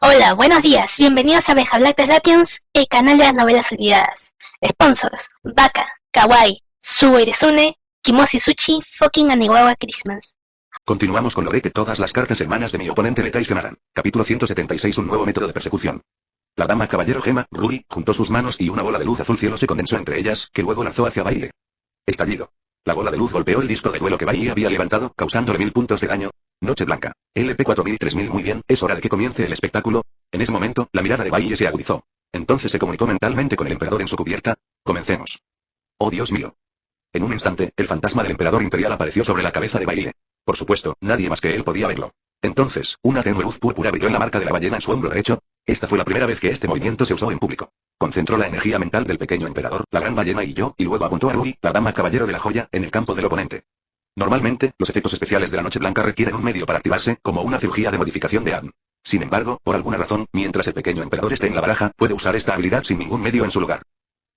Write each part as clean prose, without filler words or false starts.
Hola, buenos días. Bienvenidos a Abeja Black Sapiens, el canal de las novelas olvidadas. Sponsors: Baka, Kawaii, Sueresune, Kimoshi Sushi, Fucking Aniwawa Christmas. Continuamos con lo de que todas las cartas hermanas de mi oponente le traicionaran. Capítulo 176. Un nuevo método de persecución. La dama caballero gema, Ruri, juntó sus manos y una bola de luz azul cielo se condensó entre ellas, que luego lanzó hacia Baile. Estallido. La bola de luz golpeó el disco de duelo que Baile había levantado, causándole 1000 puntos de daño. Noche blanca. LP 4000-3000. Muy bien, es hora de que comience el espectáculo. En ese momento, la mirada de Baile se agudizó. Entonces se comunicó mentalmente con el emperador en su cubierta. Comencemos. Oh Dios mío. En un instante, el fantasma del emperador imperial apareció sobre la cabeza de Baile. Por supuesto, nadie más que él podía verlo. Entonces, una tenue luz púrpura brilló en la marca de la ballena en su hombro derecho. Esta fue la primera vez que este movimiento se usó en público. Concentró la energía mental del pequeño emperador, la gran ballena y yo, y luego apuntó a Ruri, la dama caballero de la joya, en el campo del oponente. Normalmente, los efectos especiales de la noche blanca requieren un medio para activarse, como una cirugía de modificación de ADN. Sin embargo, por alguna razón, mientras el pequeño emperador esté en la baraja, puede usar esta habilidad sin ningún medio en su lugar.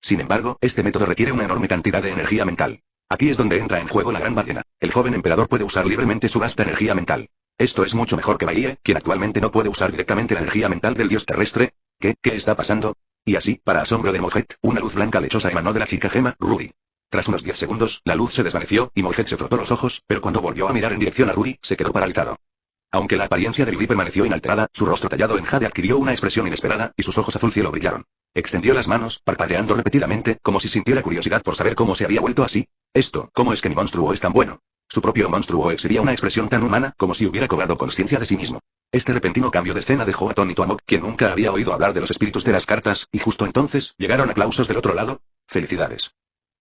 Sin embargo, este método requiere una enorme cantidad de energía mental. Aquí es donde entra en juego la gran ballena. El joven emperador puede usar libremente su vasta energía mental. Esto es mucho mejor que Baile, quien actualmente no puede usar directamente la energía mental del dios terrestre. ¿Qué está pasando? Y así, para asombro de Molhet, una luz blanca lechosa emanó de la chica gema, Ruri. Tras unos 10 segundos, la luz se desvaneció, y Molhet se frotó los ojos, pero cuando volvió a mirar en dirección a Ruri, se quedó paralizado. Aunque la apariencia de Ruri permaneció inalterada, su rostro tallado en jade adquirió una expresión inesperada, y sus ojos azul cielo brillaron. Extendió las manos, parpadeando repetidamente, como si sintiera curiosidad por saber cómo se había vuelto así. ¿Cómo es que mi monstruo es tan bueno? Su propio monstruo exhibía una expresión tan humana, como si hubiera cobrado conciencia de sí mismo. Este repentino cambio de escena dejó atónito a Mok, quien nunca había oído hablar de los espíritus de las cartas, y justo entonces, llegaron aplausos del otro lado. ¡Felicidades!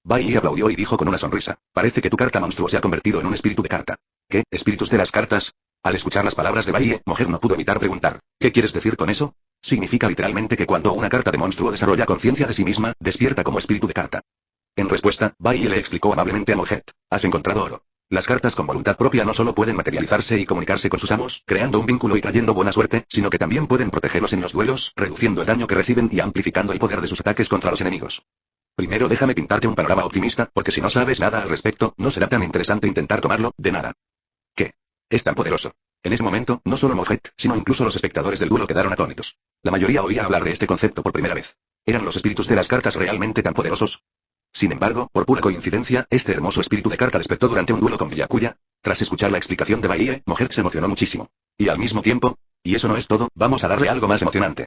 Bai aplaudió y dijo con una sonrisa: parece que tu carta monstruo se ha convertido en un espíritu de carta. ¿Qué? ¿Espíritus de las cartas? Al escuchar las palabras de Bai, Moher no pudo evitar preguntar: ¿qué quieres decir con eso? Significa literalmente que cuando una carta de monstruo desarrolla conciencia de sí misma, despierta como espíritu de carta. En respuesta, Bai le explicó amablemente a Mohet: has encontrado oro. Las cartas con voluntad propia no solo pueden materializarse y comunicarse con sus amos, creando un vínculo y trayendo buena suerte, sino que también pueden protegerlos en los duelos, reduciendo el daño que reciben y amplificando el poder de sus ataques contra los enemigos. Primero déjame pintarte un panorama optimista, porque si no sabes nada al respecto, no será tan interesante intentar tomarlo, de nada. ¿Qué? Es tan poderoso. En ese momento, no solo Mohet, sino incluso los espectadores del duelo quedaron atónitos. La mayoría oía hablar de este concepto por primera vez. ¿Eran los espíritus de las cartas realmente tan poderosos? Sin embargo, por pura coincidencia, este hermoso espíritu de carta despertó durante un duelo con Byakuya. Tras escuchar la explicación de Baie, Moher se emocionó muchísimo. Y al mismo tiempo, y eso no es todo, vamos a darle algo más emocionante.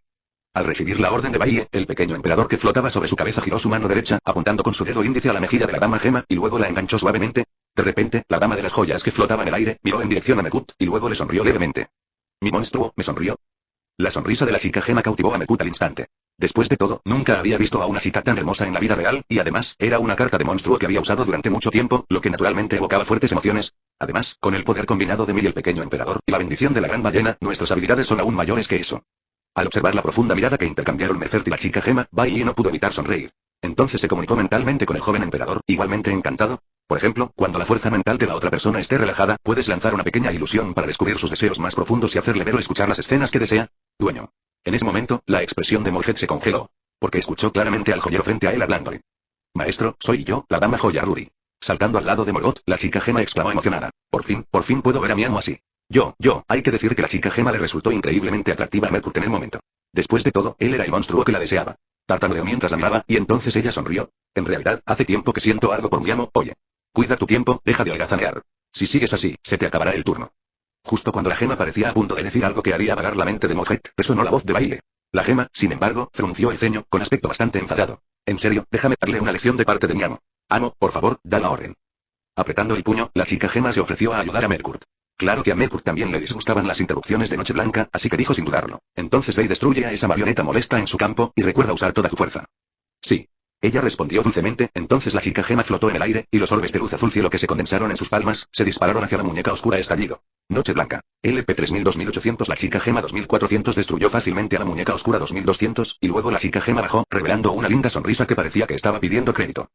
Al recibir la orden de Baie, el pequeño emperador que flotaba sobre su cabeza giró su mano derecha, apuntando con su dedo índice a la mejilla de la dama gema, y luego la enganchó suavemente. De repente, la dama de las joyas que flotaba en el aire, miró en dirección a Mekut, y luego le sonrió levemente. Mi monstruo, me sonrió. La sonrisa de la chica gema cautivó a Mekut al instante. Después de todo, nunca había visto a una chica tan hermosa en la vida real, y además, era una carta de monstruo que había usado durante mucho tiempo, lo que naturalmente evocaba fuertes emociones. Además, con el poder combinado de mí y el pequeño emperador, y la bendición de la gran ballena, nuestras habilidades son aún mayores que eso. Al observar la profunda mirada que intercambiaron Mefert y la chica gema, Bai no pudo evitar sonreír. Entonces se comunicó mentalmente con el joven emperador, igualmente encantado. Por ejemplo, cuando la fuerza mental de la otra persona esté relajada, puedes lanzar una pequeña ilusión para descubrir sus deseos más profundos y hacerle ver o escuchar las escenas que desea. Dueño. En ese momento, la expresión de Molhet se congeló. Porque escuchó claramente al joyero frente a él hablándole. Maestro, soy yo, la dama joya Ruri. Saltando al lado de Morgoth, la chica gema exclamó emocionada. Por fin puedo ver a mi amo así. Hay que decir que la chica gema le resultó increíblemente atractiva a Merkur en el momento. Después de todo, él era el monstruo que la deseaba. Tartamudeó mientras la miraba, y entonces ella sonrió. En realidad, hace tiempo que siento algo por mi amo, oye. Cuida tu tiempo, deja de holgazanear. Si sigues así, se te acabará el turno. Justo cuando la gema parecía a punto de decir algo que haría vagar la mente de Mohet, resonó la voz de Baile. La gema, sin embargo, frunció el ceño, con aspecto bastante enfadado. En serio, déjame darle una lección de parte de mi amo. Amo, por favor, da la orden. Apretando el puño, la chica gema se ofreció a ayudar a Merkur. Claro que a Merkur también le disgustaban las interrupciones de Noche Blanca, así que dijo sin dudarlo. Entonces ve y destruye a esa marioneta molesta en su campo, y recuerda usar toda tu fuerza. Sí. Ella respondió dulcemente, entonces la chica gema flotó en el aire, y los orbes de luz azul cielo que se condensaron en sus palmas, se dispararon hacia la muñeca oscura estallido. Noche blanca. LP 3000-2800. La chica gema 2400 destruyó fácilmente a la muñeca oscura 2200, y luego la chica gema bajó, revelando una linda sonrisa que parecía que estaba pidiendo crédito.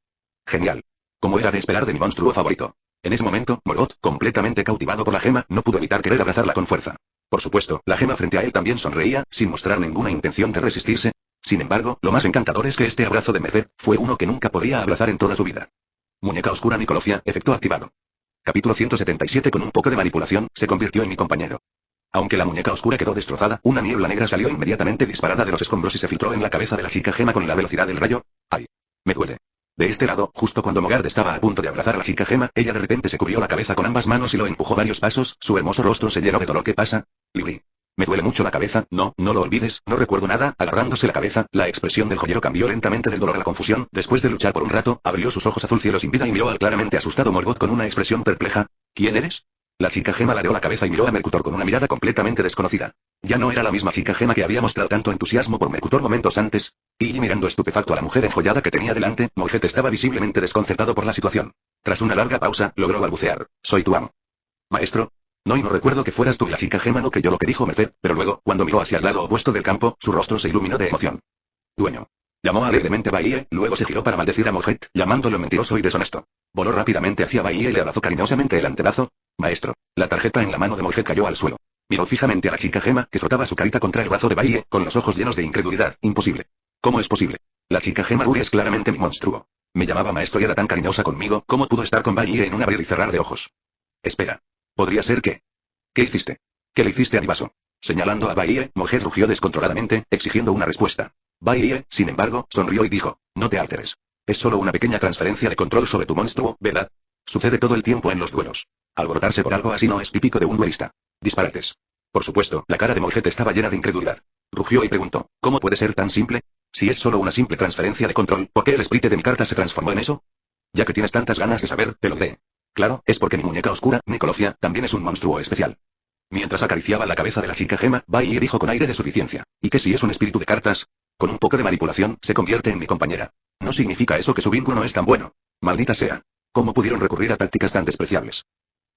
Genial. Como era de esperar de mi monstruo favorito. En ese momento, Morgoth, completamente cautivado por la gema, no pudo evitar querer abrazarla con fuerza. Por supuesto, la gema frente a él también sonreía, sin mostrar ninguna intención de resistirse. Sin embargo, lo más encantador es que este abrazo de Merced fue uno que nunca podía abrazar en toda su vida. Muñeca oscura Nicolofia, efecto activado. Capítulo 177. Con un poco de manipulación, se convirtió en mi compañero. Aunque la muñeca oscura quedó destrozada, una niebla negra salió inmediatamente disparada de los escombros y se filtró en la cabeza de la chica gema con la velocidad del rayo. ¡Ay! Me duele. De este lado, justo cuando Mogard estaba a punto de abrazar a la chica gema, ella de repente se cubrió la cabeza con ambas manos y lo empujó varios pasos, su hermoso rostro se llenó de dolor. ¿Qué pasa, Lily? Me duele mucho la cabeza. No, no lo olvides, no recuerdo nada. Agarrándose la cabeza, la expresión del joyero cambió lentamente del dolor a la confusión. Después de luchar por un rato, abrió sus ojos azul cielo sin vida y miró al claramente asustado Morgoth con una expresión perpleja. ¿Quién eres? La chica gema ladeó la cabeza y miró a Mercutor con una mirada completamente desconocida. Ya no era la misma chica gema que había mostrado tanto entusiasmo por Mercutor momentos antes. Y mirando estupefacto a la mujer enjollada que tenía delante, Morgoth estaba visiblemente desconcertado por la situación. Tras una larga pausa, logró balbucear. Soy tu amo. Maestro. No recuerdo que fueras tú. La chica gema no creyó lo que dijo Merced, pero luego, cuando miró hacia el lado opuesto del campo, su rostro se iluminó de emoción. Dueño. Llamó alegremente a Baie, luego se giró para maldecir a Morgoth, llamándolo mentiroso y deshonesto. Voló rápidamente hacia Baie y le abrazó cariñosamente el antebrazo. Maestro. La tarjeta en la mano de Morgoth cayó al suelo. Miró fijamente a la chica gema, que frotaba su carita contra el brazo de Baie, con los ojos llenos de incredulidad. Imposible. ¿Cómo es posible? La chica gema Uri es claramente mi monstruo. Me llamaba maestro y era tan cariñosa conmigo. ¿Cómo pudo estar con Baie en un abrir y cerrar de ojos? Espera. ¿Podría ser que? ¿Qué hiciste? ¿Qué le hiciste a mi vaso? Señalando a Baie, Morgoth rugió descontroladamente, exigiendo una respuesta. Baie, sin embargo, sonrió y dijo, no te alteres. Es solo una pequeña transferencia de control sobre tu monstruo, ¿verdad? Sucede todo el tiempo en los duelos. Alborotarse por algo así no es típico de un duelista. Disparates. Por supuesto, la cara de Morgoth estaba llena de incredulidad. Rugió y preguntó, ¿cómo puede ser tan simple? Si es solo una simple transferencia de control, ¿por qué el sprite de mi carta se transformó en eso? Ya que tienes tantas ganas de saber, te lo diré. Claro, es porque mi muñeca oscura, Nicolofia, también es un monstruo especial. Mientras acariciaba la cabeza de la chica gema, Baie dijo con aire de suficiencia. ¿Y qué si es un espíritu de cartas? Con un poco de manipulación, se convierte en mi compañera. ¿No significa eso que su vínculo no es tan bueno? Maldita sea. ¿Cómo pudieron recurrir a tácticas tan despreciables?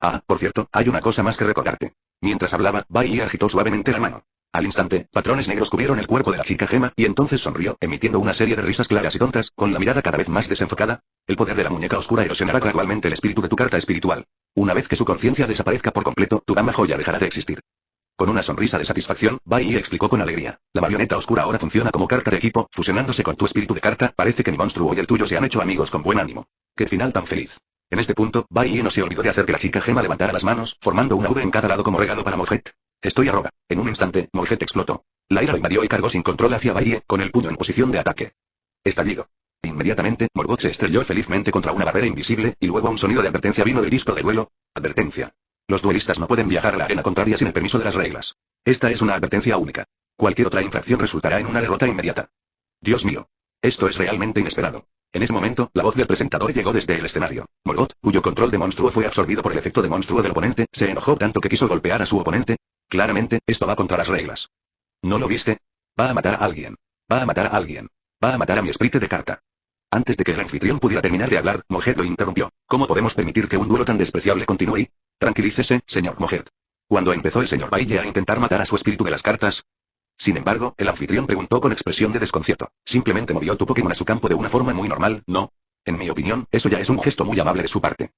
Ah, por cierto, hay una cosa más que recordarte. Mientras hablaba, Baie agitó suavemente la mano. Al instante, patrones negros cubrieron el cuerpo de la chica gema, y entonces sonrió, emitiendo una serie de risas claras y tontas, con la mirada cada vez más desenfocada. El poder de la muñeca oscura erosionará gradualmente el espíritu de tu carta espiritual. Una vez que su conciencia desaparezca por completo, tu dama joya dejará de existir. Con una sonrisa de satisfacción, Baie explicó con alegría. La marioneta oscura ahora funciona como carta de equipo, fusionándose con tu espíritu de carta. Parece que mi monstruo y el tuyo se han hecho amigos con buen ánimo. ¡Qué final tan feliz! En este punto, Baie no se olvidó de hacer que la chica gema levantara las manos, formando una V en cada lado como regalo para Morgoth. Estoy arroga. En un instante, Morgoth explotó. La ira lo invadió y cargó sin control hacia Baie, con el puño en posición de ataque. Estallido. Inmediatamente, Morgoth se estrelló felizmente contra una barrera invisible, y luego un sonido de advertencia vino del disco de duelo. Advertencia. Los duelistas no pueden viajar a la arena contraria sin el permiso de las reglas. Esta es una advertencia única. Cualquier otra infracción resultará en una derrota inmediata. Dios mío. Esto es realmente inesperado. En ese momento, la voz del presentador llegó desde el escenario. Morgoth, cuyo control de monstruo fue absorbido por el efecto de monstruo del oponente, se enojó tanto que quiso golpear a su oponente. Claramente, esto va contra las reglas. ¿No lo viste? Va a matar a alguien. Va a matar a alguien. Va a matar a mi sprite de carta. Antes de que el anfitrión pudiera terminar de hablar, Morgoth lo interrumpió. ¿Cómo podemos permitir que un duelo tan despreciable continúe? Tranquilícese, señor Morgoth. Cuando empezó el señor Baie a intentar matar a su espíritu de las cartas. Sin embargo, el anfitrión preguntó con expresión de desconcierto. Simplemente movió tu Pokémon a su campo de una forma muy normal, ¿no? En mi opinión, eso ya es un gesto muy amable de su parte.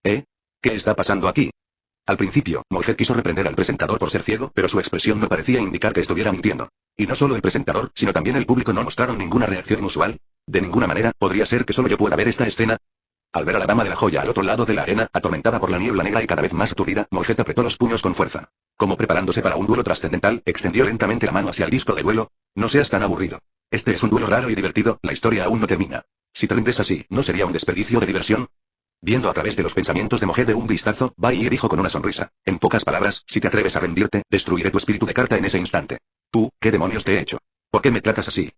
¿Eh? ¿Qué está pasando aquí? Al principio, Morgoth quiso reprender al presentador por ser ciego, pero su expresión no parecía indicar que estuviera mintiendo. Y no solo el presentador, sino también el público no mostraron ninguna reacción inusual. De ninguna manera, podría ser que solo yo pueda ver esta escena. Al ver a la dama de la joya al otro lado de la arena, atormentada por la niebla negra y cada vez más aturdida, Morgoth apretó los puños con fuerza. Como preparándose para un duelo trascendental, extendió lentamente la mano hacia el disco de duelo. No seas tan aburrido. Este es un duelo raro y divertido, la historia aún no termina. Si te rindes así, ¿no sería un desperdicio de diversión? Viendo a través de los pensamientos de Morgoth de un vistazo, Baie dijo con una sonrisa. En pocas palabras, si te atreves a rendirte, destruiré tu espíritu de carta en ese instante. Tú, ¿qué demonios te he hecho? ¿Por qué me tratas así?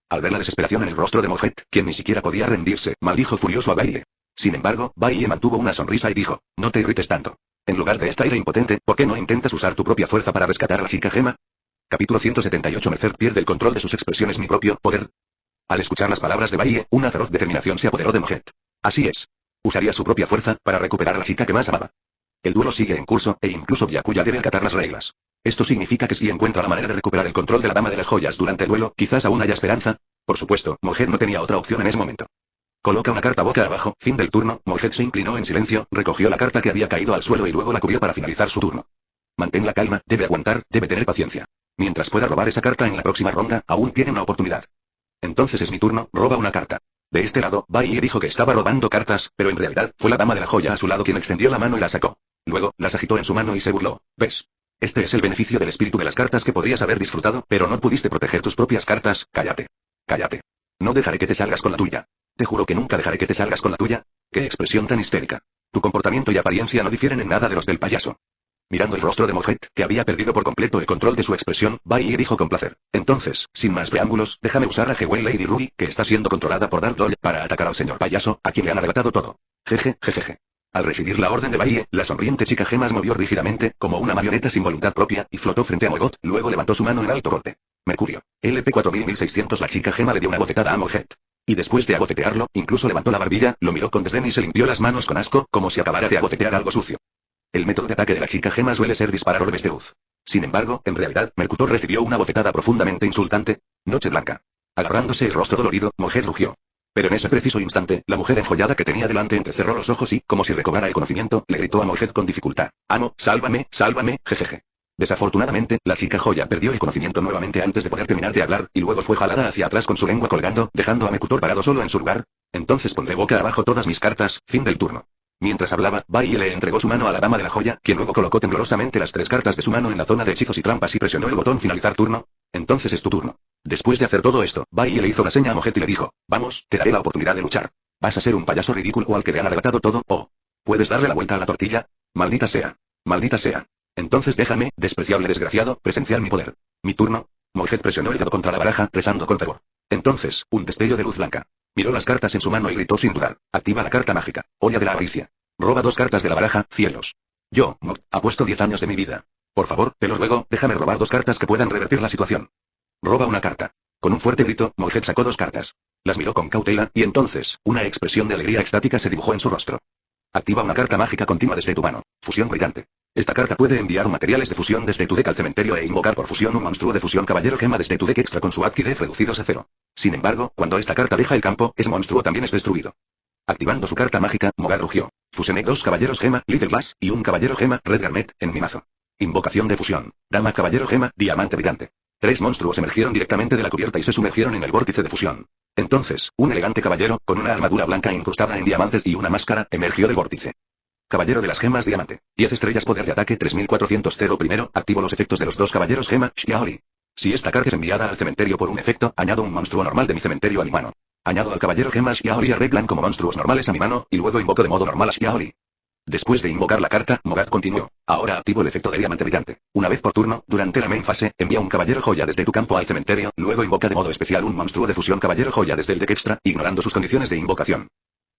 Al ver la desesperación en el rostro de Morgoth, quien ni siquiera podía rendirse, maldijo furioso a Baie. Sin embargo, Baie mantuvo una sonrisa y dijo, no te irrites tanto. En lugar de esta ira impotente, ¿por qué no intentas usar tu propia fuerza para rescatar a la chica gema? Capítulo 178. Merced pierde el control de sus expresiones. Mi propio poder. Al escuchar las palabras de Baie, una feroz determinación se apoderó de Morgoth. Así es. Usaría su propia fuerza, para recuperar a la chica que más amaba. El duelo sigue en curso, e incluso Byakuya debe acatar las reglas. Esto significa que si encuentra la manera de recuperar el control de la dama de las joyas durante el duelo, quizás aún haya esperanza. Por supuesto, Morgoth no tenía otra opción en ese momento. Coloca una carta boca abajo, fin del turno. Morgoth se inclinó en silencio, recogió la carta que había caído al suelo y luego la cubrió para finalizar su turno. Mantén la calma, debe aguantar, debe tener paciencia. Mientras pueda robar esa carta en la próxima ronda, aún tiene una oportunidad. Entonces es mi turno, roba una carta. De este lado, Baie dijo que estaba robando cartas, pero en realidad, fue la dama de la joya a su lado quien extendió la mano y la sacó. Luego, las agitó en su mano y se burló. ¿Ves? Este es el beneficio del espíritu de las cartas que podrías haber disfrutado, pero no pudiste proteger tus propias cartas. Cállate. Cállate. No dejaré que te salgas con la tuya. Te juro que nunca dejaré que te salgas con la tuya. ¡Qué expresión tan histérica! Tu comportamiento y apariencia no difieren en nada de los del payaso. Mirando el rostro de Mojet, que había perdido por completo el control de su expresión, Bai dijo con placer: entonces, sin más preámbulos, déjame usar a Gewei Lady Ruby, que está siendo controlada por Dark Lord, para atacar al señor payaso, a quien le han arrebatado todo. Jeje, jejeje. Al recibir la orden de Bai, la sonriente chica Gemas movió rígidamente, como una marioneta sin voluntad propia, y flotó frente a Mogot, luego levantó su mano en alto golpe. Mercurio. LP 4600. La chica Gema le dio una bofetada a Mojet. Y después de abofetearlo, incluso levantó la barbilla, lo miró con desdén y se limpió las manos con asco, como si acabara de abofetear algo sucio. El método de ataque de la chica Gema suele ser disparar orbes de luz. Sin embargo, en realidad, Mercutor recibió una bofetada profundamente insultante. Noche blanca. Agarrándose el rostro dolorido, Mojet rugió. Pero en ese preciso instante, la mujer enjollada que tenía delante entrecerró los ojos y, como si recobrara el conocimiento, le gritó a Mojet con dificultad: amo, sálvame, sálvame, jejeje. Desafortunadamente, la chica joya perdió el conocimiento nuevamente antes de poder terminar de hablar, y luego fue jalada hacia atrás con su lengua colgando, dejando a Mercutor parado solo en su lugar. Entonces pondré boca abajo todas mis cartas. Fin del turno. Mientras hablaba, Bai le entregó su mano a la dama de la joya, quien luego colocó temblorosamente las 3 cartas de su mano en la zona de hechizos y trampas y presionó el botón finalizar turno. Entonces es tu turno. Después de hacer todo esto, Bai le hizo la seña a Mojet y le dijo: vamos, te daré la oportunidad de luchar. Vas a ser un payaso ridículo al que le han arrebatado todo, o ¿puedes darle la vuelta a la tortilla? Maldita sea. Maldita sea. Entonces déjame, despreciable desgraciado, presenciar mi poder. Mi turno. Mojet presionó el dedo contra la baraja, rezando con fervor. Entonces, un destello de luz blanca. Miró las cartas en su mano y gritó sin dudar: activa la carta mágica. Olla de la avaricia. Roba 2 cartas de la baraja, cielos. Yo, Mog, apuesto 10 años de mi vida. Por favor, te lo ruego, déjame robar 2 cartas que puedan revertir la situación. Roba una carta. Con un fuerte grito, Mojet sacó 2 cartas. Las miró con cautela, y entonces, una expresión de alegría extática se dibujó en su rostro. Activa una carta mágica continua desde tu mano. Fusión brillante. Esta carta puede enviar materiales de fusión desde tu deck al cementerio e invocar por fusión un monstruo de fusión caballero gema desde tu deck extra con su adki def reducidos a 0. Sin embargo, cuando esta carta deja el campo, ese monstruo también es destruido. Activando su carta mágica, Mogar rugió. Fusioné 2 caballeros gema, Little Glass, y un caballero gema, Red Garnet, en mi mazo. Invocación de fusión. Dama caballero gema, diamante brillante. 3 monstruos emergieron directamente de la cubierta y se sumergieron en el vórtice de fusión. Entonces, un elegante caballero, con una armadura blanca incrustada en diamantes y una máscara, emergió del vórtice. Caballero de las gemas diamante. 10 estrellas poder de ataque 3400. Primero, activo los efectos de los 2 caballeros gema, Xiaoli. Si esta carta es enviada al cementerio por un efecto, añado un monstruo normal de mi cementerio a mi mano. Añado al caballero gema Xiaoli a Reglan como monstruos normales a mi mano, y luego invoco de modo normal a Xiaoli. Después de invocar la carta, Mogat continuó. Ahora activo el efecto de diamante brillante. Una vez por turno, durante la main fase, envía un caballero joya desde tu campo al cementerio, luego invoca de modo especial un monstruo de fusión caballero joya desde el deck extra, ignorando sus condiciones de invocación.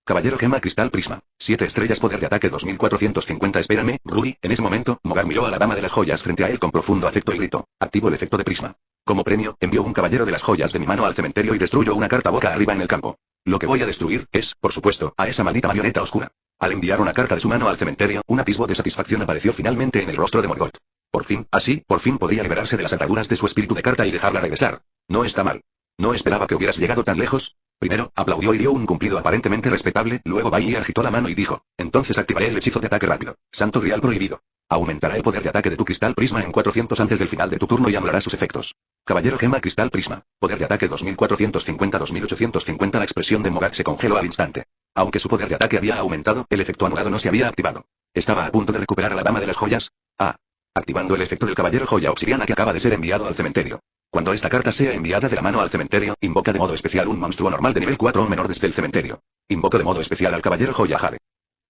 Caballero gema cristal prisma. 7 estrellas poder de ataque 2450. Espérame, Ruby. En ese momento, Mogar miró a la dama de las joyas frente a él con profundo afecto y gritó: activo el efecto de prisma. Como premio, envío un caballero de las joyas de mi mano al cementerio y destruyo una carta boca arriba en el campo. Lo que voy a destruir es, por supuesto, a esa maldita marioneta oscura. Al enviar una carta de su mano al cementerio, un atisbo de satisfacción apareció finalmente en el rostro de Morgoth. Por fin, así, por fin podría liberarse de las ataduras de su espíritu de carta y dejarla regresar. No está mal. No esperaba que hubieras llegado tan lejos. Primero, aplaudió y dio un cumplido aparentemente respetable, luego Bai agitó la mano y dijo: entonces activaré el hechizo de ataque rápido. Santo Grial prohibido. Aumentará el poder de ataque de tu cristal prisma en 400 antes del final de tu turno y anulará sus efectos. Caballero gema cristal prisma. Poder de ataque 2450-2850. La expresión de Mogat se congeló al instante. Aunque su poder de ataque había aumentado, el efecto anulado no se había activado. Estaba a punto de recuperar a la dama de las joyas. Activando el efecto del caballero joya obsidiana que acaba de ser enviado al cementerio. Cuando esta carta sea enviada de la mano al cementerio, invoca de modo especial un monstruo normal de nivel 4 o menor desde el cementerio. Invoca de modo especial al caballero joya Jade.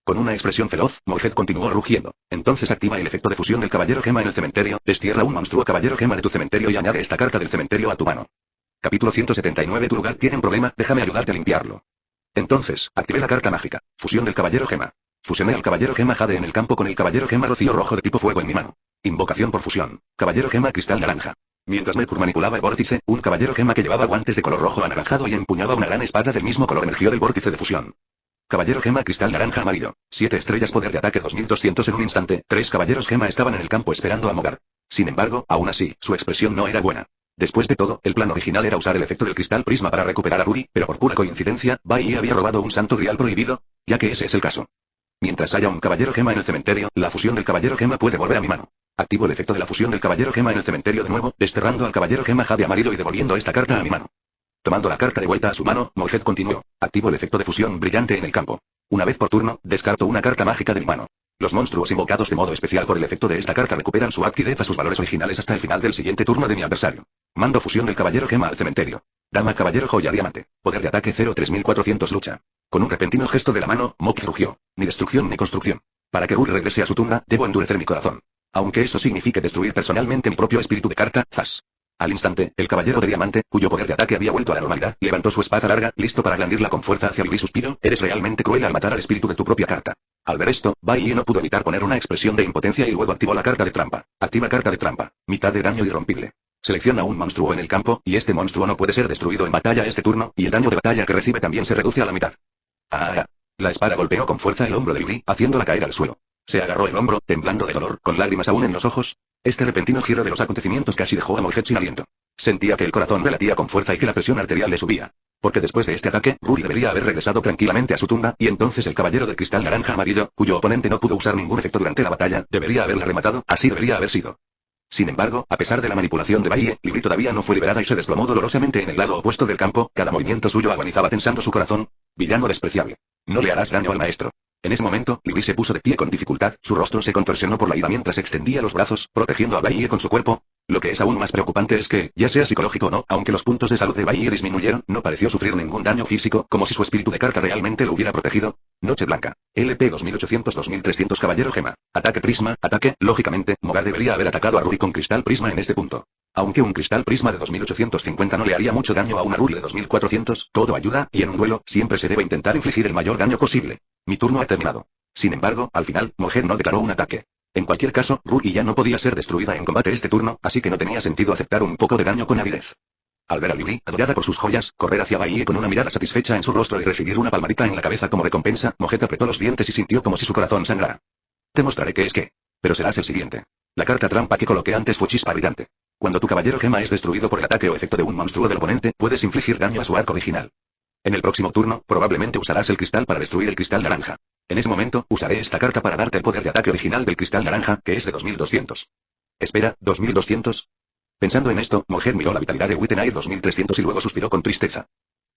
Con una expresión feroz, Mojet continuó rugiendo. Entonces activa el efecto de fusión del caballero gema en el cementerio, destierra un monstruo caballero gema de tu cementerio y añade esta carta del cementerio a tu mano. Capítulo 179. Tu lugar tiene un problema, déjame ayudarte a limpiarlo. Entonces, activé la carta mágica. Fusión del caballero gema. Fusioné al caballero gema Jade en el campo con el caballero gema rocío rojo de tipo fuego en mi mano. Invocación por fusión. Caballero gema cristal naranja. Mientras Mercur manipulaba el vórtice, un caballero gema que llevaba guantes de color rojo anaranjado y empuñaba una gran espada del mismo color emergió del vórtice de fusión. Caballero gema cristal naranja amarillo. 7 estrellas poder de ataque 2200 en un instante. 3 caballeros gema estaban en el campo esperando a Mogar. Sin embargo, aún así, su expresión no era buena. Después de todo, el plan original era usar el efecto del cristal prisma para recuperar a Ruby, pero por pura coincidencia, Bai había robado un santo grial prohibido, ya que ese es el caso. Mientras haya un caballero gema en el cementerio, la fusión del caballero gema puede volver a mi mano. Activo el efecto de la fusión del caballero gema en el cementerio de nuevo, desterrando al caballero gema Jade amarillo y devolviendo esta carta a mi mano. Tomando la carta de vuelta a su mano, Mojet continuó. Activo el efecto de fusión brillante en el campo. Una vez por turno, descarto una carta mágica de mi mano. Los monstruos invocados de modo especial por el efecto de esta carta recuperan su actividad a sus valores originales hasta el final del siguiente turno de mi adversario. Mando fusión del caballero gema al cementerio. Dama caballero joya diamante. Poder de ataque 03400 lucha. Con un repentino gesto de la mano, Moki rugió. Ni destrucción ni construcción. Para que Ruri regrese a su tumba, debo endurecer mi corazón. Aunque eso signifique destruir personalmente mi propio espíritu de carta, zas. Al instante, el caballero de diamante, cuyo poder de ataque había vuelto a la normalidad, levantó su espada larga, listo para blandirla con fuerza hacia Yuri. Suspiro, eres realmente cruel al matar al espíritu de tu propia carta. Al ver esto, Bai Yi no pudo evitar poner una expresión de impotencia y luego activó la carta de trampa. Activa carta de trampa. Mitad de daño irrompible. Selecciona un monstruo en el campo, y este monstruo no puede ser destruido en batalla este turno, y el daño de batalla que recibe también se reduce a la mitad. La espada golpeó con fuerza el hombro de Yuri, haciéndola caer al suelo. Se agarró el hombro, temblando de dolor, con lágrimas aún en los ojos. Este repentino giro de los acontecimientos casi dejó a Mojet sin aliento. Sentía que el corazón le latía con fuerza y que la presión arterial le subía. Porque después de este ataque, Ruri debería haber regresado tranquilamente a su tumba, y entonces el caballero de cristal naranja amarillo, cuyo oponente no pudo usar ningún efecto durante la batalla, debería haberla rematado, así debería haber sido. Sin embargo, a pesar de la manipulación de Bai, Yuri todavía no fue liberada y se desplomó dolorosamente en el lado opuesto del campo, cada movimiento suyo agonizaba tensando su corazón. Villano despreciable. No le harás daño al maestro. En ese momento, Yuri se puso de pie con dificultad, su rostro se contorsionó por la ira mientras extendía los brazos, protegiendo a Bai con su cuerpo. Lo que es aún más preocupante es que, ya sea psicológico o no, aunque los puntos de salud de Bai disminuyeron, no pareció sufrir ningún daño físico, como si su espíritu de carta realmente lo hubiera protegido. Noche blanca. LP 2800-2300 caballero gema. Ataque prisma, ataque, lógicamente, Mogar debería haber atacado a Ruri con cristal prisma en este punto. Aunque un cristal prisma de 2850 no le haría mucho daño a una Ruri de 2400, todo ayuda, y en un duelo, siempre se debe intentar infligir el mayor daño posible. Mi turno ha terminado. Sin embargo, al final, Mojer no declaró un ataque. En cualquier caso, Ruri ya no podía ser destruida en combate este turno, así que no tenía sentido aceptar un poco de daño con avidez. Al ver a Yuri, adorada por sus joyas, correr hacia Bai con una mirada satisfecha en su rostro y recibir una palmadita en la cabeza como recompensa, Mojet apretó los dientes y sintió como si su corazón sangrara. Te mostraré qué es qué. Pero serás el siguiente. La carta trampa que coloqué antes fue chispa brillante. Cuando tu caballero gema es destruido por el ataque o efecto de un monstruo del oponente, puedes infligir daño a su arco original. En el próximo turno, probablemente usarás el cristal para destruir el cristal naranja. En ese momento, usaré esta carta para darte el poder de ataque original del cristal naranja, que es de 2200. Espera, ¿2200? Pensando en esto, Mojer miró la vitalidad de Wittenay 2300 y luego suspiró con tristeza.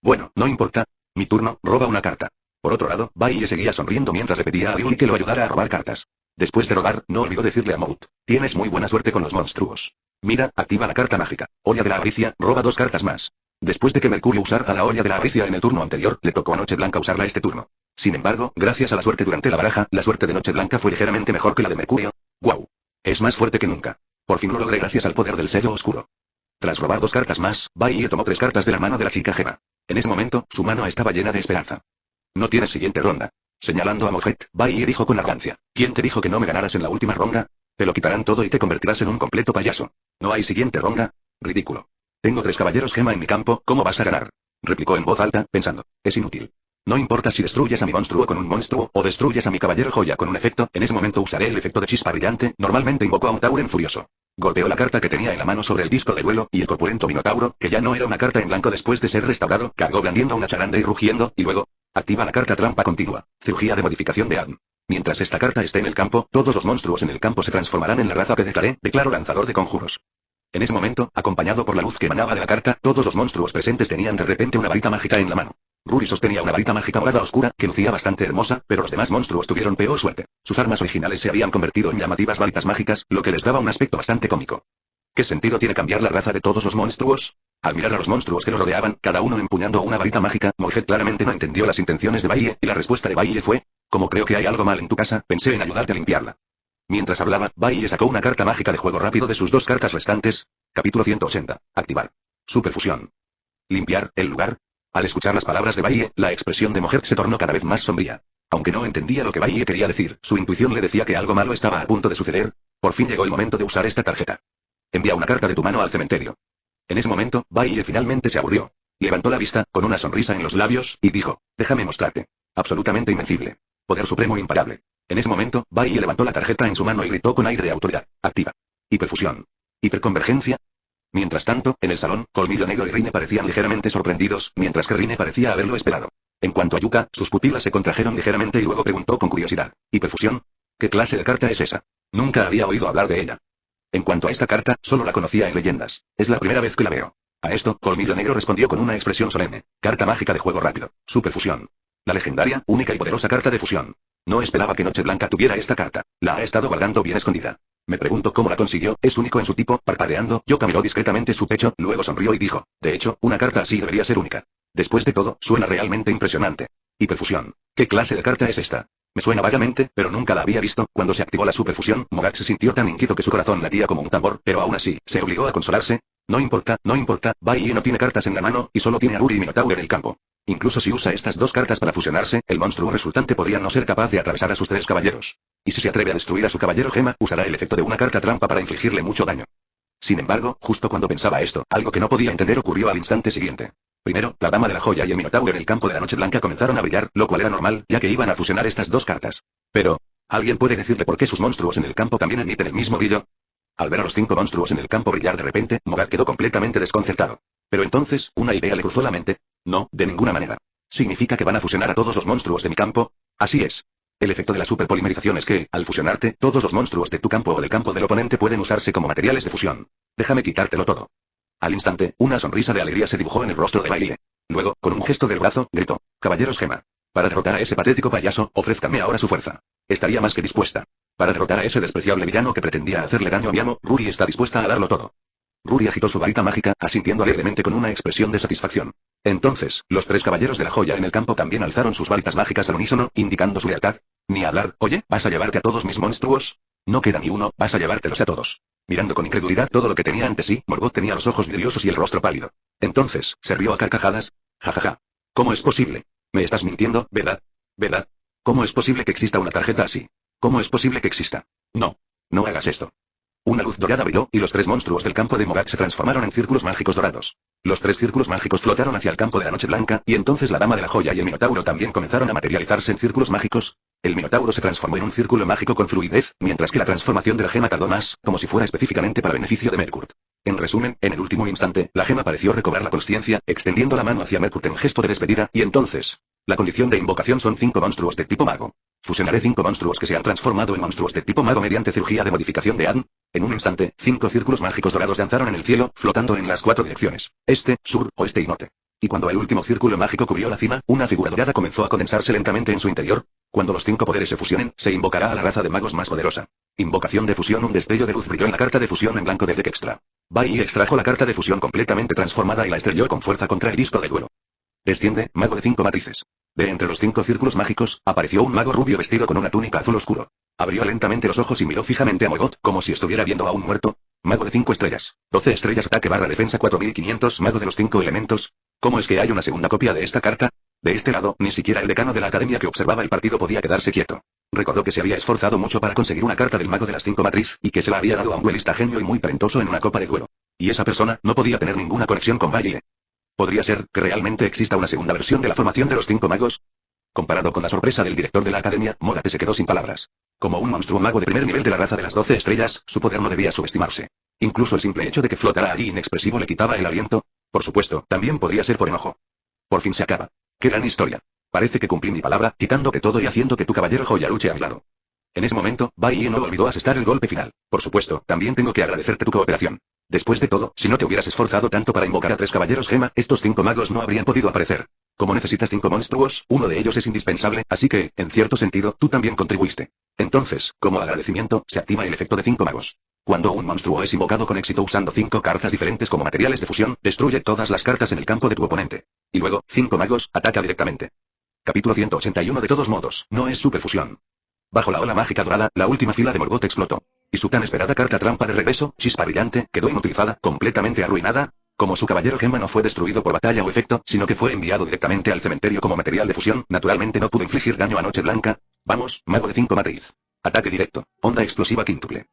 Bueno, no importa. Mi turno, roba una carta. Por otro lado, Bai seguía sonriendo mientras le pedía a Yuri que lo ayudara a robar cartas. Después de robar, no olvidó decirle a Mout: tienes muy buena suerte con los monstruos. Mira, activa la carta mágica. Olla de la avaricia, roba 2 cartas más. Después de que Mercurio usara la olla de la avaricia en el turno anterior, le tocó a Noche Blanca usarla este turno. Sin embargo, gracias a la suerte durante la baraja, la suerte de Noche Blanca fue ligeramente mejor que la de Mercurio. ¡Guau! Es más fuerte que nunca. Por fin lo logré gracias al poder del sello oscuro. Tras robar 2 cartas más, Bai tomó 3 cartas de la mano de la chica gema. En ese momento, su mano estaba llena de esperanza. No tienes siguiente ronda. Señalando a Mojet, Bai dijo con arrogancia: ¿quién te dijo que no me ganaras en la última ronda? Te lo quitarán todo y te convertirás en un completo payaso. ¿No hay siguiente ronda? Ridículo. Tengo 3 caballeros gema en mi campo, ¿cómo vas a ganar? Replicó en voz alta, pensando: es inútil. No importa si destruyes a mi monstruo con un monstruo, o destruyes a mi caballero joya con un efecto, en ese momento usaré el efecto de chispa brillante. Normalmente invocó a un Tauren furioso. Golpeó la carta que tenía en la mano sobre el disco de duelo, y el corpulento Minotauro, que ya no era una carta en blanco después de ser restaurado, cargó blandiendo una charanda y rugiendo, y luego activa la carta trampa continua. Cirugía de modificación de ADN. Mientras esta carta esté en el campo, todos los monstruos en el campo se transformarán en la raza que declaré. Declaro lanzador de conjuros. En ese momento, acompañado por la luz que emanaba de la carta, todos los monstruos presentes tenían de repente una varita mágica en la mano. Ruri sostenía una varita mágica morada oscura, que lucía bastante hermosa, pero los demás monstruos tuvieron peor suerte. Sus armas originales se habían convertido en llamativas varitas mágicas, lo que les daba un aspecto bastante cómico. ¿Qué sentido tiene cambiar la raza de todos los monstruos? Al mirar a los monstruos que lo rodeaban, cada uno empuñando una varita mágica, Mojet claramente no entendió las intenciones de Bai, y la respuesta de Bai fue: como creo que hay algo mal en tu casa, pensé en ayudarte a limpiarla. Mientras hablaba, Bai sacó una carta mágica de juego rápido de sus 2 cartas restantes. Capítulo 180. Activar. Superfusión. Limpiar el lugar. Al escuchar las palabras de Bai, la expresión de Mojet se tornó cada vez más sombría. Aunque no entendía lo que Bai quería decir, su intuición le decía que algo malo estaba a punto de suceder. Por fin llegó el momento de usar esta tarjeta. Envía una carta de tu mano al cementerio. En ese momento, Bai finalmente se aburrió. Levantó la vista, con una sonrisa en los labios, y dijo: déjame mostrarte. Absolutamente invencible. Poder supremo imparable. En ese momento, Bai levantó la tarjeta en su mano y gritó con aire de autoridad: activa. Hiperfusión. Hiperconvergencia. Mientras tanto, en el salón, Colmillo Negro y Rine parecían ligeramente sorprendidos, mientras que Rine parecía haberlo esperado. En cuanto a Yuka, sus pupilas se contrajeron ligeramente y luego preguntó con curiosidad: ¿hiperfusión? ¿Qué clase de carta es esa? Nunca había oído hablar de ella. En cuanto a esta carta, solo la conocía en leyendas. Es la primera vez que la veo. A esto, Colmillo Negro respondió con una expresión solemne: carta mágica de juego rápido. Superfusión. La legendaria, única y poderosa carta de fusión. No esperaba que Noche Blanca tuviera esta carta. La ha estado guardando bien escondida. Me pregunto cómo la consiguió, es único en su tipo. Parpadeando, Yoka miró discretamente su pecho, luego sonrió y dijo, de hecho, una carta así debería ser única. Después de todo, suena realmente impresionante. Hiperfusión. ¿Qué clase de carta es esta? Me suena vagamente, pero nunca la había visto. Cuando se activó la superfusión, Mogat se sintió tan inquieto que su corazón latía como un tambor, pero aún así, se obligó a consolarse. No importa, no importa, Bai no tiene cartas en la mano, y solo tiene a Ruri y Minotauro en el campo. Incluso si usa estas dos cartas para fusionarse, el monstruo resultante podría no ser capaz de atravesar a sus tres caballeros. Y si se atreve a destruir a su caballero gema, usará el efecto de una carta trampa para infligirle mucho daño. Sin embargo, justo cuando pensaba esto, algo que no podía entender ocurrió al instante siguiente. Primero, la dama de la joya y el minotauro en el campo de la noche blanca comenzaron a brillar, lo cual era normal, ya que iban a fusionar estas dos cartas. Pero, ¿alguien puede decirle por qué sus monstruos en el campo también emiten el mismo brillo? Al ver a los 5 monstruos en el campo brillar de repente, Mogat quedó completamente desconcertado. Pero entonces, una idea le cruzó la mente. No, de ninguna manera. ¿Significa que van a fusionar a todos los monstruos de mi campo? Así es. El efecto de la superpolimerización es que, al fusionarte, todos los monstruos de tu campo o del campo del oponente pueden usarse como materiales de fusión. Déjame quitártelo todo. Al instante, una sonrisa de alegría se dibujó en el rostro de Bailey. Luego, con un gesto del brazo, gritó, Caballeros Gema. Para derrotar a ese patético payaso, ofrézcame ahora su fuerza. Estaría más que dispuesta. Para derrotar a ese despreciable villano que pretendía hacerle daño a mi amo, Ruri está dispuesta a darlo todo. Ruri agitó su varita mágica, asintiendo alegremente con una expresión de satisfacción. Entonces, los 3 caballeros de la joya en el campo también alzaron sus varitas mágicas al unísono, indicando su lealtad. Ni hablar, oye, ¿vas a llevarte a todos mis monstruos? No queda ni uno, vas a llevártelos a todos. Mirando con incredulidad todo lo que tenía ante sí, Morgoth tenía los ojos vidriosos y el rostro pálido. Entonces, se rió a carcajadas. Jajaja. ¿Cómo es posible? Me estás mintiendo, ¿verdad? ¿Verdad? ¿Cómo es posible que exista una tarjeta así? ¿Cómo es posible que exista? No. No hagas esto. Una luz dorada brilló, y los 3 monstruos del campo de Mogat se transformaron en círculos mágicos dorados. Los 3 círculos mágicos flotaron hacia el campo de la noche blanca, y entonces la dama de la joya y el minotauro también comenzaron a materializarse en círculos mágicos. El minotauro se transformó en un círculo mágico con fluidez, mientras que la transformación de la gema tardó más, como si fuera específicamente para beneficio de Merkurt. En resumen, en el último instante, la gema pareció recobrar la consciencia, extendiendo la mano hacia Merkurt en gesto de despedida, y entonces... La condición de invocación son 5 monstruos de tipo mago. Fusionaré 5 monstruos que se han transformado en monstruos de tipo mago mediante cirugía de modificación de Adn. En un instante, 5 círculos mágicos dorados danzaron en el cielo, flotando en las 4 direcciones: este, sur, oeste y norte. Y cuando el último círculo mágico cubrió la cima, una figura dorada comenzó a condensarse lentamente en su interior. Cuando los 5 poderes se fusionen, se invocará a la raza de magos más poderosa. Invocación de fusión. Un destello de luz brilló en la carta de fusión en blanco de deck extra. Bai extrajo la carta de fusión completamente transformada y la estrelló con fuerza contra el disco de duelo. Desciende, mago de 5 matrices. De entre los 5 círculos mágicos, apareció un mago rubio vestido con una túnica azul oscuro. Abrió lentamente los ojos y miró fijamente a Morgoth, como si estuviera viendo a un muerto. Mago de 5 estrellas. 12 estrellas, ataque barra defensa 4500, mago de los 5 elementos. ¿Cómo es que hay una segunda copia de esta carta? De este lado, ni siquiera el decano de la academia que observaba el partido podía quedarse quieto. Recordó que se había esforzado mucho para conseguir una carta del mago de las 5 matriz, y que se la había dado a un duelista genio y muy talentoso en una copa de duelo. Y esa persona no podía tener ninguna conexión con Bailey. ¿Podría ser que realmente exista una segunda versión de la formación de los 5 magos? Comparado con la sorpresa del director de la academia, Mogat se quedó sin palabras. Como un monstruo mago de primer nivel de la raza de las 12 estrellas, su poder no debía subestimarse. Incluso el simple hecho de que flotara allí inexpresivo le quitaba el aliento. Por supuesto, también podría ser por enojo. Por fin se acaba. ¡Qué gran historia! Parece que cumplí mi palabra, quitándote todo y haciendo que tu caballero joya luche a mi lado. En ese momento, Bai no olvidó asestar el golpe final. Por supuesto, también tengo que agradecerte tu cooperación. Después de todo, si no te hubieras esforzado tanto para invocar a 3 caballeros gema, estos 5 magos no habrían podido aparecer. Como necesitas 5 monstruos, uno de ellos es indispensable, así que, en cierto sentido, tú también contribuiste. Entonces, como agradecimiento, se activa el efecto de 5 magos. Cuando un monstruo es invocado con éxito usando 5 cartas diferentes como materiales de fusión, destruye todas las cartas en el campo de tu oponente. Y luego, 5 magos, ataca directamente. Capítulo 181. De todos modos, no es superfusión. Bajo la ola mágica dorada, la última fila de Morgoth explotó. Y su tan esperada carta trampa de regreso, chispa brillante, quedó inutilizada, completamente arruinada. Como su caballero gema no fue destruido por batalla o efecto, sino que fue enviado directamente al cementerio como material de fusión, naturalmente no pudo infligir daño a Noche Blanca. Vamos, mago de 5 matriz. Ataque directo, onda explosiva quíntuple.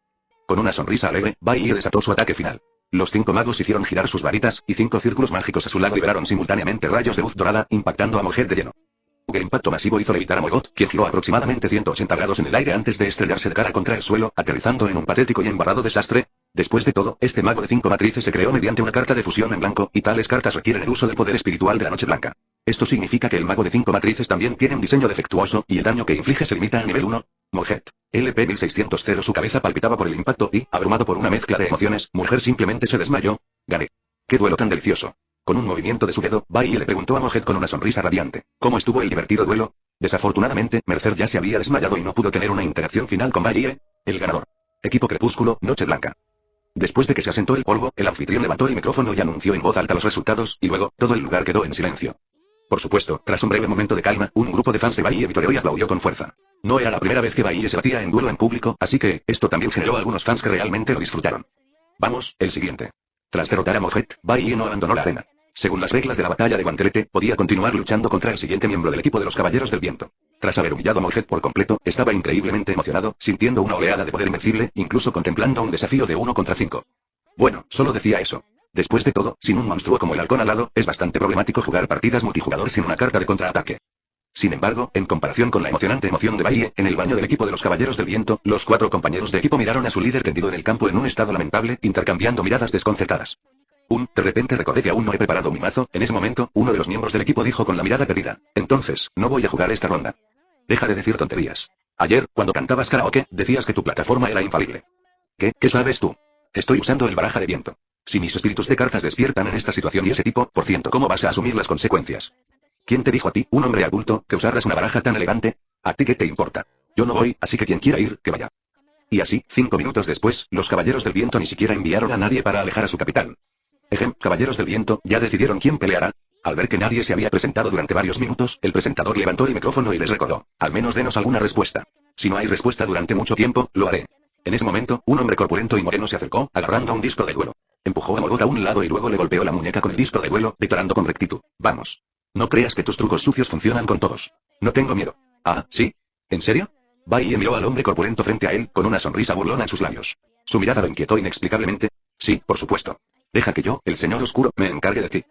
Con una sonrisa alegre, Bai desató su ataque final. Los 5 magos hicieron girar sus varitas, y 5 círculos mágicos a su lado liberaron simultáneamente rayos de luz dorada, impactando a Mogat de lleno. El impacto masivo hizo levitar a Morgoth, quien giró aproximadamente 180 grados en el aire antes de estrellarse de cara contra el suelo, aterrizando en un patético y embarrado desastre. Después de todo, este mago de 5 matrices se creó mediante una carta de fusión en blanco, y tales cartas requieren el uso del poder espiritual de la Noche Blanca. Esto significa que el mago de 5 matrices también tiene un diseño defectuoso, y el daño que inflige se limita a nivel 1. Mogat. LP 1600. Su cabeza palpitaba por el impacto y, abrumado por una mezcla de emociones, Mujer simplemente se desmayó. Gané. ¡Qué duelo tan delicioso! Con un movimiento de su dedo, Bai le preguntó a Mogat con una sonrisa radiante: ¿cómo estuvo el divertido duelo? Desafortunadamente, Mercer ya se había desmayado y no pudo tener una interacción final con Bailey, el ganador. Equipo Crepúsculo, Noche Blanca. Después de que se asentó el polvo, el anfitrión levantó el micrófono y anunció en voz alta los resultados, y luego, todo el lugar quedó en silencio. Por supuesto, tras un breve momento de calma, un grupo de fans de Bailey vitoreó y aplaudió con fuerza. No era la primera vez que Bailey se batía en duelo en público, así que, esto también generó a algunos fans que realmente lo disfrutaron. Vamos, el siguiente. Tras derrotar a Mojet, Bailey no abandonó la arena. Según las reglas de la batalla de guantelete, podía continuar luchando contra el siguiente miembro del equipo de los Caballeros del Viento. Tras haber humillado a Mojet por completo, estaba increíblemente emocionado, sintiendo una oleada de poder invencible, incluso contemplando un desafío de 1 contra 5. Bueno, solo decía eso. Después de todo, sin un monstruo como el halcón al lado, es bastante problemático jugar partidas multijugador sin una carta de contraataque. Sin embargo, en comparación con la emocionante emoción de Bailey, en el baño del equipo de los Caballeros del Viento, los 4 compañeros de equipo miraron a su líder tendido en el campo en un estado lamentable, intercambiando miradas desconcertadas. De repente recordé que aún no he preparado mi mazo. En ese momento, uno de los miembros del equipo dijo con la mirada perdida: entonces, no voy a jugar esta ronda. Deja de decir tonterías. Ayer, cuando cantabas karaoke, decías que tu plataforma era infalible. ¿Qué sabes tú? Estoy usando el baraja de viento. Si mis espíritus de cartas despiertan en esta situación y ese tipo, por ciento, ¿cómo vas a asumir las consecuencias? ¿Quién te dijo a ti, un hombre adulto, que usaras una baraja tan elegante? ¿A ti qué te importa? Yo no voy, así que quien quiera ir, que vaya. Y así, 5 minutos después, los Caballeros del Viento ni siquiera enviaron a nadie para alejar a su capitán. Caballeros del Viento, ¿ya decidieron quién peleará? Al ver que nadie se había presentado durante varios minutos, el presentador levantó el micrófono y les recordó: al menos denos alguna respuesta. Si no hay respuesta durante mucho tiempo, lo haré. En ese momento, un hombre corpulento y moreno se acercó, agarrando un disco de duelo. Empujó a Morgoth a un lado y luego le golpeó la muñeca con el disco de duelo, declarando con rectitud: vamos. No creas que tus trucos sucios funcionan con todos. No tengo miedo. Ah, ¿sí? ¿En serio? Bailey miró al hombre corpulento frente a él, con una sonrisa burlona en sus labios. Su mirada lo inquietó inexplicablemente. Sí, por supuesto. Deja que yo, el señor oscuro, me encargue de ti.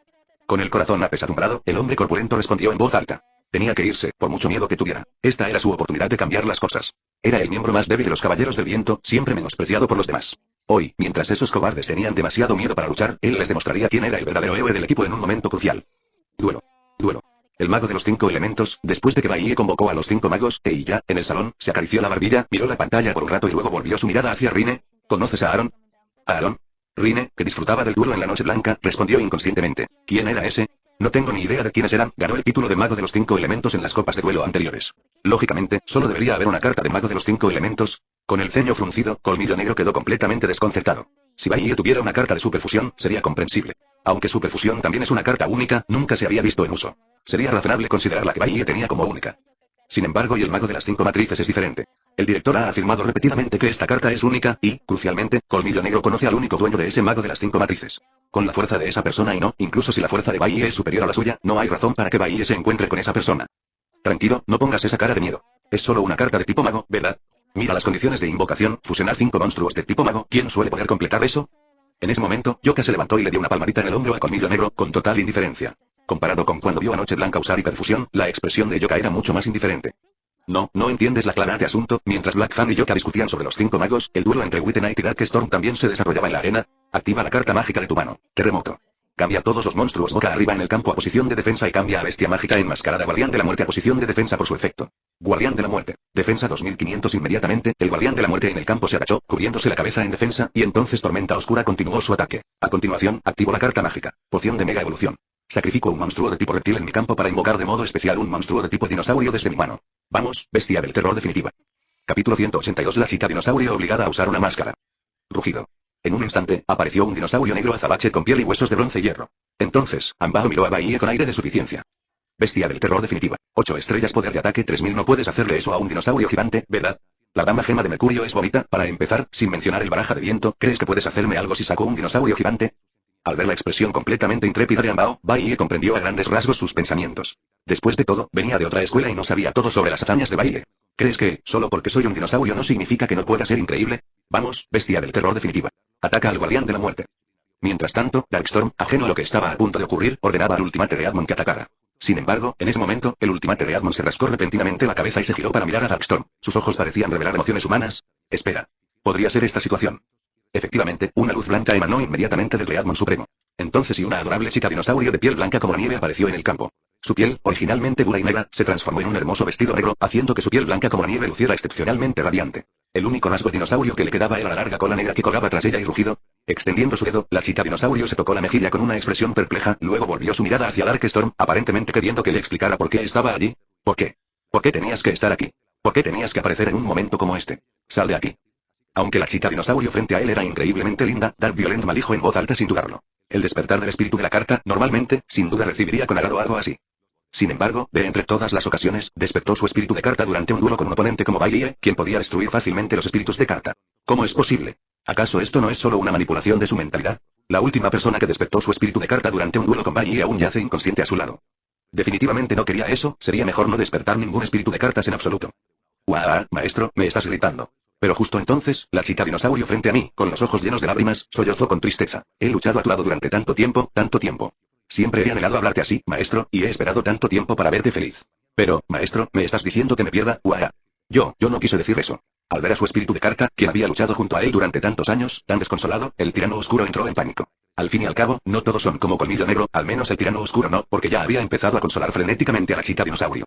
Con el corazón apesadumbrado, el hombre corpulento respondió en voz alta. Tenía que irse, por mucho miedo que tuviera. Esta era su oportunidad de cambiar las cosas. Era el miembro más débil de los Caballeros del Viento, siempre menospreciado por los demás. Hoy, mientras esos cobardes tenían demasiado miedo para luchar, él les demostraría quién era el verdadero héroe del equipo en un momento crucial. Duelo. El mago de los 5 elementos, después de que Bailey convocó a los 5 magos, ya, en el salón, se acarició la barbilla, miró la pantalla por un rato y luego volvió su mirada hacia Rine. ¿Conoces a Aaron? ¿A Aaron? Rine, que disfrutaba del duelo en la Noche Blanca, respondió inconscientemente. ¿Quién era ese? No tengo ni idea de quiénes eran. Ganó el título de mago de los 5 elementos en las copas de duelo anteriores. Lógicamente, solo debería haber una carta de mago de los 5 elementos. Con el ceño fruncido, Colmillo Negro quedó completamente desconcertado. Si Bailey tuviera una carta de superfusión, sería comprensible. Aunque superfusión también es una carta única, nunca se había visto en uso. Sería razonable considerar la que Bailey tenía como única. Sin embargo, y el mago de las 5 matrices es diferente. El director ha afirmado repetidamente que esta carta es única, y, crucialmente, Colmillo Negro conoce al único dueño de ese mago de las 5 matrices. Con la fuerza de esa persona y no, incluso si la fuerza de Bailey es superior a la suya, no hay razón para que Bailey se encuentre con esa persona. Tranquilo, no pongas esa cara de miedo. Es solo una carta de tipo mago, ¿verdad? Mira las condiciones de invocación, fusionar 5 monstruos de tipo mago. ¿Quién suele poder completar eso? En ese momento, Yoka se levantó y le dio una palmadita en el hombro a Colmillo Negro, con total indiferencia. Comparado con cuando vio a Noche Blanca usar hiperfusión, la expresión de Yoka era mucho más indiferente. No entiendes la clave de asunto. Mientras Black Fan y Yoka discutían sobre los 5 magos, el duelo entre Wither Knight y Darkstorm también se desarrollaba en la arena. Activa la carta mágica de tu mano. Terremoto. Cambia todos los monstruos boca arriba en el campo a posición de defensa y cambia a Bestia Mágica enmascarada Guardián de la Muerte a posición de defensa por su efecto. Guardián de la Muerte. Defensa 2500 inmediatamente. El Guardián de la Muerte en el campo se agachó, cubriéndose la cabeza en defensa, y entonces Tormenta Oscura continuó su ataque. A continuación, activó la carta mágica. Poción de Mega Evolución. Sacrifico un monstruo de tipo reptil en mi campo para invocar de modo especial un monstruo de tipo dinosaurio desde mi mano. Vamos, bestia del terror definitiva. Capítulo 182. La cita dinosaurio obligada a usar una máscara. Rugido. En un instante, apareció un dinosaurio negro azabache con piel y huesos de bronce y hierro. Entonces, Ambao miró a Bailey con aire de suficiencia. Bestia del terror definitiva. 8 estrellas, poder de ataque 3000. No puedes hacerle eso a un dinosaurio gigante, ¿verdad? La dama gema de Mercurio es bonita. Para empezar, sin mencionar el baraja de viento, ¿crees que puedes hacerme algo si saco un dinosaurio gigante? Al ver la expresión completamente intrépida de Ambao, Bailey comprendió a grandes rasgos sus pensamientos. Después de todo, venía de otra escuela y no sabía todo sobre las hazañas de Bailey. ¿Crees que, solo porque soy un dinosaurio no significa que no pueda ser increíble? Vamos, bestia del terror definitiva. Ataca al Guardián de la Muerte. Mientras tanto, Darkstorm, ajeno a lo que estaba a punto de ocurrir, ordenaba al Ultimate Readmon que atacara. Sin embargo, en ese momento, el Ultimate Readmon se rascó repentinamente la cabeza y se giró para mirar a Darkstorm. Sus ojos parecían revelar emociones humanas. Espera. ¿Podría ser esta situación? Efectivamente, una luz blanca emanó inmediatamente del Readmon Supremo. Entonces una adorable chica dinosaurio de piel blanca como la nieve apareció en el campo. Su piel, originalmente dura y negra, se transformó en un hermoso vestido negro, haciendo que su piel blanca como la nieve luciera excepcionalmente radiante. El único rasgo dinosaurio que le quedaba era la larga cola negra que colgaba tras ella y rugido. Extendiendo su dedo, la chica dinosaurio se tocó la mejilla con una expresión perpleja, luego volvió su mirada hacia Darkstorm, aparentemente queriendo que le explicara por qué estaba allí. ¿Por qué? ¿Por qué tenías que estar aquí? ¿Por qué tenías que aparecer en un momento como este? Sal de aquí. Aunque la chica dinosaurio frente a él era increíblemente linda, Dark Violent maldijo en voz alta sin dudarlo. El despertar del espíritu de la carta, normalmente, sin duda recibiría con agrado algo así. Sin embargo, de entre todas las ocasiones, despertó su espíritu de carta durante un duelo con un oponente como Bailey, quien podía destruir fácilmente los espíritus de carta. ¿Cómo es posible? ¿Acaso esto no es solo una manipulación de su mentalidad? La última persona que despertó su espíritu de carta durante un duelo con Bailey aún yace inconsciente a su lado. Definitivamente no quería eso, sería mejor no despertar ningún espíritu de cartas en absoluto. ¡Guau, maestro, me estás gritando! Pero justo entonces, la chica dinosaurio frente a mí, con los ojos llenos de lágrimas, sollozó con tristeza. He luchado a tu lado durante tanto tiempo, tanto tiempo. Siempre he anhelado hablarte así, maestro, y he esperado tanto tiempo para verte feliz. Pero, maestro, ¿me estás diciendo que me pierda? ¡Guau! Yo no quise decir eso. Al ver a su espíritu de carta, quien había luchado junto a él durante tantos años, tan desconsolado, el tirano oscuro entró en pánico. Al fin y al cabo, no todos son como Colmillo Negro, al menos el tirano oscuro no, porque ya había empezado a consolar frenéticamente a la chica dinosaurio.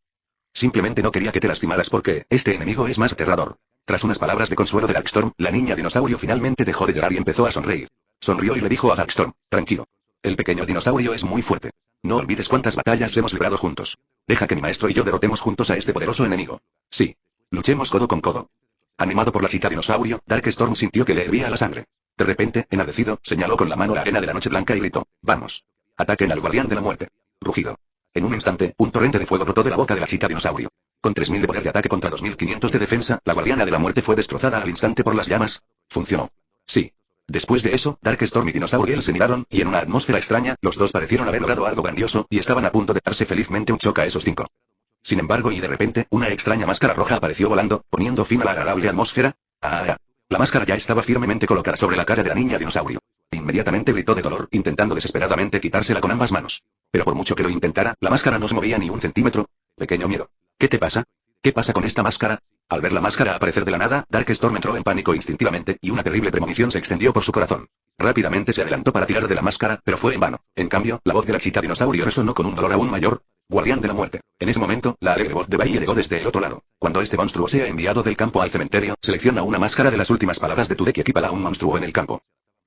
Simplemente no quería que te lastimaras porque, este enemigo es más aterrador. Tras unas palabras de consuelo de Darkstorm, la niña dinosaurio finalmente dejó de llorar y empezó a sonreír. Sonrió y le dijo a Darkstorm, tranquilo. El pequeño dinosaurio es muy fuerte. No olvides cuántas batallas hemos librado juntos. Deja que mi maestro y yo derrotemos juntos a este poderoso enemigo. Sí. Luchemos codo con codo. Animado por la chica dinosaurio, Darkstorm sintió que le hervía la sangre. De repente, enardecido, señaló con la mano la arena de la noche blanca y gritó, vamos. Ataquen al guardián de la muerte. Rugido. En un instante, un torrente de fuego brotó de la boca de la chica dinosaurio. Con 3000 de poder de ataque contra 2500 de defensa, la guardiana de la muerte fue destrozada al instante por las llamas. Funcionó. Sí. Después de eso, Darkstorm y Dinosauriel se miraron, y en una atmósfera extraña, los dos parecieron haber logrado algo grandioso, y estaban a punto de darse felizmente un choque a esos cinco. Sin embargo, y de repente, una extraña máscara roja apareció volando, poniendo fin a la agradable atmósfera. ¡Ah! La máscara ya estaba firmemente colocada sobre la cara de la niña dinosaurio. Inmediatamente gritó de dolor, intentando desesperadamente quitársela con ambas manos. Pero por mucho que lo intentara, la máscara no se movía ni un centímetro. Pequeño miedo. ¿Qué te pasa? ¿Qué pasa con esta máscara? Al ver la máscara aparecer de la nada, Darkstorm entró en pánico instintivamente, y una terrible premonición se extendió por su corazón. Rápidamente se adelantó para tirar de la máscara, pero fue en vano. En cambio, la voz de la chica dinosaurio resonó con un dolor aún mayor. Guardián de la muerte. En ese momento, la alegre voz de Bai llegó desde el otro lado. Cuando este monstruo sea enviado del campo al cementerio, selecciona una máscara de las últimas palabras de tu deck y equípala a un monstruo en el campo.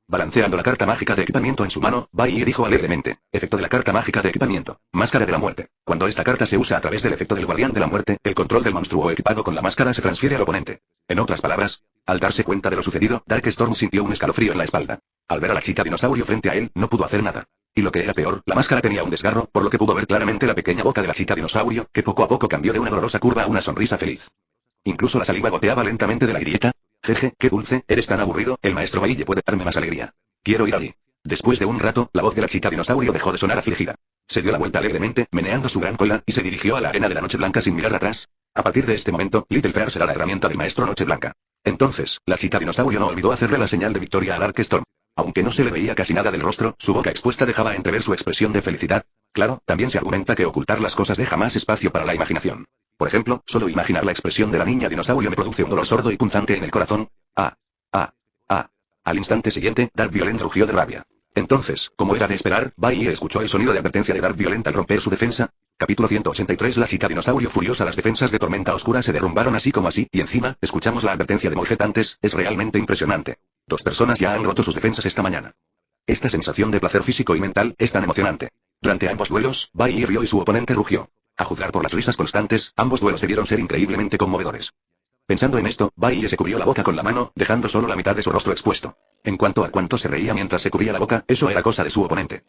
Balanceando la carta mágica de equipamiento en su mano, Bai dijo alegremente, efecto de la carta mágica de equipamiento, máscara de la muerte. Cuando esta carta se usa a través del efecto del guardián de la muerte, el control del monstruo equipado con la máscara se transfiere al oponente. En otras palabras, al darse cuenta de lo sucedido, Darkstorm sintió un escalofrío en la espalda. Al ver a la chica dinosaurio frente a él, no pudo hacer nada. Y lo que era peor, la máscara tenía un desgarro, por lo que pudo ver claramente la pequeña boca de la chica dinosaurio, que poco a poco cambió de una dolorosa curva a una sonrisa feliz. Incluso la saliva goteaba lentamente de la grieta. Jeje, qué dulce, eres tan aburrido, el maestro Baille puede darme más alegría. Quiero ir allí. Después de un rato, la voz de la chica dinosaurio dejó de sonar afligida. Se dio la vuelta alegremente, meneando su gran cola, y se dirigió a la arena de la Noche Blanca sin mirar atrás. A partir de este momento, Little Fair será la herramienta del maestro Noche Blanca. Entonces, la chica dinosaurio no olvidó hacerle la señal de victoria a Darkstorm. Aunque no se le veía casi nada del rostro, su boca expuesta dejaba entrever su expresión de felicidad. Claro, también se argumenta que ocultar las cosas deja más espacio para la imaginación. Por ejemplo, solo imaginar la expresión de la niña dinosaurio me produce un dolor sordo y punzante en el corazón. ¡Ah! ¡Ah! ¡Ah! Al instante siguiente, Dark Violent rugió de rabia. Entonces, como era de esperar, Bai escuchó el sonido de advertencia de Dark Violent al romper su defensa. Capítulo 183. La chica dinosaurio furiosa. Las defensas de Tormenta Oscura se derrumbaron así como así, y encima, escuchamos la advertencia de Molget antes. Es realmente impresionante. 2 personas ya han roto sus defensas esta mañana. Esta sensación de placer físico y mental es tan emocionante. Durante ambos duelos, Bai rió y su oponente rugió. A juzgar por las risas constantes, ambos duelos debieron ser increíblemente conmovedores. Pensando en esto, Bai se cubrió la boca con la mano, dejando solo la mitad de su rostro expuesto. En cuanto a cuánto se reía mientras se cubría la boca, eso era cosa de su oponente.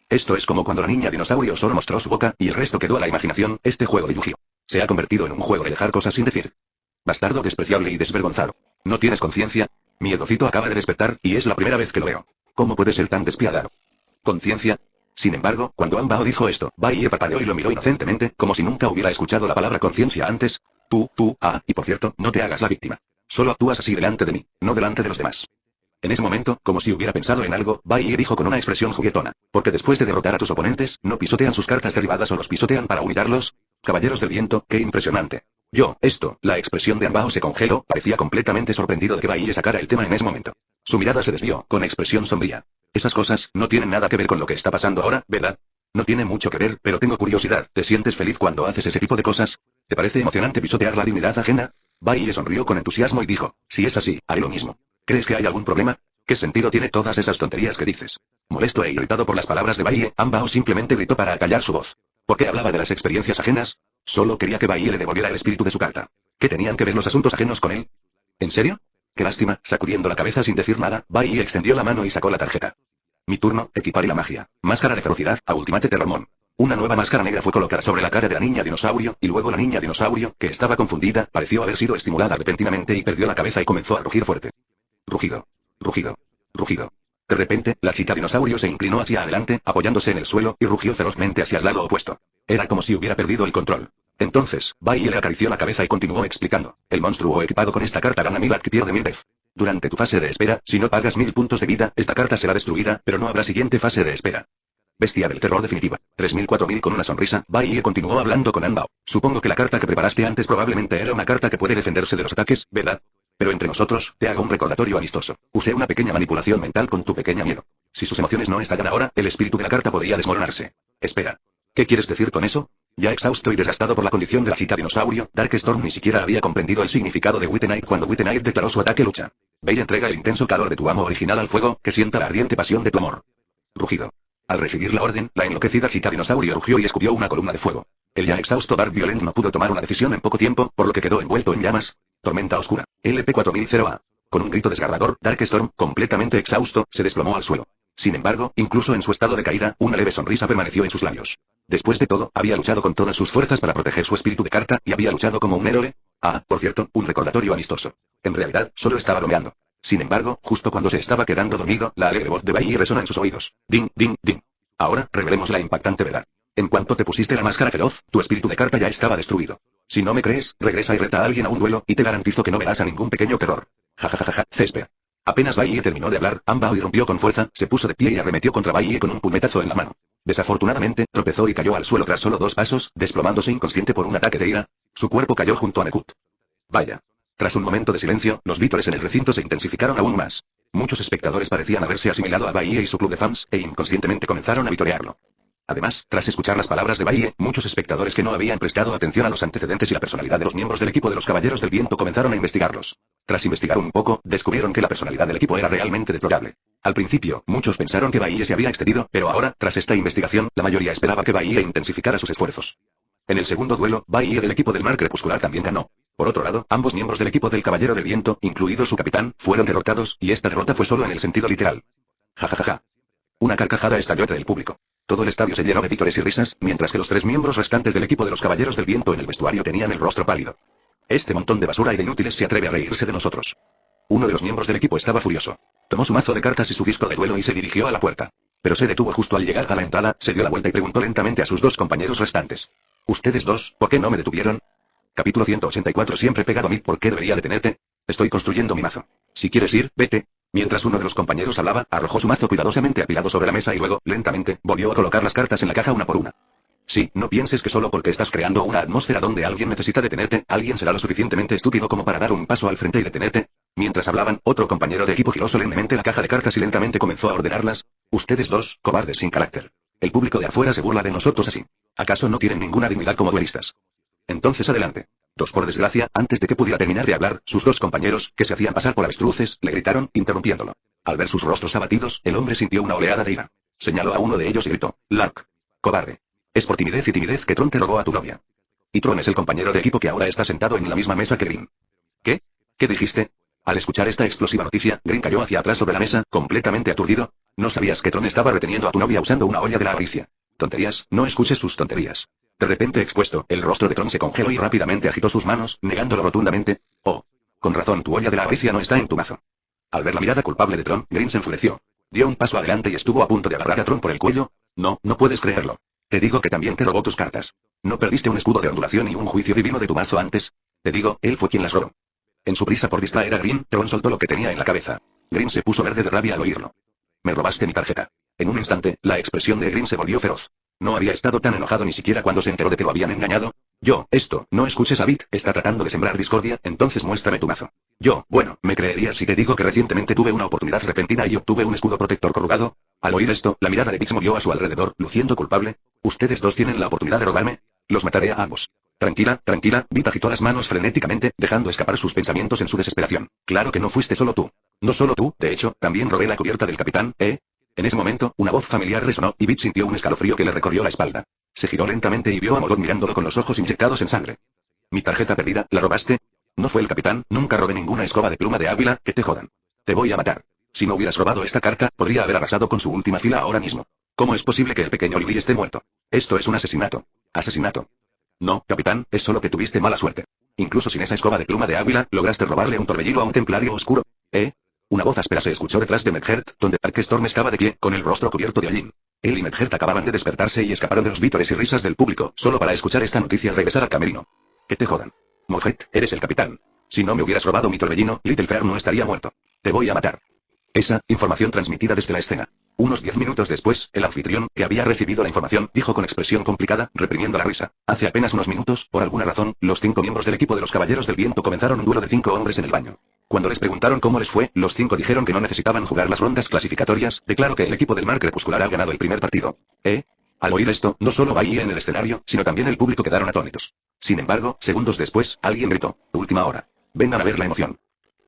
Esto es como cuando la niña dinosaurio solo mostró su boca, y el resto quedó a la imaginación. Este juego de Yu-Gi-Oh! Se ha convertido en un juego de dejar cosas sin decir. Bastardo despreciable y desvergonzado. ¿No tienes conciencia? Mi Edocito acaba de despertar, y es la primera vez que lo veo. ¿Cómo puede ser tan despiadado? ¿Conciencia? Sin embargo, cuando Ambao dijo esto, Bai parpadeó y lo miró inocentemente, como si nunca hubiera escuchado la palabra conciencia antes. Y por cierto, no te hagas la víctima. Solo actúas así delante de mí, no delante de los demás. En ese momento, como si hubiera pensado en algo, Bai dijo con una expresión juguetona, porque después de derrotar a tus oponentes, no pisotean sus cartas derribadas o los pisotean para humillarlos. Caballeros del viento, qué impresionante. La expresión de Ambao se congeló, parecía completamente sorprendido de que Bai sacara el tema en ese momento. Su mirada se desvió, con expresión sombría. Esas cosas, no tienen nada que ver con lo que está pasando ahora, ¿verdad? No tiene mucho que ver, pero tengo curiosidad, ¿te sientes feliz cuando haces ese tipo de cosas? ¿Te parece emocionante pisotear la dignidad ajena? Bai sonrió con entusiasmo y dijo, si es así, haré lo mismo. ¿Crees que hay algún problema? ¿Qué sentido tiene todas esas tonterías que dices? Molesto e irritado por las palabras de Bai, Ambao simplemente gritó para acallar su voz. ¿Por qué hablaba de las experiencias ajenas? Solo quería que Bailey le devolviera el espíritu de su carta. ¿Qué tenían que ver los asuntos ajenos con él? ¿En serio? Qué lástima, sacudiendo la cabeza sin decir nada, Bailey extendió la mano y sacó la tarjeta. Mi turno, equipar y la magia. Máscara de ferocidad, a Ultimate Terrormon. Una nueva máscara negra fue colocada sobre la cara de la niña dinosaurio, y luego la niña dinosaurio, que estaba confundida, pareció haber sido estimulada repentinamente y perdió la cabeza y comenzó a rugir fuerte. Rugido. Rugido. Rugido. De repente, la chica dinosaurio se inclinó hacia adelante, apoyándose en el suelo, y rugió ferozmente hacia el lado opuesto. Era como si hubiera perdido el control. Entonces, Bailey le acarició la cabeza y continuó explicando. El monstruo equipado con esta carta gana 1000 adquirido de 1000 def. Durante tu fase de espera, si no pagas 1000 puntos de vida, esta carta será destruida, pero no habrá siguiente fase de espera. Bestia del terror definitiva. 3000-4000 con una sonrisa, Bailey continuó hablando con Anbao. Supongo que la carta que preparaste antes probablemente era una carta que puede defenderse de los ataques, ¿verdad? Pero entre nosotros, te hago un recordatorio amistoso. Usé una pequeña manipulación mental con tu pequeña miedo. Si sus emociones no estallan ahora, el espíritu de la carta podría desmoronarse. Espera. ¿Qué quieres decir con eso? Ya exhausto y desgastado por la condición de la chica dinosaurio, Darkstorm ni siquiera había comprendido el significado de Wither Knight cuando Wither Knight declaró su ataque lucha. Ve y entrega el intenso calor de tu amo original al fuego, que sienta la ardiente pasión de tu amor. Rugido. Al recibir la orden, la enloquecida chica dinosaurio rugió y escupió una columna de fuego. El ya exhausto Dark Violent no pudo tomar una decisión en poco tiempo, por lo que quedó envuelto en llamas. Tormenta oscura. LP4000A. Con un grito desgarrador, Darkstorm, completamente exhausto, se desplomó al suelo. Sin embargo, incluso en su estado de caída, una leve sonrisa permaneció en sus labios. Después de todo, había luchado con todas sus fuerzas para proteger su espíritu de carta, y había luchado como un héroe. Ah, por cierto, un recordatorio amistoso. En realidad, solo estaba bromeando. Sin embargo, justo cuando se estaba quedando dormido, la alegre voz de Bailey resonó en sus oídos. Ding, ding, ding. Ahora, revelemos la impactante verdad. En cuanto te pusiste la máscara feroz, tu espíritu de carta ya estaba destruido. Si no me crees, regresa y reta a alguien a un duelo, y te garantizo que no verás a ningún pequeño terror. Jajajaja, césped. Apenas Bailey terminó de hablar, Anbao irrumpió con fuerza, se puso de pie y arremetió contra Bailey con un puñetazo en la mano. Desafortunadamente, tropezó y cayó al suelo tras solo 2 pasos, desplomándose inconsciente por un ataque de ira. Su cuerpo cayó junto a Nekut. Vaya. Tras un momento de silencio, los vítores en el recinto se intensificaron aún más. Muchos espectadores parecían haberse asimilado a Bailey y su club de fans, e inconscientemente comenzaron a vitorearlo. Además, tras escuchar las palabras de Bailey, muchos espectadores que no habían prestado atención a los antecedentes y la personalidad de los miembros del equipo de los Caballeros del Viento comenzaron a investigarlos. Tras investigar un poco, descubrieron que la personalidad del equipo era realmente deplorable. Al principio, muchos pensaron que Bailey se había excedido, pero ahora, tras esta investigación, la mayoría esperaba que Bailey intensificara sus esfuerzos. En el segundo duelo, Bailey del equipo del Mar Crepuscular también ganó. Por otro lado, ambos miembros del equipo del Caballero del Viento, incluido su capitán, fueron derrotados, y esta derrota fue solo en el sentido literal. Jajajaja. Una carcajada estalló entre el público. Todo el estadio se llenó de vítores y risas, mientras que los 3 miembros restantes del equipo de los Caballeros del Viento en el vestuario tenían el rostro pálido. Este montón de basura y de inútiles se atreve a reírse de nosotros. Uno de los miembros del equipo estaba furioso. Tomó su mazo de cartas y su disco de duelo y se dirigió a la puerta. Pero se detuvo justo al llegar a la entrada, se dio la vuelta y preguntó lentamente a sus 2 compañeros restantes. ¿Ustedes 2, por qué no me detuvieron? Capítulo 184 Siempre pegado a mí, ¿por qué debería detenerte? Estoy construyendo mi mazo. Si quieres ir, vete. Mientras uno de los compañeros hablaba, arrojó su mazo cuidadosamente apilado sobre la mesa y luego, lentamente, volvió a colocar las cartas en la caja una por una. Sí, no pienses que solo porque estás creando una atmósfera donde alguien necesita detenerte, alguien será lo suficientemente estúpido como para dar un paso al frente y detenerte. Mientras hablaban, otro compañero de equipo giró solemnemente la caja de cartas y lentamente comenzó a ordenarlas. Ustedes 2, cobardes sin carácter. El público de afuera se burla de nosotros así. ¿Acaso no tienen ninguna dignidad como duelistas? Entonces adelante. Por desgracia, antes de que pudiera terminar de hablar, sus 2 compañeros, que se hacían pasar por avestruces, le gritaron, interrumpiéndolo. Al ver sus rostros abatidos, el hombre sintió una oleada de ira. Señaló a uno de ellos y gritó, Lark. Cobarde. Es por timidez y timidez que Tron te robó a tu novia. Y Tron es el compañero de equipo que ahora está sentado en la misma mesa que Green. ¿Qué? ¿Qué dijiste? Al escuchar esta explosiva noticia, Green cayó hacia atrás sobre la mesa, completamente aturdido. ¿No sabías que Tron estaba reteniendo a tu novia usando una olla de la avaricia? Tonterías, no escuches sus tonterías. De repente expuesto, el rostro de Tron se congeló y rápidamente agitó sus manos, negándolo rotundamente. Oh. Con razón, tu olla de la avaricia no está en tu mazo. Al ver la mirada culpable de Tron, Green se enfureció. Dio un paso adelante y estuvo a punto de agarrar a Tron por el cuello. No, no puedes creerlo. Te digo que también te robó tus cartas. ¿No perdiste un escudo de ondulación y un juicio divino de tu mazo antes? Te digo, él fue quien las robó. En su prisa por distraer a Green, Tron soltó lo que tenía en la cabeza. Green se puso verde de rabia al oírlo. Me robaste mi tarjeta. En un instante, la expresión de Green se volvió feroz. No había estado tan enojado ni siquiera cuando se enteró de que lo habían engañado. No escuches a Bit, está tratando de sembrar discordia, entonces muéstrame tu mazo. Bueno, me creerías si te digo que recientemente tuve una oportunidad repentina y obtuve un escudo protector corrugado. Al oír esto, la mirada de Bit se movió a su alrededor, luciendo culpable. Ustedes 2 tienen la oportunidad de robarme. Los mataré a ambos. Tranquila, tranquila, Bit agitó las manos frenéticamente, dejando escapar sus pensamientos en su desesperación. Claro que no fuiste solo tú. No solo tú, de hecho, también robé la cubierta del capitán, ¿eh? En ese momento, una voz familiar resonó, y Bit sintió un escalofrío que le recorrió la espalda. Se giró lentamente y vio a Morgoth mirándolo con los ojos inyectados en sangre. Mi tarjeta perdida, ¿la robaste? No fue el capitán, nunca robé ninguna escoba de pluma de Ávila, que te jodan. Te voy a matar. Si no hubieras robado esta carta, podría haber arrasado con su última fila ahora mismo. ¿Cómo es posible que el pequeño Lily esté muerto? Esto es un asesinato. Asesinato. No, capitán, es solo que tuviste mala suerte. Incluso sin esa escoba de pluma de Ávila, lograste robarle un torbellino a un templario oscuro. ¿Eh? Una voz áspera se escuchó detrás de Medhert, donde Storm estaba de pie, con el rostro cubierto de hollín. Él y Medhert acababan de despertarse y escaparon de los vítores y risas del público, solo para escuchar esta noticia y regresar al camerino. Que te jodan. Moffett, eres el capitán. Si no me hubieras robado mi torbellino, Littlefair no estaría muerto. Te voy a matar. Esa, información transmitida desde la escena. Unos 10 minutos después, el anfitrión, que había recibido la información, dijo con expresión complicada, reprimiendo la risa. Hace apenas unos minutos, por alguna razón, los 5 miembros del equipo de los Caballeros del Viento comenzaron un duelo de 5 hombres en el baño. Cuando les preguntaron cómo les fue, los 5 dijeron que no necesitaban jugar las rondas clasificatorias. Declaró que el equipo del Mar Crepuscular ha ganado el primer partido. Al oír esto, no solo Bahía en el escenario, sino también el público quedaron atónitos. Sin embargo, segundos después, alguien gritó: última hora. Vengan a ver la emoción.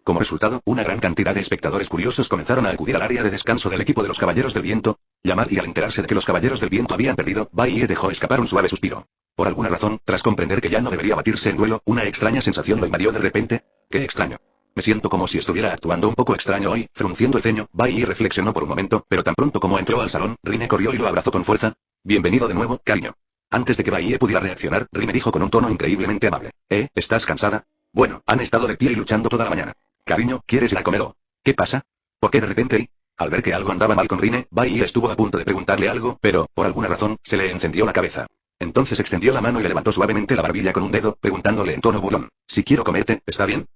Como resultado, una gran cantidad de espectadores curiosos comenzaron a acudir al área de descanso del equipo de los Caballeros del Viento. Llamar y al enterarse de que los Caballeros del Viento habían perdido, Bahía dejó escapar un suave suspiro. Por alguna razón, tras comprender que ya no debería batirse en duelo, una extraña sensación lo invadió de repente. ¡Qué extraño! Me siento como si estuviera actuando un poco extraño hoy, frunciendo el ceño. Bahía reflexionó por un momento, pero tan pronto como entró al salón, Rine corrió y lo abrazó con fuerza. Bienvenido de nuevo, cariño. Antes de que Bahía pudiera reaccionar, Rine dijo con un tono increíblemente amable: ¿estás cansada? Bueno, han estado de pie y luchando toda la mañana. Cariño, ¿quieres ir a comer o? ¿Qué pasa? ¿Por qué de repente? Al ver que algo andaba mal con Rine, Bahía estuvo a punto de preguntarle algo, pero, por alguna razón, se le encendió la cabeza. Entonces extendió la mano y le levantó suavemente la barbilla con un dedo, preguntándole en tono burlón: si quiero comerte, ¿está bien?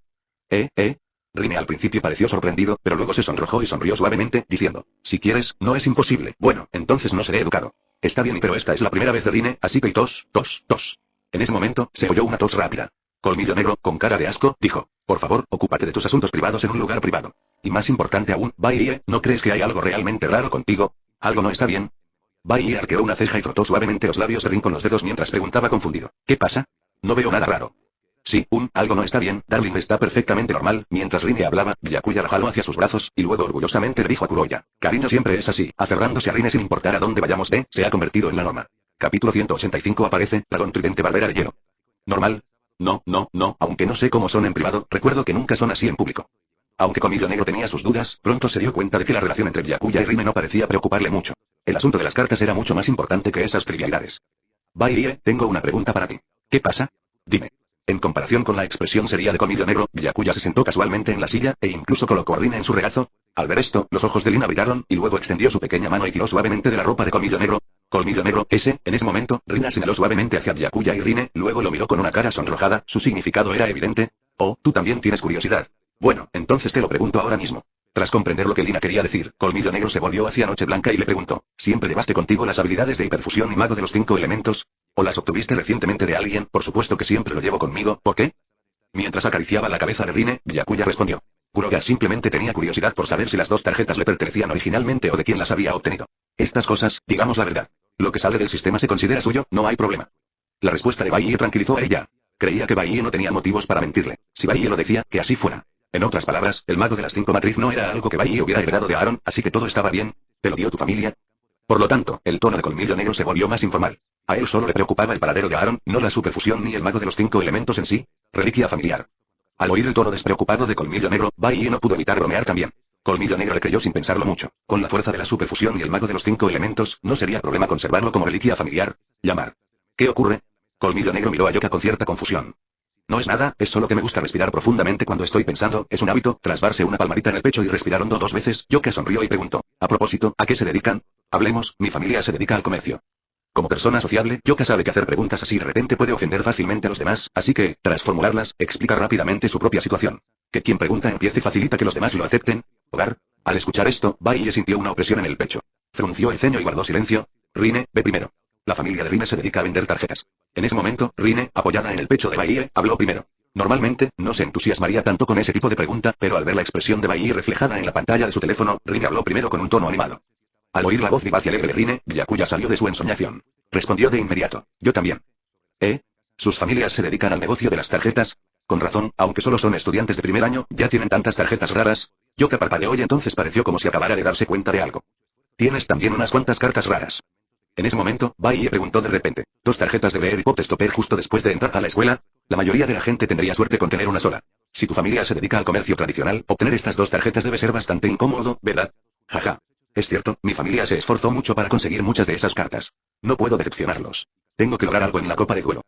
Rine al principio pareció sorprendido, pero luego se sonrojó y sonrió suavemente, diciendo: si quieres, no es imposible. Bueno, entonces no seré educado. Está bien, pero esta es la primera vez de Rine, así que tos. En ese momento, se oyó una tos rápida. Colmillo Negro, con cara de asco, dijo: por favor, ocúpate de tus asuntos privados en un lugar privado. Y más importante aún, Bahía, ¿no crees que hay algo realmente raro contigo? ¿Algo no está bien? Bahía arqueó una ceja y frotó suavemente los labios de Rin con los dedos mientras preguntaba confundido: ¿qué pasa? No veo nada raro. Sí, algo no está bien, Darling está perfectamente normal. Mientras Rine hablaba, Byakuya la jaló hacia sus brazos, y luego orgullosamente le dijo a Kuroya: cariño siempre es así, aferrándose a Rine sin importar a dónde vayamos. Se ha convertido en la norma. Capítulo 185 aparece, dragón tridente barbera de hielo. ¿Normal? No, aunque no sé cómo son en privado, recuerdo que nunca son así en público. Aunque Colmillo Negro tenía sus dudas, pronto se dio cuenta de que la relación entre Byakuya y Rine no parecía preocuparle mucho. El asunto de las cartas era mucho más importante que esas trivialidades. Bahía, tengo una pregunta para ti. ¿Qué pasa? Dime. En comparación con la expresión seria de Colmillo Negro, Byakuya se sentó casualmente en la silla, e incluso colocó a Rine en su regazo. Al ver esto, los ojos de Lina brillaron, y luego extendió su pequeña mano y tiró suavemente de la ropa de Colmillo Negro. Colmillo Negro, en ese momento, Rina señaló suavemente hacia Byakuya y Rine, luego lo miró con una cara sonrojada. Su significado era evidente. Oh, tú también tienes curiosidad. Bueno, entonces te lo pregunto ahora mismo. Tras comprender lo que Lina quería decir, Colmillo Negro se volvió hacia Noche Blanca y le preguntó: ¿siempre llevaste contigo las habilidades de hiperfusión y mago de los 5 elementos? ¿O las obtuviste recientemente de alguien? Por supuesto que siempre lo llevo conmigo, ¿por qué? Mientras acariciaba la cabeza de Rine, Byakuya respondió: Kuroya simplemente tenía curiosidad por saber si las 2 tarjetas le pertenecían originalmente o de quién las había obtenido. Estas cosas, digamos la verdad. Lo que sale del sistema se considera suyo, no hay problema. La respuesta de Bahía tranquilizó a ella. Creía que Bahía no tenía motivos para mentirle. Si Bahía lo decía, que así fuera. En otras palabras, el mago de las 5 matriz no era algo que Bahía hubiera heredado de Aaron, así que todo estaba bien. ¿Te lo dio tu familia? Por lo tanto, el tono de Colmillo Negro se volvió más informal. A él solo le preocupaba el paradero de Aaron, no la superfusión ni el mago de los 5 elementos en sí. Reliquia familiar. Al oír el tono despreocupado de Colmillo Negro, Bahía no pudo evitar bromear también. Colmillo Negro le creyó sin pensarlo mucho. Con la fuerza de la superfusión y el mago de los 5 elementos, no sería problema conservarlo como reliquia familiar. Llamar. ¿Qué ocurre? Colmillo Negro miró a Yoka con cierta confusión. No es nada, es solo que me gusta respirar profundamente cuando estoy pensando, es un hábito. Tras darse una palmadita en el pecho y respirar hondo 2 veces, Yoka sonrió y preguntó: a propósito, ¿a qué se dedican? Hablemos, mi familia se dedica al comercio. Como persona sociable, Yoka sabe que hacer preguntas así de repente puede ofender fácilmente a los demás, así que, tras formularlas, explica rápidamente su propia situación. Que quien pregunta empiece facilita que los demás lo acepten. Hogar. Al escuchar esto, Bahía sintió una opresión en el pecho. Frunció el ceño y guardó silencio. Rine, ve primero. La familia de Rine se dedica a vender tarjetas. En ese momento, Rine, apoyada en el pecho de Bahía, habló primero. Normalmente, no se entusiasmaría tanto con ese tipo de pregunta, pero al ver la expresión de Bahía reflejada en la pantalla de su teléfono, Rine habló primero con un tono animado. Al oír la voz vivaz y alegre de Rine, Byakuya salió de su ensoñación. Respondió de inmediato: yo también. ¿Sus familias se dedican al negocio de las tarjetas? Con razón, aunque solo son estudiantes de primer año, ya tienen tantas tarjetas raras. Yoka parpadeó y entonces pareció como si acabara de darse cuenta de algo. Tienes también unas cuantas cartas raras. En ese momento, Bailey preguntó de repente. ¿Dos tarjetas de Bear y Pop Stopper justo después de entrar a la escuela? La mayoría de la gente tendría suerte con tener una sola. Si tu familia se dedica al comercio tradicional, obtener estas dos tarjetas debe ser bastante incómodo, ¿verdad? Jaja. Es cierto, mi familia se esforzó mucho para conseguir muchas de esas cartas. No puedo decepcionarlos. Tengo que lograr algo en la copa de duelo.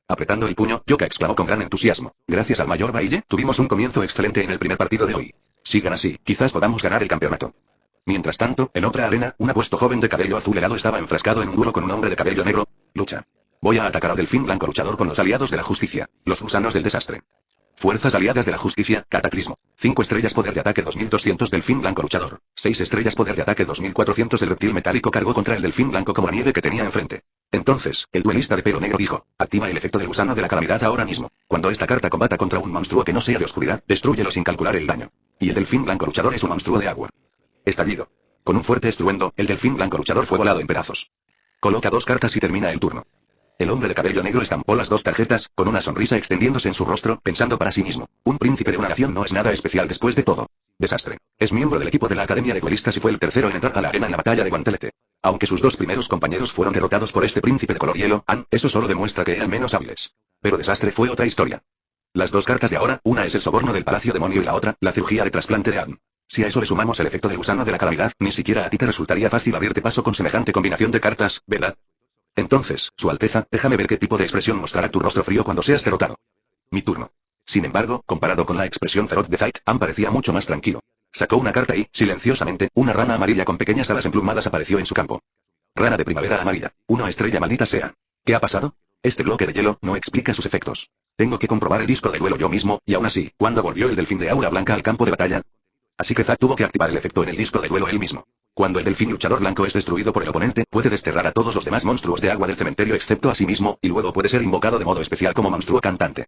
Apretando el puño, Yoka exclamó con gran entusiasmo. Gracias al mayor Bailey, tuvimos un comienzo excelente en el primer partido de hoy. Sigan así, quizás podamos ganar el campeonato. Mientras tanto, en otra arena, un apuesto joven de cabello azul helado estaba enfrascado en un duelo con un hombre de cabello negro. Lucha. Voy a atacar al delfín blanco luchador con los aliados de la justicia, los gusanos del desastre. Fuerzas aliadas de la justicia, cataclismo. 5 estrellas poder de ataque 2200 delfín blanco luchador. 6 estrellas poder de ataque 2400 el reptil metálico cargó contra el delfín blanco como la nieve que tenía enfrente. Entonces, el duelista de pelo negro dijo, activa el efecto del gusano de la calamidad ahora mismo. Cuando esta carta combata contra un monstruo que no sea de oscuridad, destrúyelo sin calcular el daño. Y el delfín blanco luchador es un monstruo de agua. Estallido. Con un fuerte estruendo, el delfín blanco luchador fue volado en pedazos. Coloca 2 cartas y termina el turno. El hombre de cabello negro estampó las 2 tarjetas, con una sonrisa extendiéndose en su rostro, pensando para sí mismo. Un príncipe de una nación no es nada especial después de todo. Desastre. Es miembro del equipo de la Academia de Duelistas y fue el tercero en entrar a la arena en la batalla de Guantelete. Aunque sus 2 primeros compañeros fueron derrotados por este príncipe de color hielo, eso solo demuestra que eran menos hábiles. Pero Desastre fue otra historia. Las 2 cartas de ahora, una es el soborno del Palacio Demonio y la otra, la cirugía de trasplante de Anne. Si a eso le sumamos el efecto del gusano de la calamidad, ni siquiera a ti te resultaría fácil abrirte paso con semejante combinación de cartas, ¿verdad? Entonces, Su Alteza, déjame ver qué tipo de expresión mostrará tu rostro frío cuando seas derrotado. Mi turno. Sin embargo, comparado con la expresión feroz de Zayt, Anne parecía mucho más tranquilo. Sacó una carta y, silenciosamente, una rana amarilla con pequeñas alas emplumadas apareció en su campo. Rana de primavera amarilla. 1 estrella maldita sea. ¿Qué ha pasado? Este bloque de hielo no explica sus efectos. Tengo que comprobar el disco de duelo yo mismo, y aún así, ¿cuándo volvió el delfín de aura blanca al campo de batalla? Así que Zack tuvo que activar el efecto en el disco de duelo él mismo. Cuando el delfín luchador blanco es destruido por el oponente, puede desterrar a todos los demás monstruos de agua del cementerio excepto a sí mismo, y luego puede ser invocado de modo especial como monstruo cantante.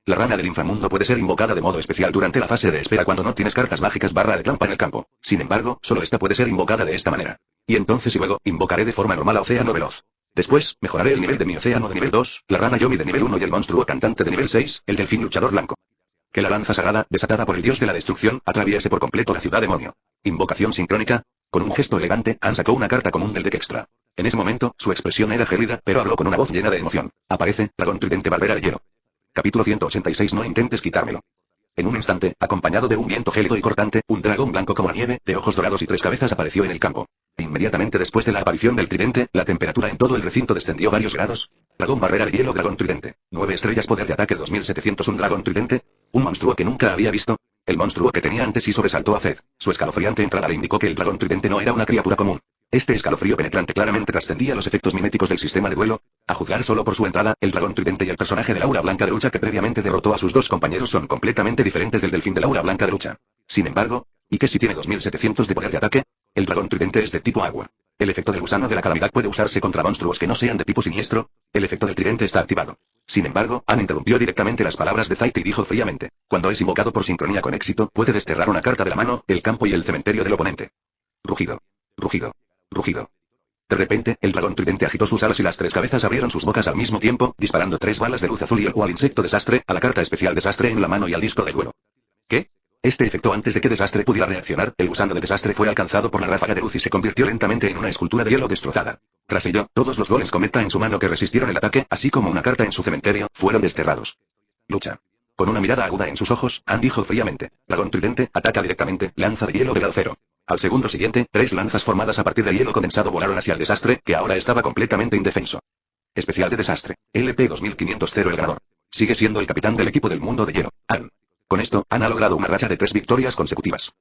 La rana del inframundo puede ser invocada de modo especial durante la fase de espera cuando no tienes cartas mágicas / de trampa en el campo. Sin embargo, solo esta puede ser invocada de esta manera. Y entonces y luego, invocaré de forma normal a Océano Veloz. Después, mejoraré el nivel de mi océano de nivel 2, la rana Yomi de nivel 1 y el monstruo cantante de nivel 6, el delfín luchador blanco. Que la lanza sagrada, desatada por el dios de la destrucción, atraviese por completo la ciudad demonio. Invocación sincrónica. Con un gesto elegante, Anne sacó una carta común del deck extra. En ese momento, su expresión era gélida, pero habló con una voz llena de emoción. Aparece, dragón tridente barbera de hielo. Capítulo 186. No intentes quitármelo. En un instante, acompañado de un viento gélido y cortante, un dragón blanco como la nieve, de ojos dorados y 3 cabezas apareció en el campo. Inmediatamente después de la aparición del tridente, la temperatura en todo el recinto descendió varios grados. Dragón barrera de hielo, dragón tridente. 9 estrellas, poder de ataque 2700. Un dragón tridente. Un monstruo que nunca había visto. El monstruo que tenía antes y sobresaltó a Zed. Su escalofriante entrada le indicó que el dragón tridente no era una criatura común. Este escalofrío penetrante claramente trascendía los efectos miméticos del sistema de duelo. A juzgar solo por su entrada, el dragón tridente y el personaje de aura blanca de lucha que previamente derrotó a sus 2 compañeros son completamente diferentes del delfín de aura blanca de lucha. Sin embargo, ¿y qué si tiene 2700 de poder de ataque? El dragón tridente es de tipo agua. El efecto del gusano de la calamidad puede usarse contra monstruos que no sean de tipo siniestro. El efecto del tridente está activado. Sin embargo, Anne interrumpió directamente las palabras de Zayt y dijo fríamente: cuando es invocado por sincronía con éxito, puede desterrar una carta de la mano, el campo y el cementerio del oponente. Rugido. Rugido. Rugido. De repente, el dragón tridente agitó sus alas y las 3 cabezas abrieron sus bocas al mismo tiempo, disparando 3 balas de luz azul y al insecto desastre, a la carta especial desastre en la mano y al disco de duelo. ¿Qué? Este efecto antes de que Desastre pudiera reaccionar, el gusano de Desastre fue alcanzado por la ráfaga de luz y se convirtió lentamente en una escultura de hielo destrozada. Tras ello, todos los golems cometa en su mano que resistieron el ataque, así como una carta en su cementerio, fueron desterrados. Lucha. Con una mirada aguda en sus ojos, Anne dijo fríamente: dragón tridente, ataca directamente, lanza de hielo de grado 0. Al segundo siguiente, 3 lanzas formadas a partir de hielo condensado volaron hacia el Desastre, que ahora estaba completamente indefenso. Especial de Desastre. LP 2500 el ganador. Sigue siendo el capitán del equipo del mundo de hielo, Anne. Con esto, Anne ha logrado una racha de 3 victorias consecutivas.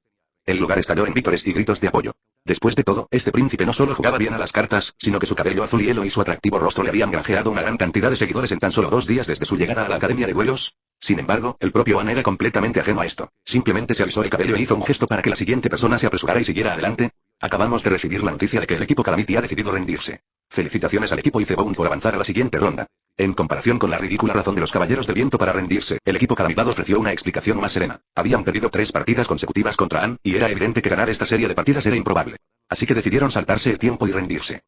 El lugar estalló en vítores y gritos de apoyo. Después de todo, este príncipe no solo jugaba bien a las cartas, sino que su cabello azul hielo y su atractivo rostro le habían granjeado una gran cantidad de seguidores en tan solo 2 días desde su llegada a la Academia de Duelos. Sin embargo, el propio Anne era completamente ajeno a esto. Simplemente se alisó el cabello e hizo un gesto para que la siguiente persona se apresurara y siguiera adelante. Acabamos de recibir la noticia de que el equipo Calamity ha decidido rendirse. Felicitaciones al equipo Icebound por avanzar a la siguiente ronda. En comparación con la ridícula razón de los Caballeros del Viento para rendirse, el equipo Calamidad ofreció una explicación más serena. Habían perdido 3 partidas consecutivas contra Anne, y era evidente que ganar esta serie de partidas era improbable. Así que decidieron saltarse el tiempo y rendirse.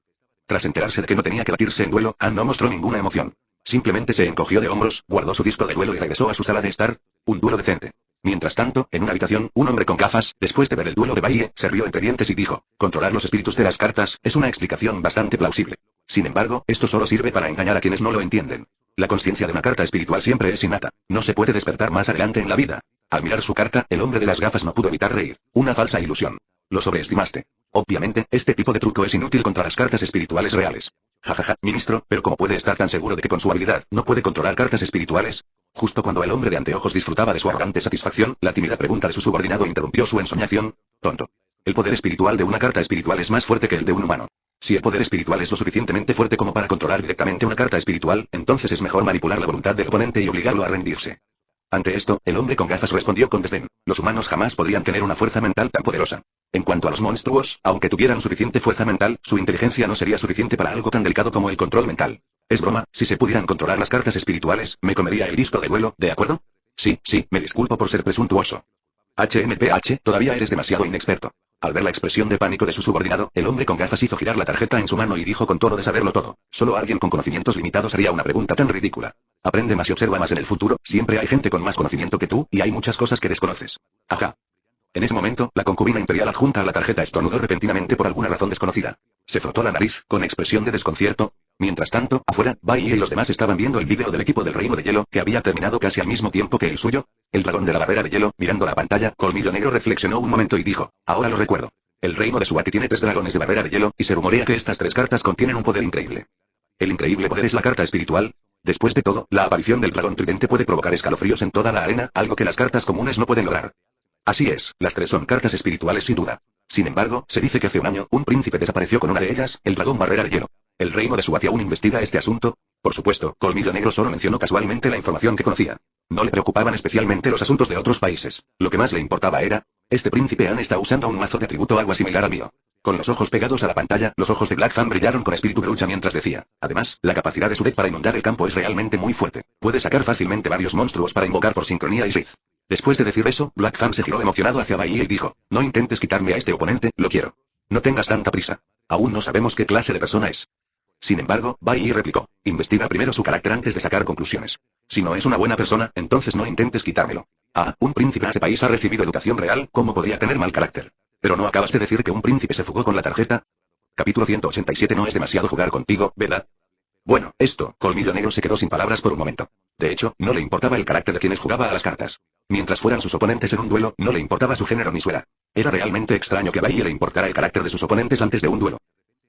Tras enterarse de que no tenía que batirse en duelo, Anne no mostró ninguna emoción. Simplemente se encogió de hombros, guardó su disco de duelo y regresó a su sala de estar. Un duelo decente. Mientras tanto, en una habitación, un hombre con gafas, después de ver el duelo de Bailey, se rió entre dientes y dijo: controlar los espíritus de las cartas, es una explicación bastante plausible. Sin embargo, esto solo sirve para engañar a quienes no lo entienden. La conciencia de una carta espiritual siempre es innata. No se puede despertar más adelante en la vida. Al mirar su carta, el hombre de las gafas no pudo evitar reír. Una falsa ilusión. Lo sobreestimaste. Obviamente, este tipo de truco es inútil contra las cartas espirituales reales. Jajaja, ministro, pero ¿cómo puede estar tan seguro de que con su habilidad no puede controlar cartas espirituales? Justo cuando el hombre de anteojos disfrutaba de su arrogante satisfacción, la tímida pregunta de su subordinado interrumpió su ensoñación. Tonto. El poder espiritual de una carta espiritual es más fuerte que el de un humano. Si el poder espiritual es lo suficientemente fuerte como para controlar directamente una carta espiritual, entonces es mejor manipular la voluntad del oponente y obligarlo a rendirse. Ante esto, el hombre con gafas respondió con desdén. Los humanos jamás podrían tener una fuerza mental tan poderosa. En cuanto a los monstruos, aunque tuvieran suficiente fuerza mental, su inteligencia no sería suficiente para algo tan delicado como el control mental. Es broma, si se pudieran controlar las cartas espirituales, me comería el disco de duelo, ¿de acuerdo? Sí, me disculpo por ser presuntuoso. HMPH, todavía eres demasiado inexperto. Al ver la expresión de pánico de su subordinado, el hombre con gafas hizo girar la tarjeta en su mano y dijo con tono de saberlo todo. Solo alguien con conocimientos limitados haría una pregunta tan ridícula. Aprende más y observa más en el futuro, siempre hay gente con más conocimiento que tú, y hay muchas cosas que desconoces. Ajá. En ese momento, la concubina imperial adjunta a la tarjeta estornudó repentinamente por alguna razón desconocida. Se frotó la nariz, con expresión de desconcierto. Mientras tanto, afuera, Bai y los demás estaban viendo el vídeo del equipo del Reino de Hielo, que había terminado casi al mismo tiempo que el suyo. El dragón de la barrera de hielo, mirando la pantalla, Colmillo Negro reflexionó un momento y dijo, ahora lo recuerdo. El reino de Suati tiene 3 dragones de barrera de hielo, y se rumorea que estas 3 cartas contienen un poder increíble. El increíble poder es la carta espiritual. Después de todo, la aparición del dragón tridente puede provocar escalofríos en toda la arena, algo que las cartas comunes no pueden lograr. Así es, las 3 son cartas espirituales sin duda. Sin embargo, se dice que hace un año, un príncipe desapareció con una de ellas, el dragón barrera de hielo. ¿El reino de Suati aún investiga este asunto? Por supuesto, Colmillo Negro solo mencionó casualmente la información que conocía. No le preocupaban especialmente los asuntos de otros países. Lo que más le importaba era, este príncipe An está usando un mazo de tributo agua similar al mío. Con los ojos pegados a la pantalla, los ojos de Black Fan brillaron con espíritu de lucha mientras decía. Además, la capacidad de su deck para inundar el campo es realmente muy fuerte. Puede sacar fácilmente varios monstruos para invocar por sincronía y Riz. Después de decir eso, Black Fan se giró emocionado hacia Bahía y dijo, no intentes quitarme a este oponente, lo quiero. No tengas tanta prisa. Aún no sabemos qué clase de persona es. Sin embargo, Bai replicó, investiga primero su carácter antes de sacar conclusiones. Si no es una buena persona, entonces no intentes quitármelo. Un príncipe de ese país ha recibido educación real, ¿cómo podía tener mal carácter? Pero no acabas de decir que un príncipe se fugó con la tarjeta. Capítulo 187. No es demasiado jugar contigo, ¿verdad? Bueno, Colmillo Negro se quedó sin palabras por un momento. De hecho, no le importaba el carácter de quienes jugaba a las cartas. Mientras fueran sus oponentes en un duelo, no le importaba su género ni su edad. Era realmente extraño que a Bai le importara el carácter de sus oponentes antes de un duelo.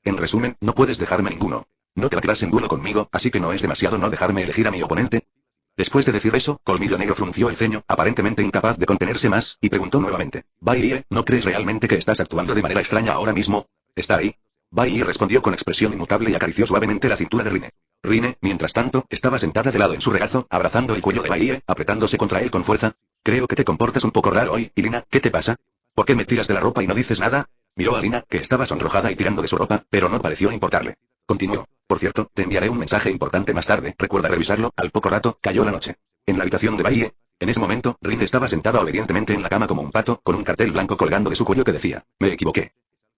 En resumen, no puedes dejarme ninguno. No te batirás en duelo conmigo, así que no es demasiado no dejarme elegir a mi oponente. Después de decir eso, Colmillo Negro frunció el ceño, aparentemente incapaz de contenerse más, y preguntó nuevamente, Bai, ¿no crees realmente que estás actuando de manera extraña ahora mismo? ¿Está ahí? Bai respondió con expresión inmutable y acarició suavemente la cintura de Rine. Rine, mientras tanto, estaba sentada de lado en su regazo, abrazando el cuello de Bai, apretándose contra él con fuerza. Creo que te comportas un poco raro hoy, Ilina, ¿qué te pasa? ¿Por qué me tiras de la ropa y no dices nada? Miró a Lina, que estaba sonrojada y tirando de su ropa, pero no pareció importarle. Continuó. Por cierto, te enviaré un mensaje importante más tarde, recuerda revisarlo. Al poco rato, cayó la noche. En la habitación de Bai. En ese momento, Rin estaba sentada obedientemente en la cama como un pato, con un cartel blanco colgando de su cuello que decía, me equivoqué.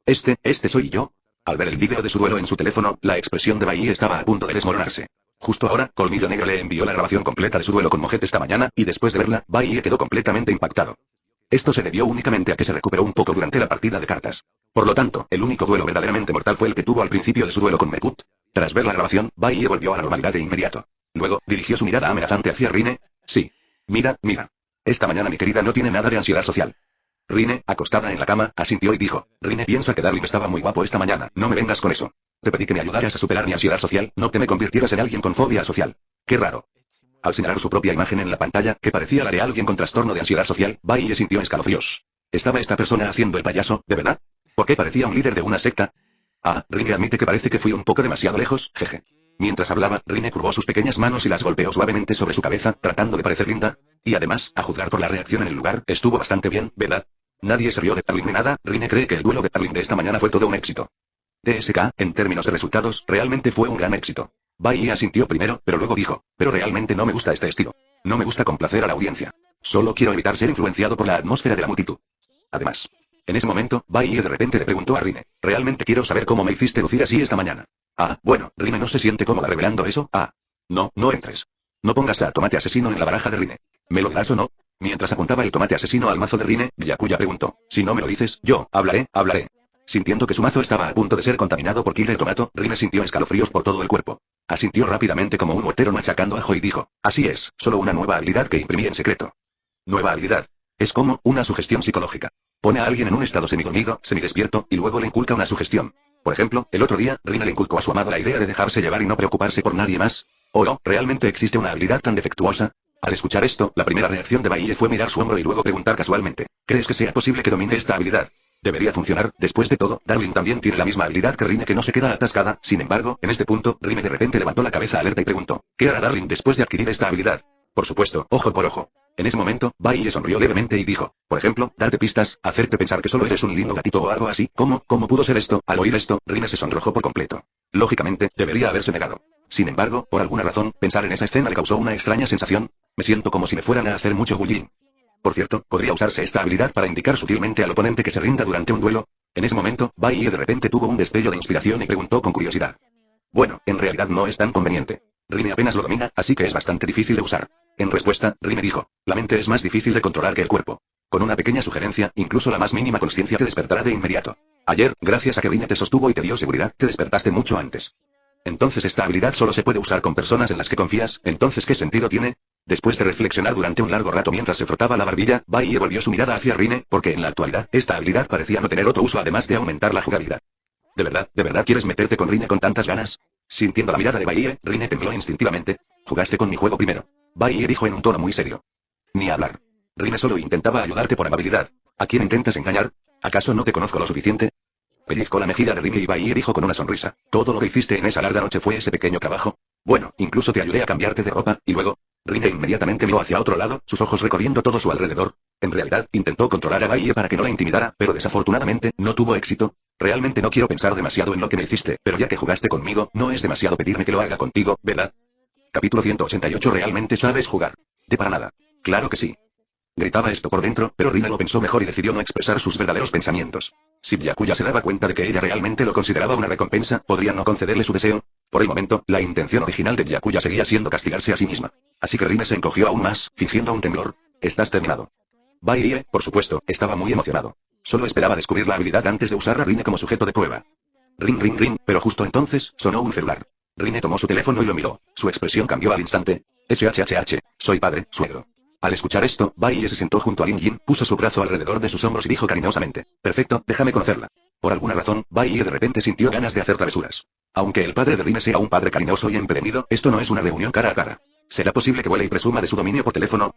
Este soy yo. Al ver el vídeo de su duelo en su teléfono, la expresión de Bai estaba a punto de desmoronarse. Justo ahora, Colmillo Negro le envió la grabación completa de su duelo con Mojet esta mañana, y después de verla, Bai quedó completamente impactado. Esto se debió únicamente a que se recuperó un poco durante la partida de cartas. Por lo tanto, el único duelo verdaderamente mortal fue el que tuvo al principio de su duelo con Merkut. Tras ver la grabación, Bai volvió a la normalidad de inmediato. Luego, dirigió su mirada amenazante hacia Rine. Sí. Mira. Esta mañana mi querida no tiene nada de ansiedad social. Rine, acostada en la cama, asintió y dijo, Rine piensa que Darling estaba muy guapo esta mañana, no me vengas con eso. Te pedí que me ayudaras a superar mi ansiedad social, no que me convirtieras en alguien con fobia social. Qué raro. Al señalar su propia imagen en la pantalla, que parecía la de alguien con trastorno de ansiedad social, Bai sintió escalofríos. ¿Estaba esta persona haciendo el payaso, de verdad? ¿Por qué parecía un líder de una secta? Rine admite que parece que fui un poco demasiado lejos, jeje. Mientras hablaba, Rine curvó sus pequeñas manos y las golpeó suavemente sobre su cabeza, tratando de parecer linda. Y además, a juzgar por la reacción en el lugar, estuvo bastante bien, ¿verdad? Nadie se rió de Darling ni nada. Rine cree que el duelo de Darling de esta mañana fue todo un éxito. TSK, en términos de resultados, realmente fue un gran éxito. Bai asintió primero, pero luego dijo, pero realmente no me gusta este estilo. No me gusta complacer a la audiencia. Solo quiero evitar ser influenciado por la atmósfera de la multitud. Además, en ese momento, Bai de repente le preguntó a Rine, realmente quiero saber cómo me hiciste lucir así esta mañana. Bueno, Rine no se siente cómoda revelando eso. No entres. No pongas a tomate asesino en la baraja de Rine. ¿Me lo das o no? Mientras apuntaba el tomate asesino al mazo de Rine, Byakuya preguntó, si no me lo dices, yo hablaré. Sintiendo que su mazo estaba a punto de ser contaminado por Killer Tomato, Rine sintió escalofríos por todo el cuerpo. Asintió rápidamente como un muertero machacando ajo y dijo, así es, solo una nueva habilidad que imprimí en secreto. Nueva habilidad. Es como una sugestión psicológica. Pone a alguien en un estado semidormido, semidespierto, y luego le inculca una sugestión. Por ejemplo, el otro día, Rine le inculcó a su amado la idea de dejarse llevar y no preocuparse por nadie más. Oh, no, ¿realmente existe una habilidad tan defectuosa? Al escuchar esto, la primera reacción de Baie fue mirar su hombro y luego preguntar casualmente, ¿crees que sea posible que domine esta habilidad? Debería funcionar, después de todo, Darling también tiene la misma habilidad que Rine que no se queda atascada, sin embargo, en este punto, Rine de repente levantó la cabeza alerta y preguntó, ¿qué hará Darling después de adquirir esta habilidad? Por supuesto, ojo por ojo. En ese momento, Baie sonrió levemente y dijo, por ejemplo, darte pistas, hacerte pensar que solo eres un lindo gatito o algo así. ¿Cómo pudo ser esto? Al oír esto, Rine se sonrojó por completo. Lógicamente, debería haberse negado. Sin embargo, por alguna razón, pensar en esa escena le causó una extraña sensación. Me siento como si me fueran a hacer mucho bullying. Por cierto, ¿podría usarse esta habilidad para indicar sutilmente al oponente que se rinda durante un duelo? En ese momento, Baie de repente tuvo un destello de inspiración y preguntó con curiosidad. Bueno, en realidad no es tan conveniente. Rine apenas lo domina, así que es bastante difícil de usar. En respuesta, Rine dijo, la mente es más difícil de controlar que el cuerpo. Con una pequeña sugerencia, incluso la más mínima consciencia te despertará de inmediato. Ayer, gracias a que Rine te sostuvo y te dio seguridad, te despertaste mucho antes. Entonces esta habilidad solo se puede usar con personas en las que confías, entonces ¿qué sentido tiene? Después de reflexionar durante un largo rato mientras se frotaba la barbilla, Baie volvió su mirada hacia Rine, porque en la actualidad, esta habilidad parecía no tener otro uso además de aumentar la jugabilidad. ¿De verdad quieres meterte con Rine con tantas ganas? Sintiendo la mirada de Baie, Rine tembló instintivamente. Jugaste con mi juego primero. Baie dijo en un tono muy serio. Ni hablar. Rine solo intentaba ayudarte por amabilidad. ¿A quién intentas engañar? ¿Acaso no te conozco lo suficiente? Pellizcó la mejilla de Rine y Baie dijo con una sonrisa, ¿todo lo que hiciste en esa larga noche fue ese pequeño trabajo? Bueno, incluso te ayudé a cambiarte de ropa, y luego... Rine inmediatamente miró hacia otro lado, sus ojos recorriendo todo su alrededor. En realidad, intentó controlar a Baie para que no la intimidara, pero desafortunadamente, no tuvo éxito. Realmente no quiero pensar demasiado en lo que me hiciste, pero ya que jugaste conmigo, no es demasiado pedirme que lo haga contigo, ¿verdad? Capítulo 188. ¿Realmente sabes jugar? De para nada. Claro que sí. Gritaba esto por dentro, pero Rine lo pensó mejor y decidió no expresar sus verdaderos pensamientos. Si Byakuya se daba cuenta de que ella realmente lo consideraba una recompensa, podría no concederle su deseo. Por el momento, la intención original de Byakuya seguía siendo castigarse a sí misma. Así que Rine se encogió aún más, fingiendo un temblor. Estás terminado. Baie, por supuesto, estaba muy emocionado. Solo esperaba descubrir la habilidad antes de usar a Rine como sujeto de prueba. Ring, pero justo entonces, sonó un celular. Rine tomó su teléfono y lo miró. Su expresión cambió al instante. SHHH, soy padre, suegro. Al escuchar esto, Baie se sentó junto a Lin Jin, puso su brazo alrededor de sus hombros y dijo cariñosamente, perfecto, déjame conocerla. Por alguna razón, Baie de repente sintió ganas de hacer travesuras. Aunque el padre de Rine sea un padre cariñoso y empedernido, esto no es una reunión cara a cara. ¿Será posible que vuele y presuma de su dominio por teléfono?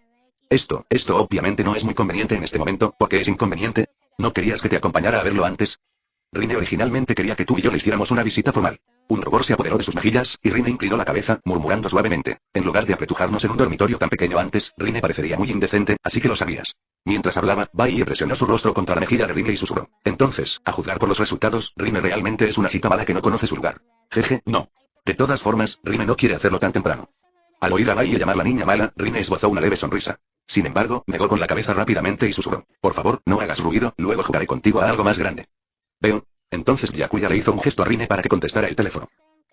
Esto obviamente no es muy conveniente en este momento, ¿por qué es inconveniente? ¿No querías que te acompañara a verlo antes? Rine originalmente quería que tú y yo le hiciéramos una visita formal. Un rubor se apoderó de sus mejillas, y Rine inclinó la cabeza, murmurando suavemente. En lugar de apretujarnos en un dormitorio tan pequeño antes, Rine parecería muy indecente, así que lo sabías. Mientras hablaba, Baie presionó su rostro contra la mejilla de Rine y susurró. Entonces, a juzgar por los resultados, Rine realmente es una chica mala que no conoce su lugar. Jeje, no. De todas formas, Rine no quiere hacerlo tan temprano. Al oír a Baie llamar la niña mala, Rine esbozó una leve sonrisa. Sin embargo, negó con la cabeza rápidamente y susurró. Por favor, no hagas ruido, luego jugaré contigo a algo más grande. Veo. Entonces Byakuya le hizo un gesto a Rine para que contestara el teléfono.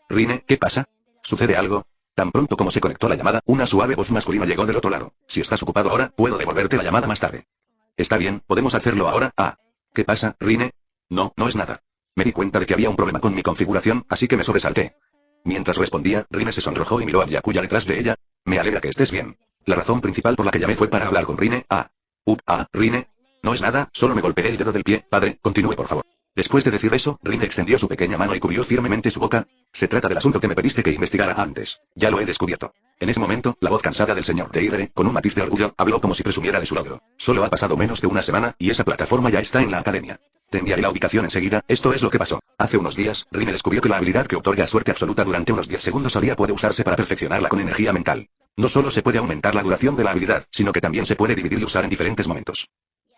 Rine, ¿qué pasa? ¿Sucede algo? Tan pronto como se conectó la llamada, una suave voz masculina llegó del otro lado. Si estás ocupado ahora, puedo devolverte la llamada más tarde. Está bien, podemos hacerlo ahora. ¿Qué pasa, Rine? No es nada. Me di cuenta de que había un problema con mi configuración, así que me sobresalté. Mientras respondía, Rine se sonrojó y miró a Byakuya detrás de ella. Me alegra que estés bien. La razón principal por la que llamé fue para hablar con Rine. Rine. No es nada, solo me golpeé el dedo del pie. Padre, continúe por favor. Después de decir eso, Rine extendió su pequeña mano y cubrió firmemente su boca. Se trata del asunto que me pediste que investigara antes. Ya lo he descubierto. En ese momento, la voz cansada del señor Deidre, con un matiz de orgullo, habló como si presumiera de su logro. Solo ha pasado menos de una semana, y esa plataforma ya está en la academia. Te enviaré la ubicación enseguida. Esto es lo que pasó. Hace unos días, Rine descubrió que la habilidad que otorga suerte absoluta durante unos 10 segundos al día puede usarse para perfeccionarla con energía mental. No solo se puede aumentar la duración de la habilidad, sino que también se puede dividir y usar en diferentes momentos.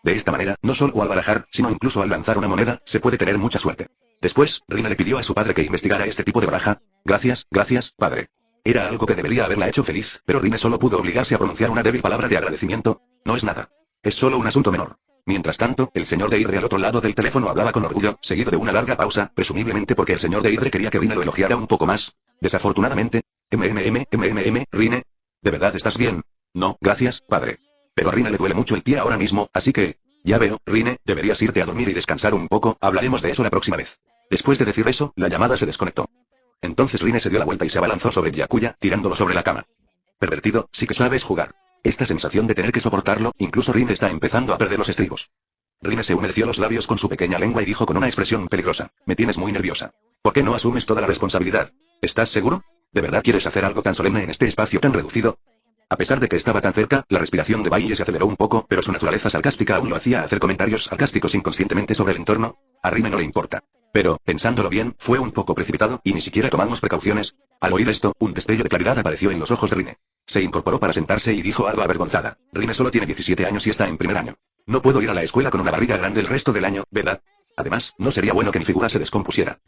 De esta manera, no solo al barajar, sino incluso al lanzar una moneda, se puede tener mucha suerte. Después, Rine le pidió a su padre que investigara este tipo de baraja. Gracias, padre. Era algo que debería haberla hecho feliz, pero Rine solo pudo obligarse a pronunciar una débil palabra de agradecimiento. No es nada. Es solo un asunto menor. Mientras tanto, el señor Deidre al otro lado del teléfono hablaba con orgullo, seguido de una larga pausa, presumiblemente porque el señor Deidre quería que Rine lo elogiara un poco más. Desafortunadamente, Rine. ¿De verdad estás bien? No, gracias, padre. Pero a Rine le duele mucho el pie ahora mismo, así que... Ya veo, Rine, deberías irte a dormir y descansar un poco, hablaremos de eso la próxima vez. Después de decir eso, la llamada se desconectó. Entonces Rine se dio la vuelta y se abalanzó sobre Byakuya, tirándolo sobre la cama. Pervertido, sí que sabes jugar. Esta sensación de tener que soportarlo, incluso Rine está empezando a perder los estribos. Rine se humedeció los labios con su pequeña lengua y dijo con una expresión peligrosa: me tienes muy nerviosa. ¿Por qué no asumes toda la responsabilidad? ¿Estás seguro? ¿De verdad quieres hacer algo tan solemne en este espacio tan reducido? A pesar de que estaba tan cerca, la respiración de Bailey se aceleró un poco, pero su naturaleza sarcástica aún lo hacía hacer comentarios sarcásticos inconscientemente sobre el entorno. A Rine no le importa. Pero, pensándolo bien, fue un poco precipitado, y ni siquiera tomamos precauciones. Al oír esto, un destello de claridad apareció en los ojos de Rine. Se incorporó para sentarse y dijo algo avergonzada: Rine solo tiene 17 años y está en primer año. No puedo ir a la escuela con una barriga grande el resto del año, ¿verdad? Además, no sería bueno que mi figura se descompusiera.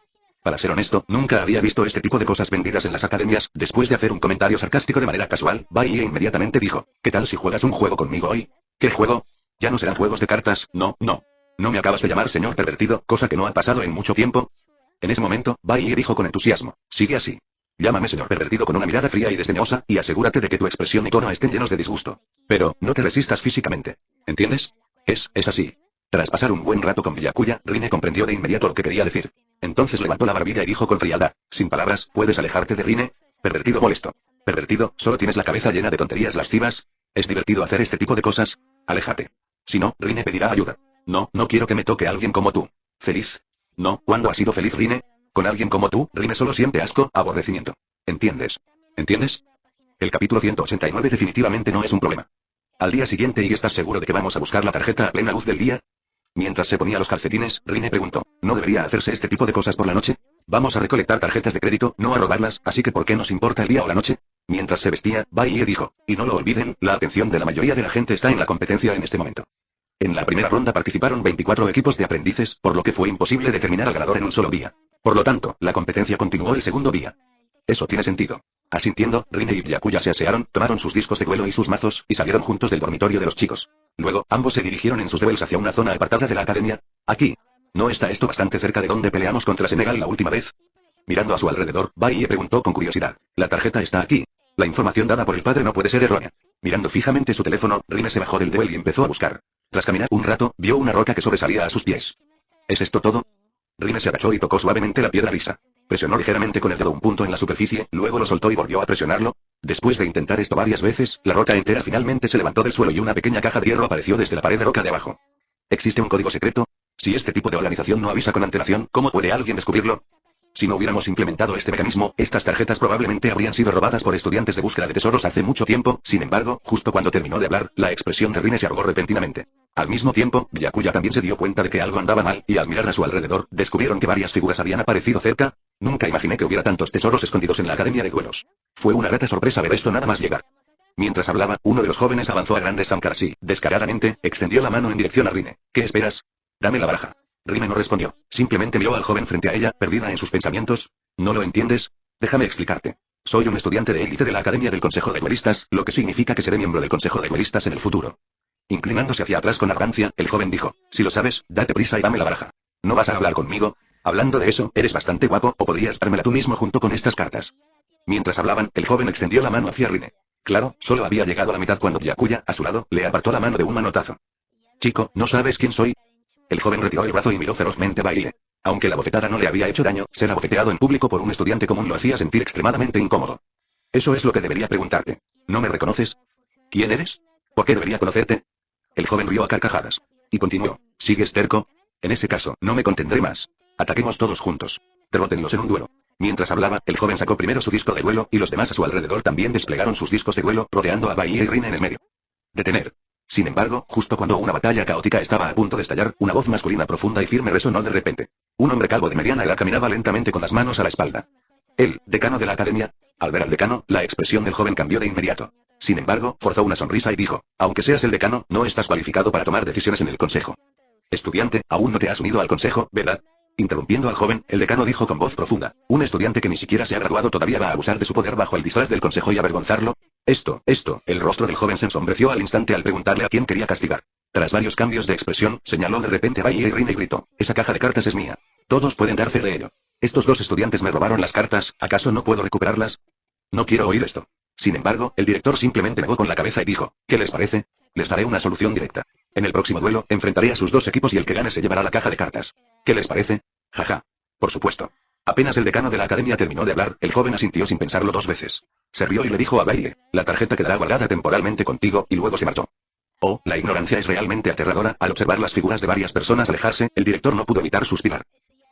Para ser honesto, nunca había visto este tipo de cosas vendidas en las academias. Después de hacer un comentario sarcástico de manera casual, Bailey inmediatamente dijo: ¿qué tal si juegas un juego conmigo hoy? ¿Qué juego? Ya no serán juegos de cartas, no. ¿No me acabas de llamar señor pervertido, cosa que no ha pasado en mucho tiempo? En ese momento, Bailey dijo con entusiasmo: sigue así. Llámame señor pervertido con una mirada fría y desdeñosa, y asegúrate de que tu expresión y tono estén llenos de disgusto. Pero, no te resistas físicamente. ¿Entiendes? Es así. Tras pasar un buen rato con Byakuya, Rine comprendió de inmediato lo que quería decir. Entonces levantó la barbilla y dijo con frialdad: sin palabras, ¿puedes alejarte de Rine? Pervertido molesto. Pervertido, ¿solo tienes la cabeza llena de tonterías lascivas? ¿Es divertido hacer este tipo de cosas? Aléjate. Si no, Rine pedirá ayuda. No quiero que me toque alguien como tú. ¿Feliz? No, ¿cuándo has sido feliz, Rine? Con alguien como tú, Rine solo siente asco, aborrecimiento. ¿Entiendes? ¿Entiendes? El capítulo 189 definitivamente no es un problema. Al día siguiente, ¿y estás seguro de que vamos a buscar la tarjeta a plena luz del día? Mientras se ponía los calcetines, Rine preguntó: ¿no debería hacerse este tipo de cosas por la noche? Vamos a recolectar tarjetas de crédito, no a robarlas, así que ¿por qué nos importa el día o la noche? Mientras se vestía, Bailey dijo: y no lo olviden, la atención de la mayoría de la gente está en la competencia en este momento. En la primera ronda participaron 24 equipos de aprendices, por lo que fue imposible determinar al ganador en un solo día. Por lo tanto, la competencia continuó el segundo día. Eso tiene sentido. Asintiendo, Rine y Byakuya se asearon, tomaron sus discos de duelo y sus mazos, y salieron juntos del dormitorio de los chicos. Luego, ambos se dirigieron en sus duelos hacia una zona apartada de la academia. Aquí. ¿No está esto bastante cerca de donde peleamos contra Senegal la última vez? Mirando a su alrededor, Bailey preguntó con curiosidad: la tarjeta está aquí. La información dada por el padre no puede ser errónea. Mirando fijamente su teléfono, Rine se bajó del duelo y empezó a buscar. Tras caminar un rato, vio una roca que sobresalía a sus pies. ¿Es esto todo? Rine se agachó y tocó suavemente la piedra lisa. Presionó ligeramente con el dedo un punto en la superficie, luego lo soltó y volvió a presionarlo. Después de intentar esto varias veces, la roca entera finalmente se levantó del suelo y una pequeña caja de hierro apareció desde la pared de roca de abajo. ¿Existe un código secreto? Si este tipo de organización no avisa con antelación, ¿cómo puede alguien descubrirlo? Si no hubiéramos implementado este mecanismo, estas tarjetas probablemente habrían sido robadas por estudiantes de búsqueda de tesoros hace mucho tiempo. Sin embargo, justo cuando terminó de hablar, la expresión de Rine se arrugó repentinamente. Al mismo tiempo, Byakuya también se dio cuenta de que algo andaba mal, y al mirar a su alrededor, descubrieron que varias figuras habían aparecido cerca. Nunca imaginé que hubiera tantos tesoros escondidos en la academia de duelos. Fue una grata sorpresa ver esto nada más llegar. Mientras hablaba, uno de los jóvenes avanzó a grandes zancadas y, descaradamente, extendió la mano en dirección a Rine. ¿Qué esperas? Dame la baraja. Rine no respondió. Simplemente miró al joven frente a ella, perdida en sus pensamientos. ¿No lo entiendes? Déjame explicarte. Soy un estudiante de élite de la Academia del Consejo de Duelistas, lo que significa que seré miembro del Consejo de Duelistas en el futuro. Inclinándose hacia atrás con arrogancia, el joven dijo: si lo sabes, date prisa y dame la baraja. ¿No vas a hablar conmigo? Hablando de eso, eres bastante guapo, o podrías dármela tú mismo junto con estas cartas. Mientras hablaban, el joven extendió la mano hacia Rine. Claro, solo había llegado a la mitad cuando Byakuya, a su lado, le apartó la mano de un manotazo. Chico, ¿no sabes quién soy? El joven retiró el brazo y miró ferozmente a Bailey. Aunque la bofetada no le había hecho daño, ser abofeteado en público por un estudiante común lo hacía sentir extremadamente incómodo. Eso es lo que debería preguntarte. ¿No me reconoces? ¿Quién eres? ¿Por qué debería conocerte? El joven rió a carcajadas. Y continuó: ¿sigues terco? En ese caso, no me contendré más. Ataquemos todos juntos. Derrótenlos en un duelo. Mientras hablaba, el joven sacó primero su disco de duelo, y los demás a su alrededor también desplegaron sus discos de duelo, rodeando a Bailey y Rine en el medio. Detener. Sin embargo, justo cuando una batalla caótica estaba a punto de estallar, una voz masculina profunda y firme resonó de repente. Un hombre calvo de mediana edad caminaba lentamente con las manos a la espalda. El decano de la academia. Al ver al decano, la expresión del joven cambió de inmediato. Sin embargo, forzó una sonrisa y dijo: aunque seas el decano, no estás cualificado para tomar decisiones en el consejo. Estudiante, aún no te has unido al consejo, ¿verdad? Interrumpiendo al joven, el decano dijo con voz profunda: un estudiante que ni siquiera se ha graduado todavía va a abusar de su poder bajo el disfraz del consejo y avergonzarlo. Esto, el rostro del joven se ensombreció al instante al preguntarle a quién quería castigar. Tras varios cambios de expresión, señaló de repente a Bailey y Rine y gritó: esa caja de cartas es mía. Todos pueden dar fe de ello. Estos dos estudiantes me robaron las cartas, ¿acaso no puedo recuperarlas? No quiero oír esto. Sin embargo, el director simplemente negó con la cabeza y dijo: ¿qué les parece? Les daré una solución directa. En el próximo duelo, enfrentaré a sus dos equipos y el que gane se llevará la caja de cartas. ¿Qué les parece? Jaja. Por supuesto. Apenas el decano de la academia terminó de hablar, el joven asintió sin pensarlo 2 veces. Se rió y le dijo a Baile, la tarjeta quedará guardada temporalmente contigo, y luego se marchó. Oh, la ignorancia es realmente aterradora. Al observar las figuras de varias personas alejarse, el director no pudo evitar suspirar.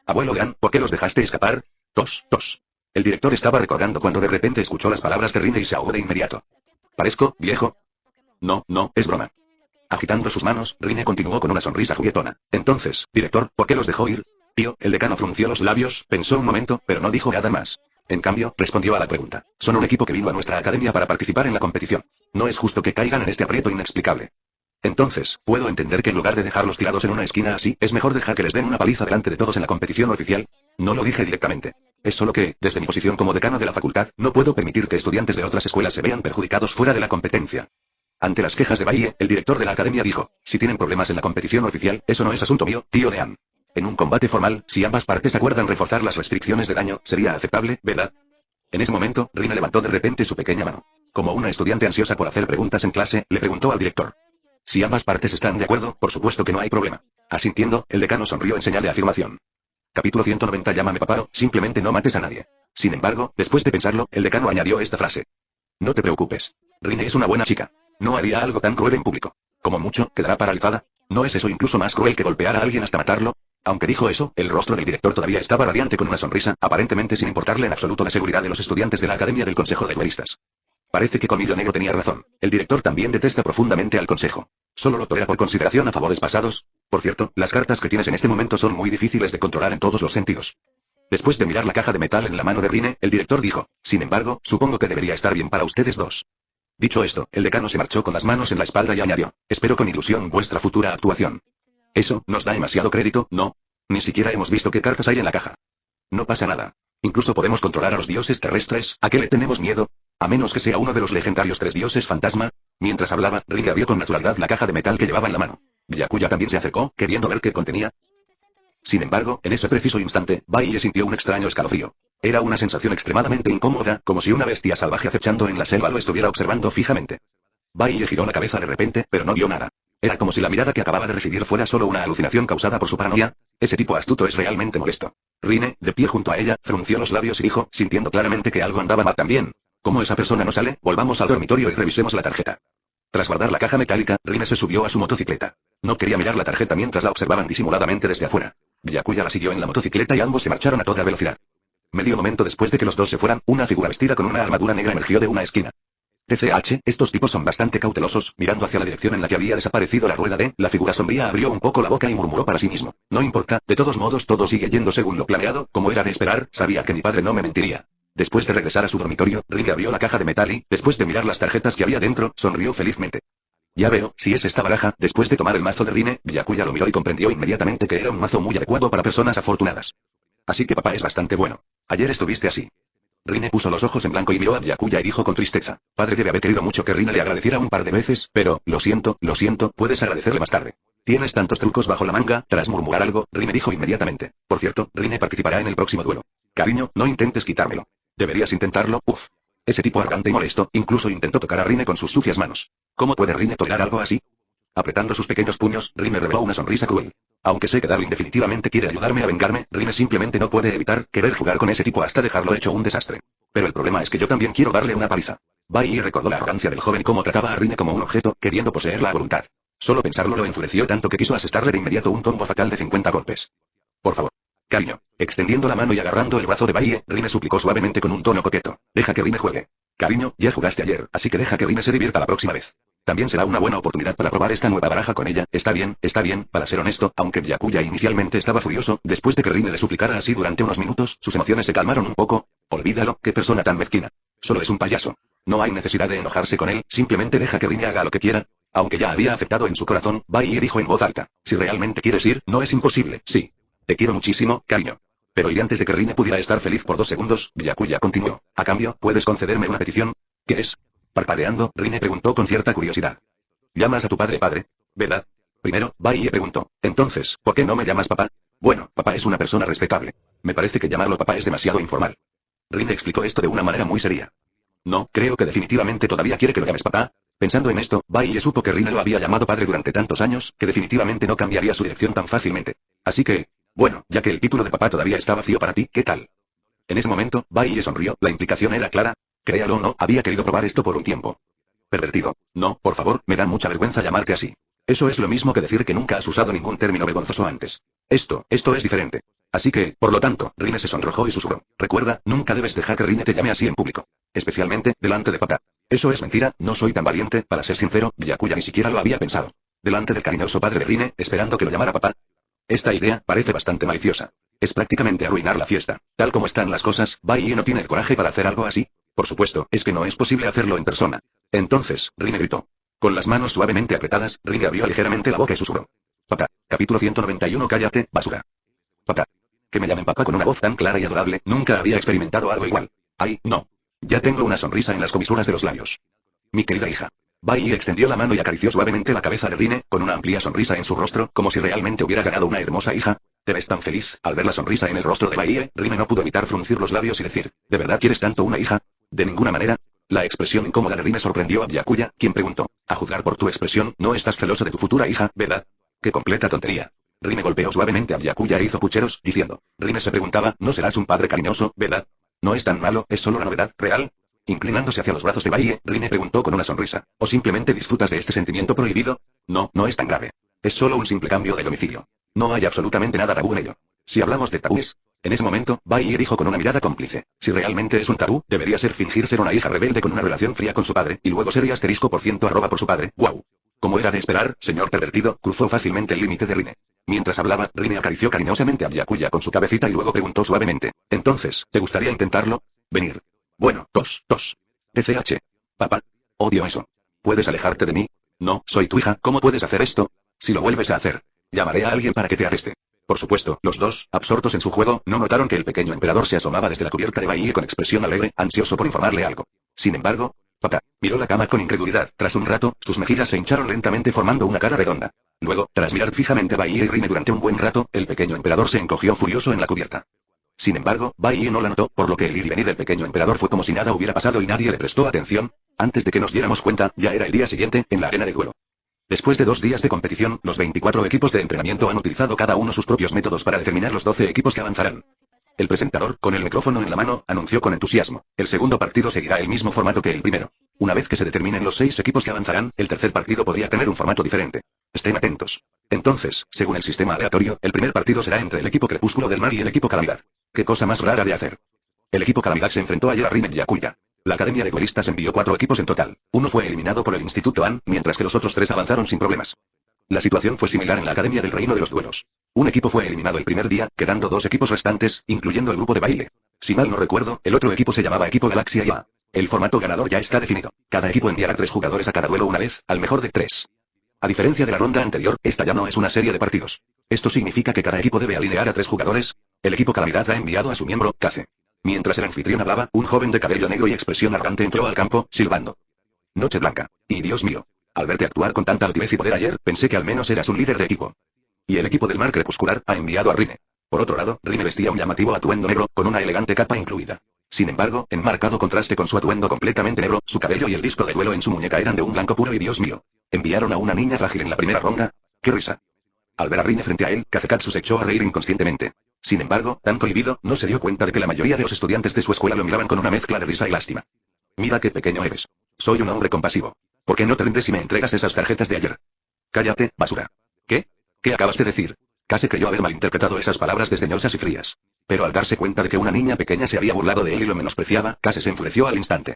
Abuelo Dan, ¿por qué los dejaste escapar? Tos, tos. El director estaba recordando cuando de repente escuchó las palabras de Rine y se ahogó de inmediato. ¿Parezco viejo? No, no, es broma. Agitando sus manos, Rine continuó con una sonrisa juguetona. Entonces, director, ¿por qué los dejó ir? Tío, el decano frunció los labios, pensó un momento, pero no dijo nada más. En cambio, respondió a la pregunta. Son un equipo que vino a nuestra academia para participar en la competición. No es justo que caigan en este aprieto inexplicable. Entonces, puedo entender que en lugar de dejarlos tirados en una esquina así, es mejor dejar que les den una paliza delante de todos en la competición oficial. No lo dije directamente. Es solo que, desde mi posición como decano de la facultad, no puedo permitir que estudiantes de otras escuelas se vean perjudicados fuera de la competencia. Ante las quejas de Baye, el director de la academia dijo, si tienen problemas en la competición oficial, eso no es asunto mío, tío Dean. En un combate formal, si ambas partes acuerdan reforzar las restricciones de daño, sería aceptable, ¿verdad? En ese momento, Rina levantó de repente su pequeña mano. Como una estudiante ansiosa por hacer preguntas en clase, le preguntó al director. Si ambas partes están de acuerdo, por supuesto que no hay problema. Asintiendo, el decano sonrió en señal de afirmación. Capítulo 190. Llámame papá, simplemente no mates a nadie. Sin embargo, después de pensarlo, el decano añadió esta frase. No te preocupes. Rine es una buena chica. No haría algo tan cruel en público. Como mucho, quedará paralizada. ¿No es eso incluso más cruel que golpear a alguien hasta matarlo? Aunque dijo eso, el rostro del director todavía estaba radiante con una sonrisa, aparentemente sin importarle en absoluto la seguridad de los estudiantes de la Academia del Consejo de Duelistas. Parece que Colmillo Negro tenía razón. El director también detesta profundamente al consejo. Solo lo tolera por consideración a favores pasados. Por cierto, las cartas que tienes en este momento son muy difíciles de controlar en todos los sentidos. Después de mirar la caja de metal en la mano de Rine, el director dijo, sin embargo, supongo que debería estar bien para ustedes dos. Dicho esto, el decano se marchó con las manos en la espalda y añadió, espero con ilusión vuestra futura actuación. Eso, nos da demasiado crédito, ¿no? Ni siquiera hemos visto qué cartas hay en la caja. No pasa nada. Incluso podemos controlar a los dioses terrestres, ¿a qué le tenemos miedo? A menos que sea uno de los legendarios 3 dioses fantasma. Mientras hablaba, Rine abrió con naturalidad la caja de metal que llevaba en la mano. Byakuya también se acercó, queriendo ver qué contenía. Sin embargo, en ese preciso instante, Baile sintió un extraño escalofrío. Era una sensación extremadamente incómoda, como si una bestia salvaje acechando en la selva lo estuviera observando fijamente. Baile giró la cabeza de repente, pero no vio nada. Era como si la mirada que acababa de recibir fuera solo una alucinación causada por su paranoia. Ese tipo astuto es realmente molesto. Rine, de pie junto a ella, frunció los labios y dijo, sintiendo claramente que algo andaba mal también. Como esa persona no sale, volvamos al dormitorio y revisemos la tarjeta. Tras guardar la caja metálica, Rine se subió a su motocicleta. No quería mirar la tarjeta mientras la observaban disimuladamente desde afuera. Byakuya la siguió en la motocicleta y ambos se marcharon a toda velocidad. Medio momento después de que los dos se fueran, una figura vestida con una armadura negra emergió de una esquina. TCH, estos tipos son bastante cautelosos. Mirando hacia la dirección en la que había desaparecido la rueda la figura sombría abrió un poco la boca y murmuró para sí mismo. No importa, de todos modos todo sigue yendo según lo planeado, como era de esperar, sabía que mi padre no me mentiría. Después de regresar a su dormitorio, Rine abrió la caja de metal y, después de mirar las tarjetas que había dentro, sonrió felizmente. Ya veo, si es esta baraja, después de tomar el mazo de Rine, Byakuya lo miró y comprendió inmediatamente que era un mazo muy adecuado para personas afortunadas. Así que papá es bastante bueno. Ayer estuviste así. Rine puso los ojos en blanco y miró a Byakuya y dijo con tristeza. Padre debe haber querido mucho que Rine le agradeciera un par de veces, pero, lo siento, puedes agradecerle más tarde. Tienes tantos trucos bajo la manga. Tras murmurar algo, Rine dijo inmediatamente. Por cierto, Rine participará en el próximo duelo. Cariño, no intentes quitármelo. Deberías intentarlo, uff. Ese tipo arrogante y molesto, incluso intentó tocar a Rine con sus sucias manos. ¿Cómo puede Rine tolerar algo así? Apretando sus pequeños puños, Rine reveló una sonrisa cruel. Aunque sé que Darling definitivamente quiere ayudarme a vengarme, Rine simplemente no puede evitar querer jugar con ese tipo hasta dejarlo hecho un desastre. Pero el problema es que yo también quiero darle una paliza. Bai recordó la arrogancia del joven y cómo trataba a Rine como un objeto, queriendo poseerla a voluntad. Solo pensarlo lo enfureció tanto que quiso asestarle de inmediato un combo fatal de 50 golpes. Por favor. Cariño. Extendiendo la mano y agarrando el brazo de Bai, Rine suplicó suavemente con un tono coqueto. Deja que Rine juegue. Cariño, ya jugaste ayer, así que deja que Rine se divierta la próxima vez. También será una buena oportunidad para probar esta nueva baraja con ella. Está bien, para ser honesto, aunque Byakuya inicialmente estaba furioso, después de que Rine le suplicara así durante unos minutos, sus emociones se calmaron un poco. Olvídalo, qué persona tan mezquina. Solo es un payaso. No hay necesidad de enojarse con él, simplemente deja que Rine haga lo que quiera. Aunque ya había aceptado en su corazón, Bai dijo en voz alta. Si realmente quieres ir, no es imposible, sí. Te quiero muchísimo, cariño. Pero y antes de que Rine pudiera estar feliz por 2 segundos, Byakuya continuó. A cambio, ¿puedes concederme una petición? ¿Qué es? Parpadeando, Rine preguntó con cierta curiosidad. ¿Llamas a tu padre, ¿verdad? Primero, Bai preguntó. Entonces, ¿por qué no me llamas papá? Bueno, papá es una persona respetable. Me parece que llamarlo papá es demasiado informal. Rine explicó esto de una manera muy seria. No, creo que definitivamente todavía quiere que lo llames papá. Pensando en esto, Bai supo que Rine lo había llamado padre durante tantos años, que definitivamente no cambiaría su dirección tan fácilmente. Así que, bueno, ya que el título de papá todavía está vacío para ti, ¿qué tal? En ese momento, Bai sonrió, la implicación era clara. Créalo o no, había querido probar esto por un tiempo. Pervertido. No, por favor, me da mucha vergüenza llamarte así. Eso es lo mismo que decir que nunca has usado ningún término vergonzoso antes. Esto es diferente. Así que, por lo tanto, Rine se sonrojó y susurró. Recuerda, nunca debes dejar que Rine te llame así en público. Especialmente, delante de papá. Eso es mentira, no soy tan valiente, para ser sincero, Byakuya ni siquiera lo había pensado. Delante del cariñoso padre de Rine, esperando que lo llamara papá. Esta idea parece bastante maliciosa. Es prácticamente arruinar la fiesta. Tal como están las cosas, Bai no tiene el coraje para hacer algo así. Por supuesto, es que no es posible hacerlo en persona. Entonces, Rine gritó. Con las manos suavemente apretadas, Rine abrió ligeramente la boca y susurró. Papá. Capítulo 191. Cállate, basura. Papá. Que me llamen papá con una voz tan clara y adorable, nunca había experimentado algo igual. Ay, no. Ya tengo una sonrisa en las comisuras de los labios. Mi querida hija. Bai extendió la mano y acarició suavemente la cabeza de Rine, con una amplia sonrisa en su rostro, como si realmente hubiera ganado una hermosa hija. ¿Te ves tan feliz? Al ver la sonrisa en el rostro de Bai, Rine no pudo evitar fruncir los labios y decir, ¿de verdad quieres tanto una hija? De ninguna manera. La expresión incómoda de Rine sorprendió a Byakuya, quien preguntó, a juzgar por tu expresión, no estás celoso de tu futura hija, ¿verdad? ¡Qué completa tontería! Rine golpeó suavemente a Byakuya e hizo pucheros, diciendo, Rine se preguntaba, ¿no serás un padre cariñoso, verdad? No es tan malo, es solo una novedad, ¿real? Inclinándose hacia los brazos de Bai, Rine preguntó con una sonrisa, ¿o simplemente disfrutas de este sentimiento prohibido? No, no es tan grave. Es solo un simple cambio de domicilio. No hay absolutamente nada tabú en ello. Si hablamos de tabúes... En ese momento, Bai dijo con una mirada cómplice, si realmente es un tabú, debería ser fingir ser una hija rebelde con una relación fría con su padre, y luego ser y asterisco por ciento arroba por su padre, guau. Como era de esperar, señor pervertido, cruzó fácilmente el límite de Rine. Mientras hablaba, Rine acarició cariñosamente a Byakuya con su cabecita y luego preguntó suavemente, entonces, ¿te gustaría intentarlo? Venir. Bueno, tos. TCH. Papá. Odio eso. ¿Puedes alejarte de mí? No, soy tu hija, ¿cómo puedes hacer esto? Si lo vuelves a hacer, llamaré a alguien para que te arreste. Por supuesto, los dos, absortos en su juego, no notaron que el pequeño emperador se asomaba desde la cubierta de Bai con expresión alegre, ansioso por informarle algo. Sin embargo, papá, miró la cama con incredulidad. Tras un rato, sus mejillas se hincharon lentamente formando una cara redonda. Luego, tras mirar fijamente a Bai y Rine durante un buen rato, el pequeño emperador se encogió furioso en la cubierta. Sin embargo, Bai no la notó, por lo que el ir y venir del pequeño emperador fue como si nada hubiera pasado y nadie le prestó atención. Antes de que nos diéramos cuenta, ya era el día siguiente, en la arena de duelo. Después de 2 días de competición, los 24 equipos de entrenamiento han utilizado cada uno sus propios métodos para determinar los 12 equipos que avanzarán. El presentador, con el micrófono en la mano, anunció con entusiasmo. El segundo partido seguirá el mismo formato que el primero. Una vez que se determinen los 6 equipos que avanzarán, el tercer partido podría tener un formato diferente. Estén atentos. Entonces, según el sistema aleatorio, el primer partido será entre el equipo Crepúsculo del Mar y el equipo Calamidad. ¿Qué cosa más rara de hacer? El equipo Calamidad se enfrentó ayer a Rine y Byakuya. La academia de duelistas envió 4 equipos en total. Uno fue eliminado por el Instituto An, mientras que los otros 3 avanzaron sin problemas. La situación fue similar en la Academia del Reino de los Duelos. Un equipo fue eliminado el primer día, quedando 2 equipos restantes, incluyendo el grupo de baile. Si mal no recuerdo, el otro equipo se llamaba Equipo Galaxia y A. El formato ganador ya está definido. Cada equipo enviará 3 jugadores a cada duelo una vez, al mejor de 3. A diferencia de la ronda anterior, esta ya no es una serie de partidos. Esto significa que cada equipo debe alinear a 3 jugadores. El equipo Calamidad ha enviado a su miembro, Kaze. Mientras el anfitrión hablaba, un joven de cabello negro y expresión arrogante entró al campo, silbando. Noche blanca. Y Dios mío. Al verte actuar con tanta altivez y poder ayer, pensé que al menos eras un líder de equipo. Y el equipo del Mar Crepuscular ha enviado a Rine. Por otro lado, Rine vestía un llamativo atuendo negro, con una elegante capa incluida. Sin embargo, en marcado contraste con su atuendo completamente negro, su cabello y el disco de duelo en su muñeca eran de un blanco puro y Dios mío. ¿Enviaron a una niña frágil en la primera ronda? ¡Qué risa! Al ver a Rine frente a él, Kazekatsu se echó a reír inconscientemente. Sin embargo, tan cohibido, no se dio cuenta de que la mayoría de los estudiantes de su escuela lo miraban con una mezcla de risa y lástima. Mira qué pequeño eres. Soy un hombre compasivo. ¿Por qué no te rindes y me entregas esas tarjetas de ayer? Cállate, basura. ¿Qué? ¿Qué acabas de decir? Casi creyó haber malinterpretado esas palabras desdeñosas y frías. Pero al darse cuenta de que una niña pequeña se había burlado de él y lo menospreciaba, Case se enfureció al instante.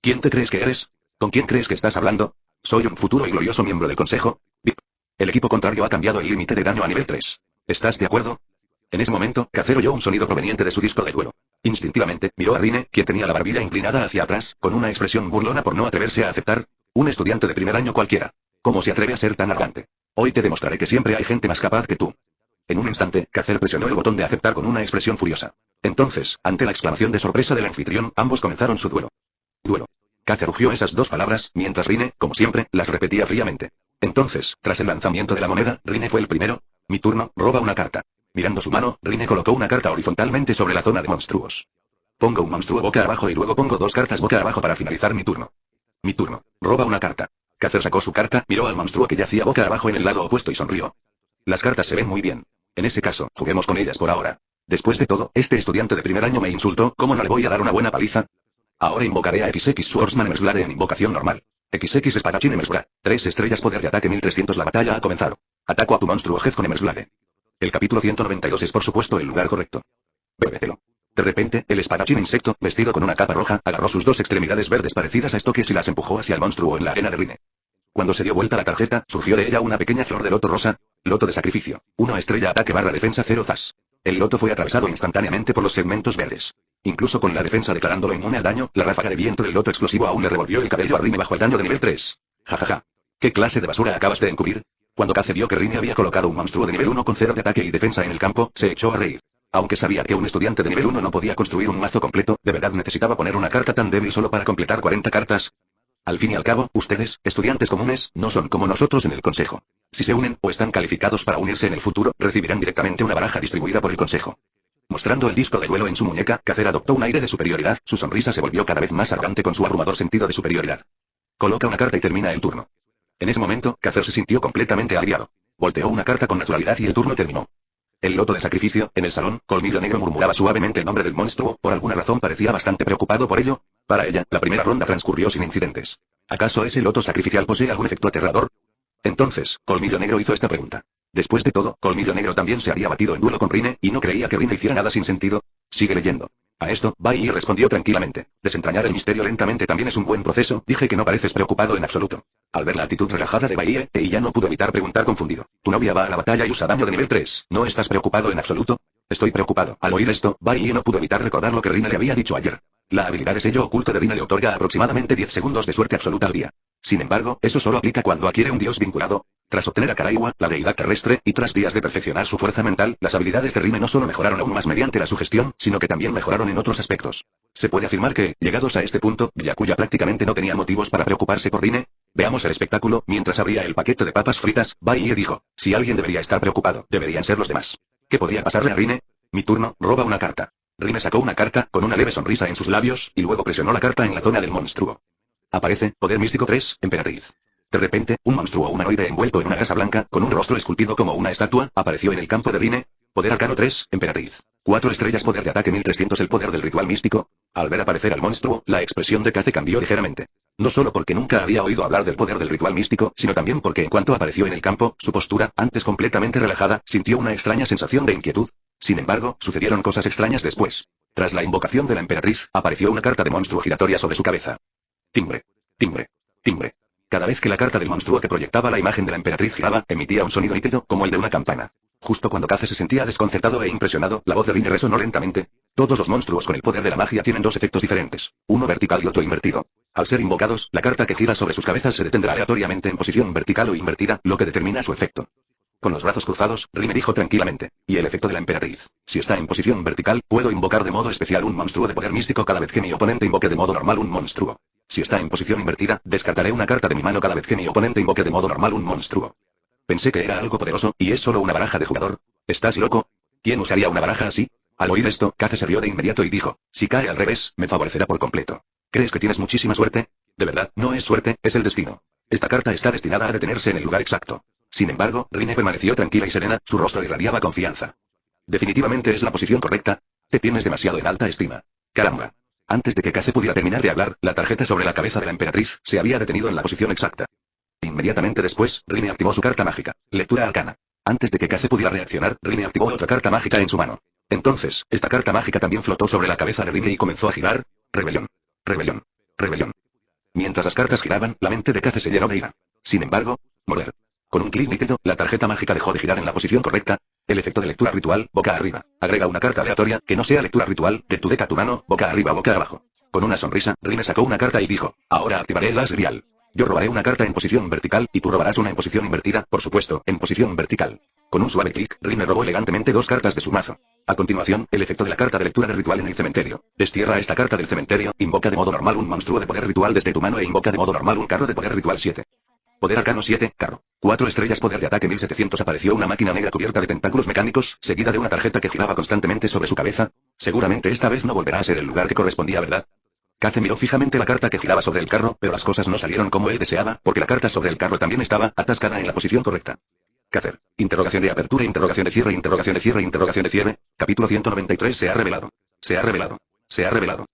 ¿Quién te crees que eres? ¿Con quién crees que estás hablando? Soy un futuro y glorioso miembro del consejo. Bip. El equipo contrario ha cambiado el límite de daño a nivel 3. ¿Estás de acuerdo? En ese momento, Kaze oyó un sonido proveniente de su disco de duelo. Instintivamente, miró a Rine, quien tenía la barbilla inclinada hacia atrás, con una expresión burlona por no atreverse a aceptar. Un estudiante de primer año cualquiera. ¿Cómo se atreve a ser tan arrogante? Hoy te demostraré que siempre hay gente más capaz que tú. En un instante, Kaze presionó el botón de aceptar con una expresión furiosa. Entonces, ante la exclamación de sorpresa del anfitrión, ambos comenzaron su duelo. Duelo. Kaze rugió esas 2 palabras, mientras Rine, como siempre, las repetía fríamente. Entonces, tras el lanzamiento de la moneda, Rine fue el primero. Mi turno, roba una carta. Mirando su mano, Rine colocó una carta horizontalmente sobre la zona de monstruos. Pongo un monstruo boca abajo y luego pongo 2 cartas boca abajo para finalizar mi turno. Mi turno. Roba una carta. Cacer sacó su carta, miró al monstruo que yacía boca abajo en el lado opuesto y sonrió. Las cartas se ven muy bien. En ese caso, juguemos con ellas por ahora. Después de todo, este estudiante de primer año me insultó, ¿cómo no le voy a dar una buena paliza? Ahora invocaré a XX Swordsman Emersblade en invocación normal. XX Espadachín Emersblade. 3 estrellas poder de ataque 1300. La batalla ha comenzado. Ataco a tu monstruo jefe con Emersblade. El capítulo 192 es por supuesto el lugar correcto. Bébetelo. De repente, el espadachín insecto, vestido con una capa roja, agarró sus dos extremidades verdes parecidas a estoques y las empujó hacia el monstruo en la arena de Rine. Cuando se dio vuelta la tarjeta, surgió de ella una pequeña flor de loto rosa. Loto de sacrificio. 1 estrella ataque / defensa 0 zas. El loto fue atravesado instantáneamente por los segmentos verdes. Incluso con la defensa declarándolo inmune al daño, la ráfaga de viento del loto explosivo aún le revolvió el cabello a Rine bajo el daño de nivel 3. Jajaja. ¿Qué clase de basura acabas de encubrir? Cuando Kaze vio que Rine había colocado un monstruo de nivel 1 con 0 de ataque y defensa en el campo, se echó a reír. Aunque sabía que un estudiante de nivel 1 no podía construir un mazo completo, ¿de verdad necesitaba poner una carta tan débil solo para completar 40 cartas? Al fin y al cabo, ustedes, estudiantes comunes, no son como nosotros en el consejo. Si se unen, o están calificados para unirse en el futuro, recibirán directamente una baraja distribuida por el consejo. Mostrando el disco de duelo en su muñeca, Kazer adoptó un aire de superioridad, su sonrisa se volvió cada vez más arrogante con su abrumador sentido de superioridad. Coloca una carta y termina el turno. En ese momento, Kazer se sintió completamente aliviado. Volteó una carta con naturalidad y el turno terminó. El loto de sacrificio, en el salón, Colmillo Negro murmuraba suavemente el nombre del monstruo, por alguna razón parecía bastante preocupado por ello. Para ella, la primera ronda transcurrió sin incidentes. ¿Acaso ese loto sacrificial posee algún efecto aterrador? Entonces, Colmillo Negro hizo esta pregunta. Después de todo, Colmillo Negro también se había batido en duelo con Rine, y no creía que Rine hiciera nada sin sentido. Sigue leyendo. A esto, Bai respondió tranquilamente. Desentrañar el misterio lentamente también es un buen proceso, dije que no pareces preocupado en absoluto. Al ver la actitud relajada de Bai, ella no pudo evitar preguntar confundido. Tu novia va a la batalla y usa daño de nivel 3, ¿no estás preocupado en absoluto? Estoy preocupado. Al oír esto, Bai no pudo evitar recordar lo que Rine le había dicho ayer. La habilidad de sello oculto de Rine le otorga aproximadamente 10 segundos de suerte absoluta al día. Sin embargo, eso solo aplica cuando adquiere un dios vinculado. Tras obtener a Karaiwa, la deidad terrestre, y tras días de perfeccionar su fuerza mental, las habilidades de Rine no solo mejoraron aún más mediante la sugestión, sino que también mejoraron en otros aspectos. Se puede afirmar que, llegados a este punto, Byakuya prácticamente no tenía motivos para preocuparse por Rine. Veamos el espectáculo. Mientras abría el paquete de papas fritas, Bai dijo, si alguien debería estar preocupado, deberían ser los demás. ¿Qué podía pasarle a Rine? Mi turno, roba una carta. Rine sacó una carta, con una leve sonrisa en sus labios, y luego presionó la carta en la zona del monstruo. Aparece, Poder Místico 3, Emperatriz. De repente, un monstruo humanoide envuelto en una gasa blanca, con un rostro esculpido como una estatua, apareció en el campo de Rine. Poder Arcano 3, Emperatriz. 4 estrellas poder de ataque 1300. El poder del ritual místico. Al ver aparecer al monstruo, la expresión de Kaze cambió ligeramente. No solo porque nunca había oído hablar del poder del ritual místico, sino también porque en cuanto apareció en el campo, su postura, antes completamente relajada, sintió una extraña sensación de inquietud. Sin embargo, sucedieron cosas extrañas después. Tras la invocación de la emperatriz, apareció una carta de monstruo giratoria sobre su cabeza. Timbre. Timbre. Timbre. Cada vez que la carta del monstruo que proyectaba la imagen de la emperatriz giraba, emitía un sonido nítido, como el de una campana. Justo cuando Kaze se sentía desconcertado e impresionado, la voz de Rine resonó lentamente. Todos los monstruos con el poder de la magia tienen dos efectos diferentes, uno vertical y otro invertido. Al ser invocados, la carta que gira sobre sus cabezas se detendrá aleatoriamente en posición vertical o invertida, lo que determina su efecto. Con los brazos cruzados, Rine dijo tranquilamente, y el efecto de la emperatriz. Si está en posición vertical, puedo invocar de modo especial un monstruo de poder místico cada vez que mi oponente invoque de modo normal un monstruo. Si está en posición invertida, descartaré una carta de mi mano cada vez que mi oponente invoque de modo normal un monstruo. Pensé que era algo poderoso, y es solo una baraja de jugador. ¿Estás loco? ¿Quién usaría una baraja así? Al oír esto, Kaze se rió de inmediato y dijo, si cae al revés, me favorecerá por completo. ¿Crees que tienes muchísima suerte? De verdad, no es suerte, es el destino. Esta carta está destinada a detenerse en el lugar exacto. Sin embargo, Rine permaneció tranquila y serena, su rostro irradiaba confianza. Definitivamente es la posición correcta. Te tienes demasiado en alta estima. Caramba. Antes de que Kaze pudiera terminar de hablar, la tarjeta sobre la cabeza de la emperatriz se había detenido en la posición exacta. Inmediatamente después, Rine activó su carta mágica, Lectura Arcana. Antes de que Kaze pudiera reaccionar, Rine activó otra carta mágica en su mano. Entonces, esta carta mágica también flotó sobre la cabeza de Rine y comenzó a girar. Rebelión. Rebelión. Rebelión. Mientras las cartas giraban, la mente de Kaze se llenó de ira. Sin embargo, morder. Con un clic nítido, la tarjeta mágica dejó de girar en la posición correcta. El efecto de lectura ritual, boca arriba. Agrega una carta aleatoria, que no sea lectura ritual, de tu deck a tu mano, boca arriba, boca abajo. Con una sonrisa, Rine sacó una carta y dijo, ahora activaré el as real. Yo robaré una carta en posición vertical, y tú robarás una en posición invertida, por supuesto, en posición vertical. Con un suave clic, Rine robó elegantemente dos cartas de su mazo. A continuación, el efecto de la carta de lectura de ritual en el cementerio. Destierra esta carta del cementerio, invoca de modo normal un monstruo de poder ritual desde tu mano e invoca de modo normal un carro de poder ritual 7. Poder arcano 7, carro. 4 estrellas poder de ataque 1700. Apareció una máquina negra cubierta de tentáculos mecánicos, seguida de una tarjeta que giraba constantemente sobre su cabeza. Seguramente esta vez no volverá a ser el lugar que correspondía, ¿verdad? Kaze miró fijamente la carta que giraba sobre el carro, pero las cosas no salieron como él deseaba, porque la carta sobre el carro también estaba atascada en la posición correcta. ¿Qué hacer? Interrogación de apertura, interrogación de cierre, interrogación de cierre, interrogación de cierre. Capítulo 193 se ha revelado. Se ha revelado. Se ha revelado.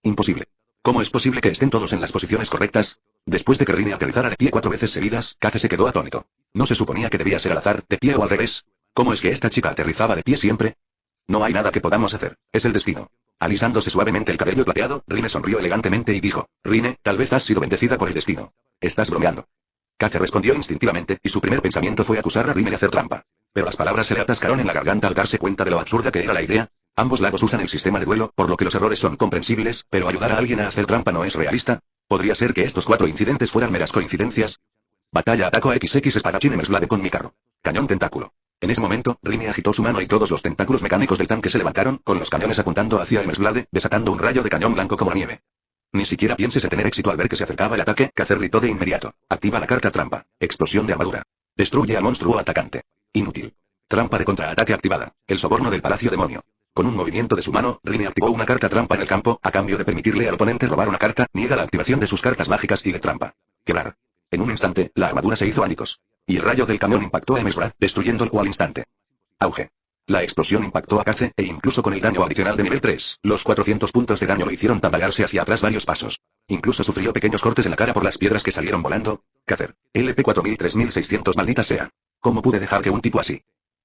Imposible. ¿Cómo es posible que estén todos en las posiciones correctas? Después de que Rini aterrizara de pie 4 veces seguidas, Kaze se quedó atónito. ¿No se suponía que debía ser al azar, de pie o al revés? ¿Cómo es que esta chica aterrizaba de pie siempre? No hay nada que podamos hacer, es el destino. Alisándose suavemente el cabello plateado, Rine sonrió elegantemente y dijo, Rine, tal vez has sido bendecida por el destino. Estás bromeando. Kaze respondió instintivamente, y su primer pensamiento fue acusar a Rine de hacer trampa. Pero las palabras se le atascaron en la garganta al darse cuenta de lo absurda que era la idea. Ambos lados usan el sistema de duelo, por lo que los errores son comprensibles, pero ayudar a alguien a hacer trampa no es realista. ¿Podría ser que estos 4 incidentes fueran meras coincidencias? Batalla ataco a XX espadachín Emersblade con mi carro. Cañón tentáculo. En ese momento, Rine agitó su mano y todos los tentáculos mecánicos del tanque se levantaron, con los cañones apuntando hacia Emersblade, desatando un rayo de cañón blanco como la nieve. Ni siquiera pienses en tener éxito al ver que se acercaba el ataque, Kaze gritó de inmediato. Activa la carta trampa. Explosión de armadura. Destruye al monstruo atacante. Inútil. Trampa de contraataque activada. El soborno del palacio demonio. Con un movimiento de su mano, Rine activó una carta trampa en el campo, a cambio de permitirle al oponente robar una carta, niega la activación de sus cartas mágicas y de trampa. Quebrar. En un instante, la armadura se hizo añicos. Y el rayo del camión impactó a Emersblade, destruyéndolo al instante. Auge. La explosión impactó a Kaze, e incluso con el daño adicional de nivel 3, los 400 puntos de daño lo hicieron tambalearse hacia atrás varios pasos. Incluso sufrió pequeños cortes en la cara por las piedras que salieron volando. Kazer. LP 4000-3600 maldita sea. ¿Cómo pude dejar que un tipo así?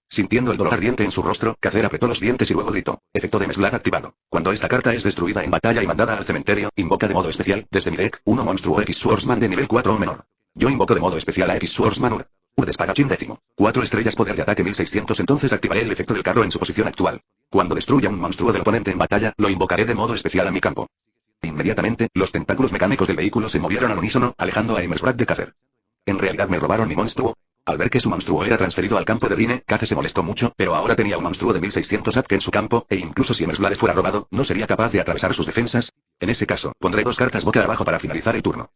Sintiendo el dolor ardiente en su rostro, Kazer apretó los dientes y luego gritó. Efecto de Emersblade activado. Cuando esta carta es destruida en batalla y mandada al cementerio, invoca de modo especial, desde mi deck, 1 monstruo X Swordsman de nivel 4 o menor. Yo invoco de modo especial a X Swordsman Ur de espadachín décimo. 4 estrellas poder de ataque 1600. Entonces activaré el efecto del carro en su posición actual. Cuando destruya un monstruo del oponente en batalla, lo invocaré de modo especial a mi campo. Inmediatamente, los tentáculos mecánicos del vehículo se movieron al unísono, alejando a Emersblade de Kazer. En realidad me robaron mi monstruo. Al ver que su monstruo era transferido al campo de Rine, Kaze se molestó mucho, pero ahora tenía un monstruo de 1600 ATK en su campo, e incluso si Emersblade fuera robado, no sería capaz de atravesar sus defensas. En ese caso, pondré 2 cartas boca abajo para finalizar el turno.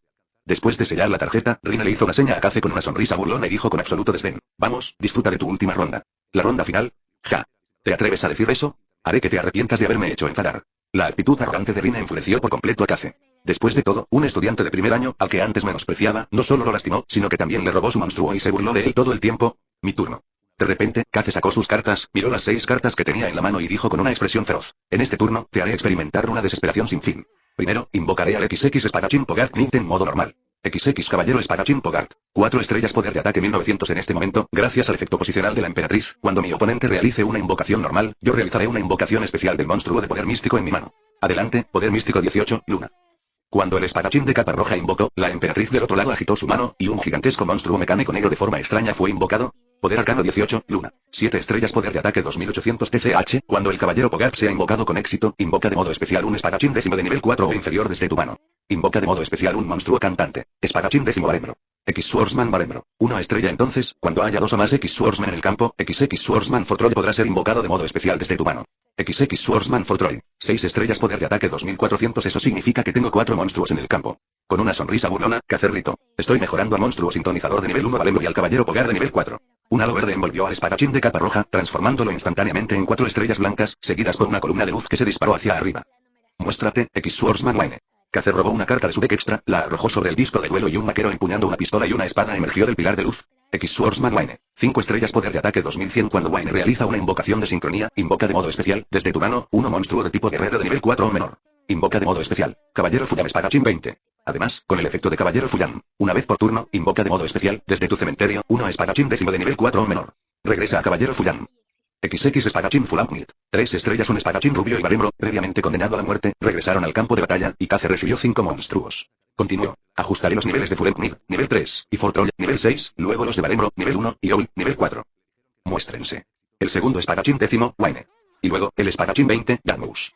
Después de sellar la tarjeta, Rine le hizo una seña a Kaze con una sonrisa burlona y dijo con absoluto desdén. Vamos, disfruta de tu última ronda. La ronda final. Ja. ¿Te atreves a decir eso? Haré que te arrepientas de haberme hecho enfadar. La actitud arrogante de Rine enfureció por completo a Kaze. Después de todo, un estudiante de primer año, al que antes menospreciaba, no solo lo lastimó, sino que también le robó su monstruo y se burló de él todo el tiempo. Mi turno. De repente, Kaze sacó sus cartas, miró las 6 cartas que tenía en la mano y dijo con una expresión feroz. En este turno, te haré experimentar una desesperación sin fin. Primero, invocaré al XX espadachín Pogart Nint en modo normal. XX caballero espadachín Pogart. 4 estrellas poder de ataque 1900 en este momento, gracias al efecto posicional de la emperatriz. Cuando mi oponente realice una invocación normal, yo realizaré una invocación especial del monstruo de poder místico en mi mano. Adelante, poder místico 18, Luna. Cuando el espadachín de capa roja invocó, la emperatriz del otro lado agitó su mano, y un gigantesco monstruo mecánico negro de forma extraña fue invocado. Poder arcano 18, Luna. 7 estrellas poder de ataque 2800 TCH. Cuando el caballero Pogart sea invocado con éxito, invoca de modo especial un espadachín décimo de nivel 4 o inferior desde tu mano. Invoca de modo especial un monstruo cantante. Espadachín décimo Barembro. X Swordsman Barembro. 1 estrella. Entonces, cuando haya 2 o más X Swordsman en el campo, XX Swordsman Fortroll podrá ser invocado de modo especial desde tu mano. XX Swordsman Fortroll. 6 estrellas poder de ataque 2400. Eso significa que tengo 4 monstruos en el campo. Con una sonrisa burlona, Kaze gritó. Estoy mejorando al monstruo sintonizador de nivel 1 Barembro y al caballero Pogart de nivel 4. Un halo verde envolvió al espadachín de capa roja, transformándolo instantáneamente en 4 estrellas blancas, seguidas por una columna de luz que se disparó hacia arriba. Muéstrate, X Swordsman Wayne. Kaze robó una carta de su deck extra, la arrojó sobre el disco de duelo y un vaquero empuñando una pistola y una espada emergió del pilar de luz. X Swordsman Wayne. 5 estrellas poder de ataque 2100. Cuando Wayne realiza una invocación de sincronía, invoca de modo especial, desde tu mano, uno monstruo de tipo guerrero de nivel 4 o menor. Invoca de modo especial, caballero Fuyam espadachín 20. Además, con el efecto de caballero Fuyam, una vez por turno, invoca de modo especial, desde tu cementerio, uno espadachín décimo de nivel 4 o menor. Regresa a caballero Fuyam. XX espadachín Fulamnit. 3 estrellas. Un espadachín rubio y barembro, previamente condenado a la muerte, regresaron al campo de batalla, y Kaze recibió 5 monstruos. Continuó. Ajustaré los niveles de Fulamnit, nivel 3, y Fortroll, nivel 6, luego los de barembro, nivel 1, y Owl, nivel 4. Muéstrense. El segundo espadachín décimo, Wayne. Y luego, el espadachín 20, Dalmus.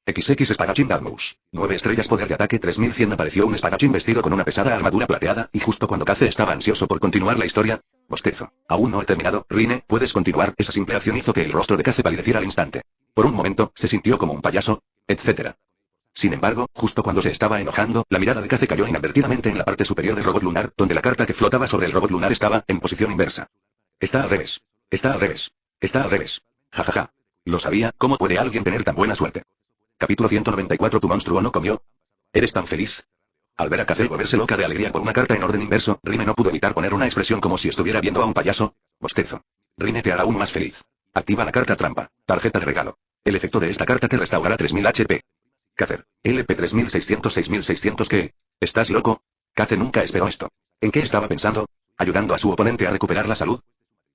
XX espadachín Dalmus. 9 estrellas poder de ataque 3100. Apareció un espadachín vestido con una pesada armadura plateada, y justo cuando Kaze estaba ansioso por continuar la historia, bostezo. Aún no he terminado, Rine, ¿puedes continuar? Esa simple acción hizo que el rostro de Kaze palideciera al instante. Por un momento, se sintió como un payaso, etc. Sin embargo, justo cuando se estaba enojando, la mirada de Kaze cayó inadvertidamente en la parte superior del robot lunar, donde la carta que flotaba sobre el robot lunar estaba, en posición inversa. Está al revés. Está al revés. Está al revés. Jajaja. Lo sabía, ¿cómo puede alguien tener tan buena suerte? Capítulo 194. ¿Tu monstruo no comió? ¿Eres tan feliz? Al ver a Café volverse loca de alegría por una carta en orden inverso, Rine no pudo evitar poner una expresión como si estuviera viendo a un payaso. Bostezo. Rine te hará aún más feliz. Activa la carta trampa. Tarjeta de regalo. El efecto de esta carta te restaurará 3000 HP. Cacer. LP 3600-6600 ¿qué? ¿Estás loco? Cace nunca esperó esto. ¿En qué estaba pensando? ¿Ayudando a su oponente a recuperar la salud?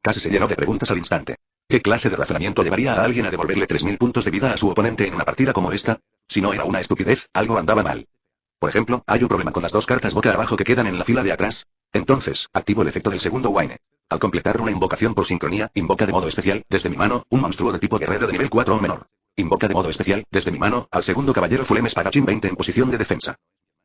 Casi se llenó de preguntas al instante. ¿Qué clase de razonamiento llevaría a alguien a devolverle 3000 puntos de vida a su oponente en una partida como esta? Si no era una estupidez, algo andaba mal. Por ejemplo, hay un problema con las dos cartas boca abajo que quedan en la fila de atrás. Entonces, activo el efecto del segundo Wayne. Al completar una invocación por sincronía, invoca de modo especial, desde mi mano, un monstruo de tipo guerrero de nivel 4 o menor. Invoca de modo especial, desde mi mano, al segundo caballero Fulem Espadachín 20 en posición de defensa.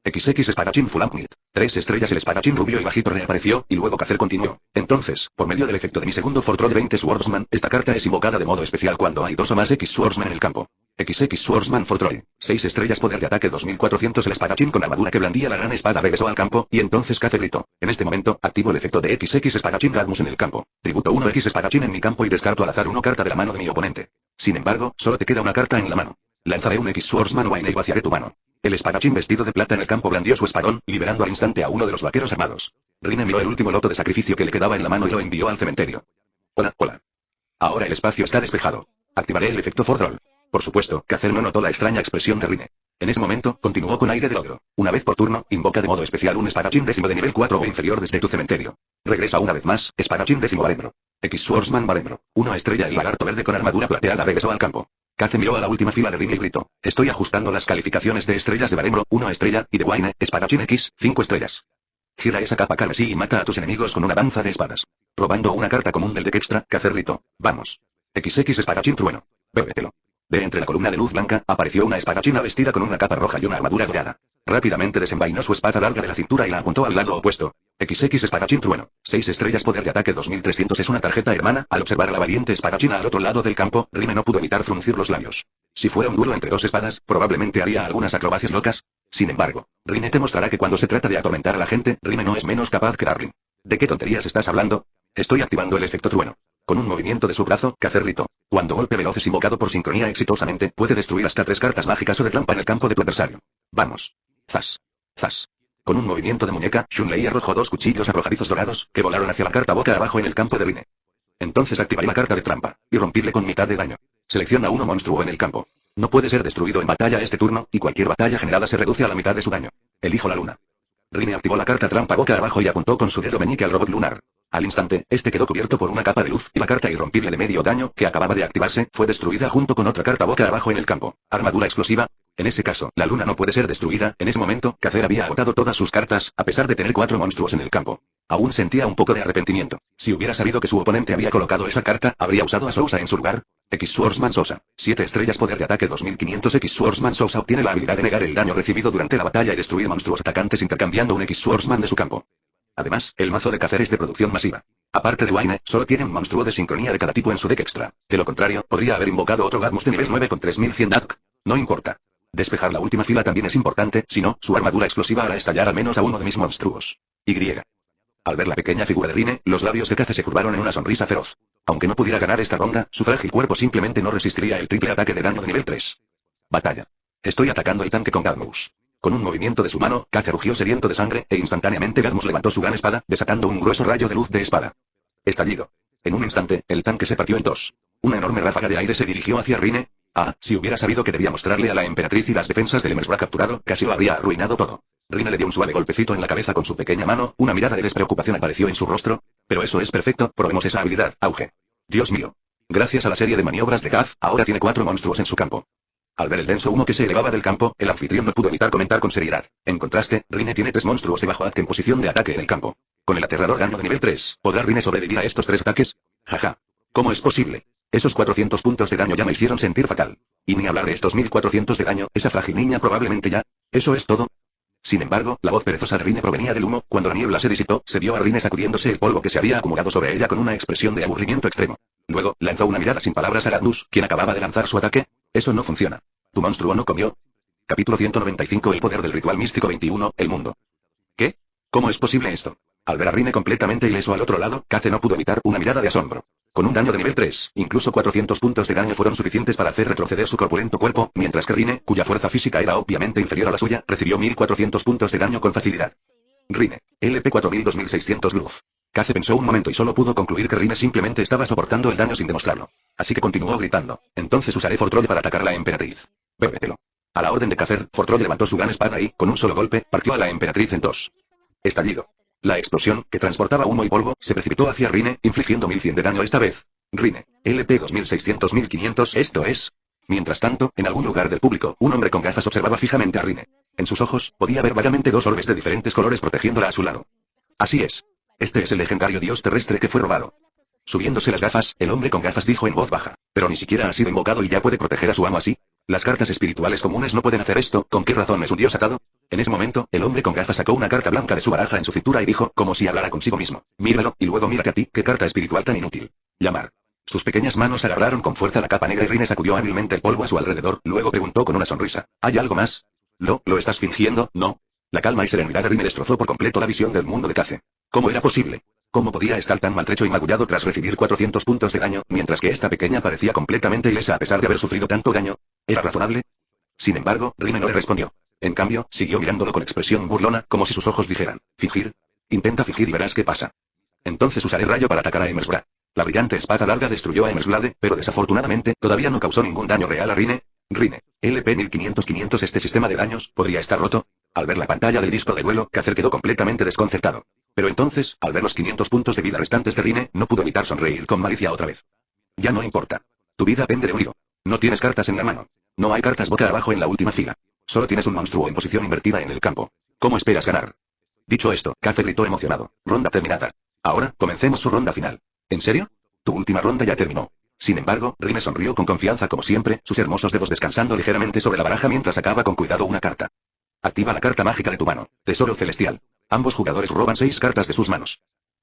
XX Espadachín Fulamnit. 3 estrellas el espadachín rubio y bajito reapareció, y luego Cacer continuó. Entonces, por medio del efecto de mi segundo Fortroll 20 Swordsman, esta carta es invocada de modo especial cuando hay 2 o más X Swordsman en el campo. XX Swordsman Fortroll. 6 estrellas poder de ataque 2400 el espadachín con armadura que blandía la gran espada regresó al campo, y entonces Cacer gritó. En este momento, activo el efecto de XX Espadachín Gadmus en el campo. Tributo 1 X Espadachín en mi campo y descarto al azar 1 carta de la mano de mi oponente. Sin embargo, solo te queda una carta en la mano. Lanzaré un X Swordsman Wayne y vaciaré tu mano. El espadachín vestido de plata en el campo blandió su espadón, liberando al instante a uno de los vaqueros armados. Rine miró el último loto de sacrificio que le quedaba en la mano y lo envió al cementerio. Hola, hola. Ahora el espacio está despejado. Activaré el efecto Fortroll. Por supuesto, Cacer no notó la extraña expresión de Rine. En ese momento, continuó con aire de logro. Una vez por turno, invoca de modo especial un espadachín décimo de nivel 4 o inferior desde tu cementerio. Regresa una vez más, espadachín décimo Barembro. X Swordsman Barembro. 1 estrella el lagarto verde con armadura plateada regresó al campo. Cace miró a la última fila de Rine y gritó. Estoy ajustando las calificaciones de estrellas de Barembro, 1 estrella, y de Wayne, espadachín X, 5 estrellas. Gira esa capa carmesí y mata a tus enemigos con una danza de espadas. Robando una carta común del deck extra, Cacer gritó. Vamos. XX espadachín trueno. Bébetelo. De entre la columna de luz blanca, apareció una espadachina vestida con una capa roja y una armadura dorada. Rápidamente desenvainó su espada larga de la cintura y la apuntó al lado opuesto. XX espadachín trueno. 6 estrellas poder de ataque 2300 es una tarjeta hermana. Al observar a la valiente espadachina al otro lado del campo, Rine no pudo evitar fruncir los labios. Si fuera un duelo entre dos espadas, probablemente haría algunas acrobacias locas. Sin embargo, Rine te mostrará que cuando se trata de atormentar a la gente, Rine no es menos capaz que Darling. ¿De qué tonterías estás hablando? Estoy activando el efecto trueno. Con un movimiento de su brazo, Cacer gritó. Cuando golpe veloz es invocado por sincronía exitosamente, puede destruir hasta 3 cartas mágicas o de trampa en el campo de tu adversario. Vamos. Zas. Zas. Con un movimiento de muñeca, Shunlei arrojó 2 cuchillos arrojadizos dorados, que volaron hacia la carta boca abajo en el campo de Rine. Entonces activaré la carta de trampa, y rompirle con mitad de daño. Selecciona uno monstruo en el campo. No puede ser destruido en batalla este turno, y cualquier batalla generada se reduce a la mitad de su daño. Elijo la luna. Rine activó la carta trampa boca abajo y apuntó con su dedo meñique al robot lunar. Al instante, este quedó cubierto por una capa de luz, y la carta irrompible de medio daño, que acababa de activarse, fue destruida junto con otra carta boca abajo en el campo. Armadura explosiva. En ese caso, la luna no puede ser destruida. En ese momento, Cacer había agotado todas sus cartas, a pesar de tener 4 monstruos en el campo. Aún sentía un poco de arrepentimiento. Si hubiera sabido que su oponente había colocado esa carta, habría usado a Sousa en su lugar. X Swordsman Sousa. 7 estrellas poder de ataque 2500 X Swordsman Sousa obtiene la habilidad de negar el daño recibido durante la batalla y destruir monstruos atacantes intercambiando un X Swordsman de su campo. Además, el mazo de Cacer es de producción masiva. Aparte de Wayne, solo tiene un monstruo de sincronía de cada tipo en su deck extra. De lo contrario, podría haber invocado otro Gadmus de nivel 9 con 3100 DAC. No importa. Despejar la última fila también es importante, si no, su armadura explosiva hará estallar al menos a uno de mis monstruos. Y. Al ver la pequeña figura de Rine, los labios de Cace se curvaron en una sonrisa feroz. Aunque no pudiera ganar esta ronda, su frágil cuerpo simplemente no resistiría el triple ataque de daño de nivel 3. Batalla. Estoy atacando el tanque con Gadmus. Con un movimiento de su mano, Cace rugió sediento de sangre, e instantáneamente Gadmus levantó su gran espada, desatando un grueso rayo de luz de espada. Estallido. En un instante, el tanque se partió en dos. Una enorme ráfaga de aire se dirigió hacia Rine. Ah, si hubiera sabido que debía mostrarle a la emperatriz y las defensas del Emersbra capturado, casi lo habría arruinado todo. Rine le dio un suave golpecito en la cabeza con su pequeña mano, una mirada de despreocupación apareció en su rostro. Pero eso es perfecto, probemos esa habilidad, auge. Dios mío. Gracias a la serie de maniobras de Gaz, ahora tiene 4 monstruos en su campo. Al ver el denso humo que se elevaba del campo, el anfitrión no pudo evitar comentar con seriedad. En contraste, Rine tiene 3 monstruos de bajo ataque en posición de ataque en el campo. Con el aterrador daño de nivel 3, ¿podrá Rine sobrevivir a estos 3 ataques? Jaja. ¿Cómo es posible? Esos 400 puntos de daño ya me hicieron sentir fatal. Y ni hablar de estos 1400 de daño, esa frágil niña probablemente ya. ¿Eso es todo? Sin embargo, la voz perezosa de Rine provenía del humo. Cuando la niebla se disipó, se vio a Rine sacudiéndose el polvo que se había acumulado sobre ella con una expresión de aburrimiento extremo. Luego, lanzó una mirada sin palabras a Gadmus, quien acababa de lanzar su ataque. Eso no funciona. ¿Tu monstruo no comió? Capítulo 195 El poder del ritual místico 21, el mundo. ¿Qué? ¿Cómo es posible esto? Al ver a Rine completamente ileso al otro lado, Cace no pudo evitar una mirada de asombro. Con un daño de nivel 3, incluso 400 puntos de daño fueron suficientes para hacer retroceder su corpulento cuerpo, mientras que Rine, cuya fuerza física era obviamente inferior a la suya, recibió 1400 puntos de daño con facilidad. Rine. LP 4000-2600 Glove. Kaze pensó un momento y solo pudo concluir que Rine simplemente estaba soportando el daño sin demostrarlo. Así que continuó gritando. Entonces usaré Fortroll para atacar a la emperatriz. Bébetelo. A la orden de Kazer, Fortroll levantó su gran espada y, con un solo golpe, partió a la emperatriz en dos. Estallido. La explosión, que transportaba humo y polvo, se precipitó hacia Rine, infligiendo 1100 de daño esta vez. Rine. LP 2600-1500, esto es. Mientras tanto, en algún lugar del público, un hombre con gafas observaba fijamente a Rine. En sus ojos, podía ver vagamente dos orbes de diferentes colores protegiéndola a su lado. Así es. Este es el legendario dios terrestre que fue robado. Subiéndose las gafas, el hombre con gafas dijo en voz baja. Pero ni siquiera ha sido invocado y ya puede proteger a su amo así. Las cartas espirituales comunes no pueden hacer esto, ¿con qué razón es un dios atado? En ese momento, el hombre con gafas sacó una carta blanca de su baraja en su cintura y dijo, como si hablara consigo mismo. Míralo, y luego mírate a ti, qué carta espiritual tan inútil. Llamar. Sus pequeñas manos agarraron con fuerza la capa negra y Rine sacudió hábilmente el polvo a su alrededor, luego preguntó con una sonrisa. ¿Hay algo más? ¿Lo estás fingiendo? No. La calma y serenidad de Rine destrozó por completo la visión del mundo de Kaze. ¿Cómo era posible? ¿Cómo podía estar tan maltrecho y magullado tras recibir 400 puntos de daño, mientras que esta pequeña parecía completamente ilesa a pesar de haber sufrido tanto daño? ¿Era razonable? Sin embargo, Rine no le respondió. En cambio, siguió mirándolo con expresión burlona, como si sus ojos dijeran, ¿fingir? Intenta fingir y verás qué pasa. Entonces usaré rayo para atacar a Emersblade. La brillante espada larga destruyó a Emersblade, pero desafortunadamente, todavía no causó ningún daño real a Rine. Rine. LP 1500-500 Este sistema de daños, ¿podría estar roto? Al ver la pantalla del disco de duelo, Kazer quedó completamente desconcertado. Pero entonces, al ver los 500 puntos de vida restantes de Rine, no pudo evitar sonreír con malicia otra vez. Ya no importa. Tu vida pende de un hilo. No tienes cartas en la mano. No hay cartas boca abajo en la última fila. Solo tienes un monstruo en posición invertida en el campo. ¿Cómo esperas ganar? Dicho esto, Kazer gritó emocionado. Ronda terminada. Ahora, comencemos su ronda final. ¿En serio? Tu última ronda ya terminó. Sin embargo, Rine sonrió con confianza como siempre, sus hermosos dedos descansando ligeramente sobre la baraja mientras sacaba con cuidado una carta. Activa la carta mágica de tu mano. Tesoro celestial. Ambos jugadores roban 6 cartas de sus manos.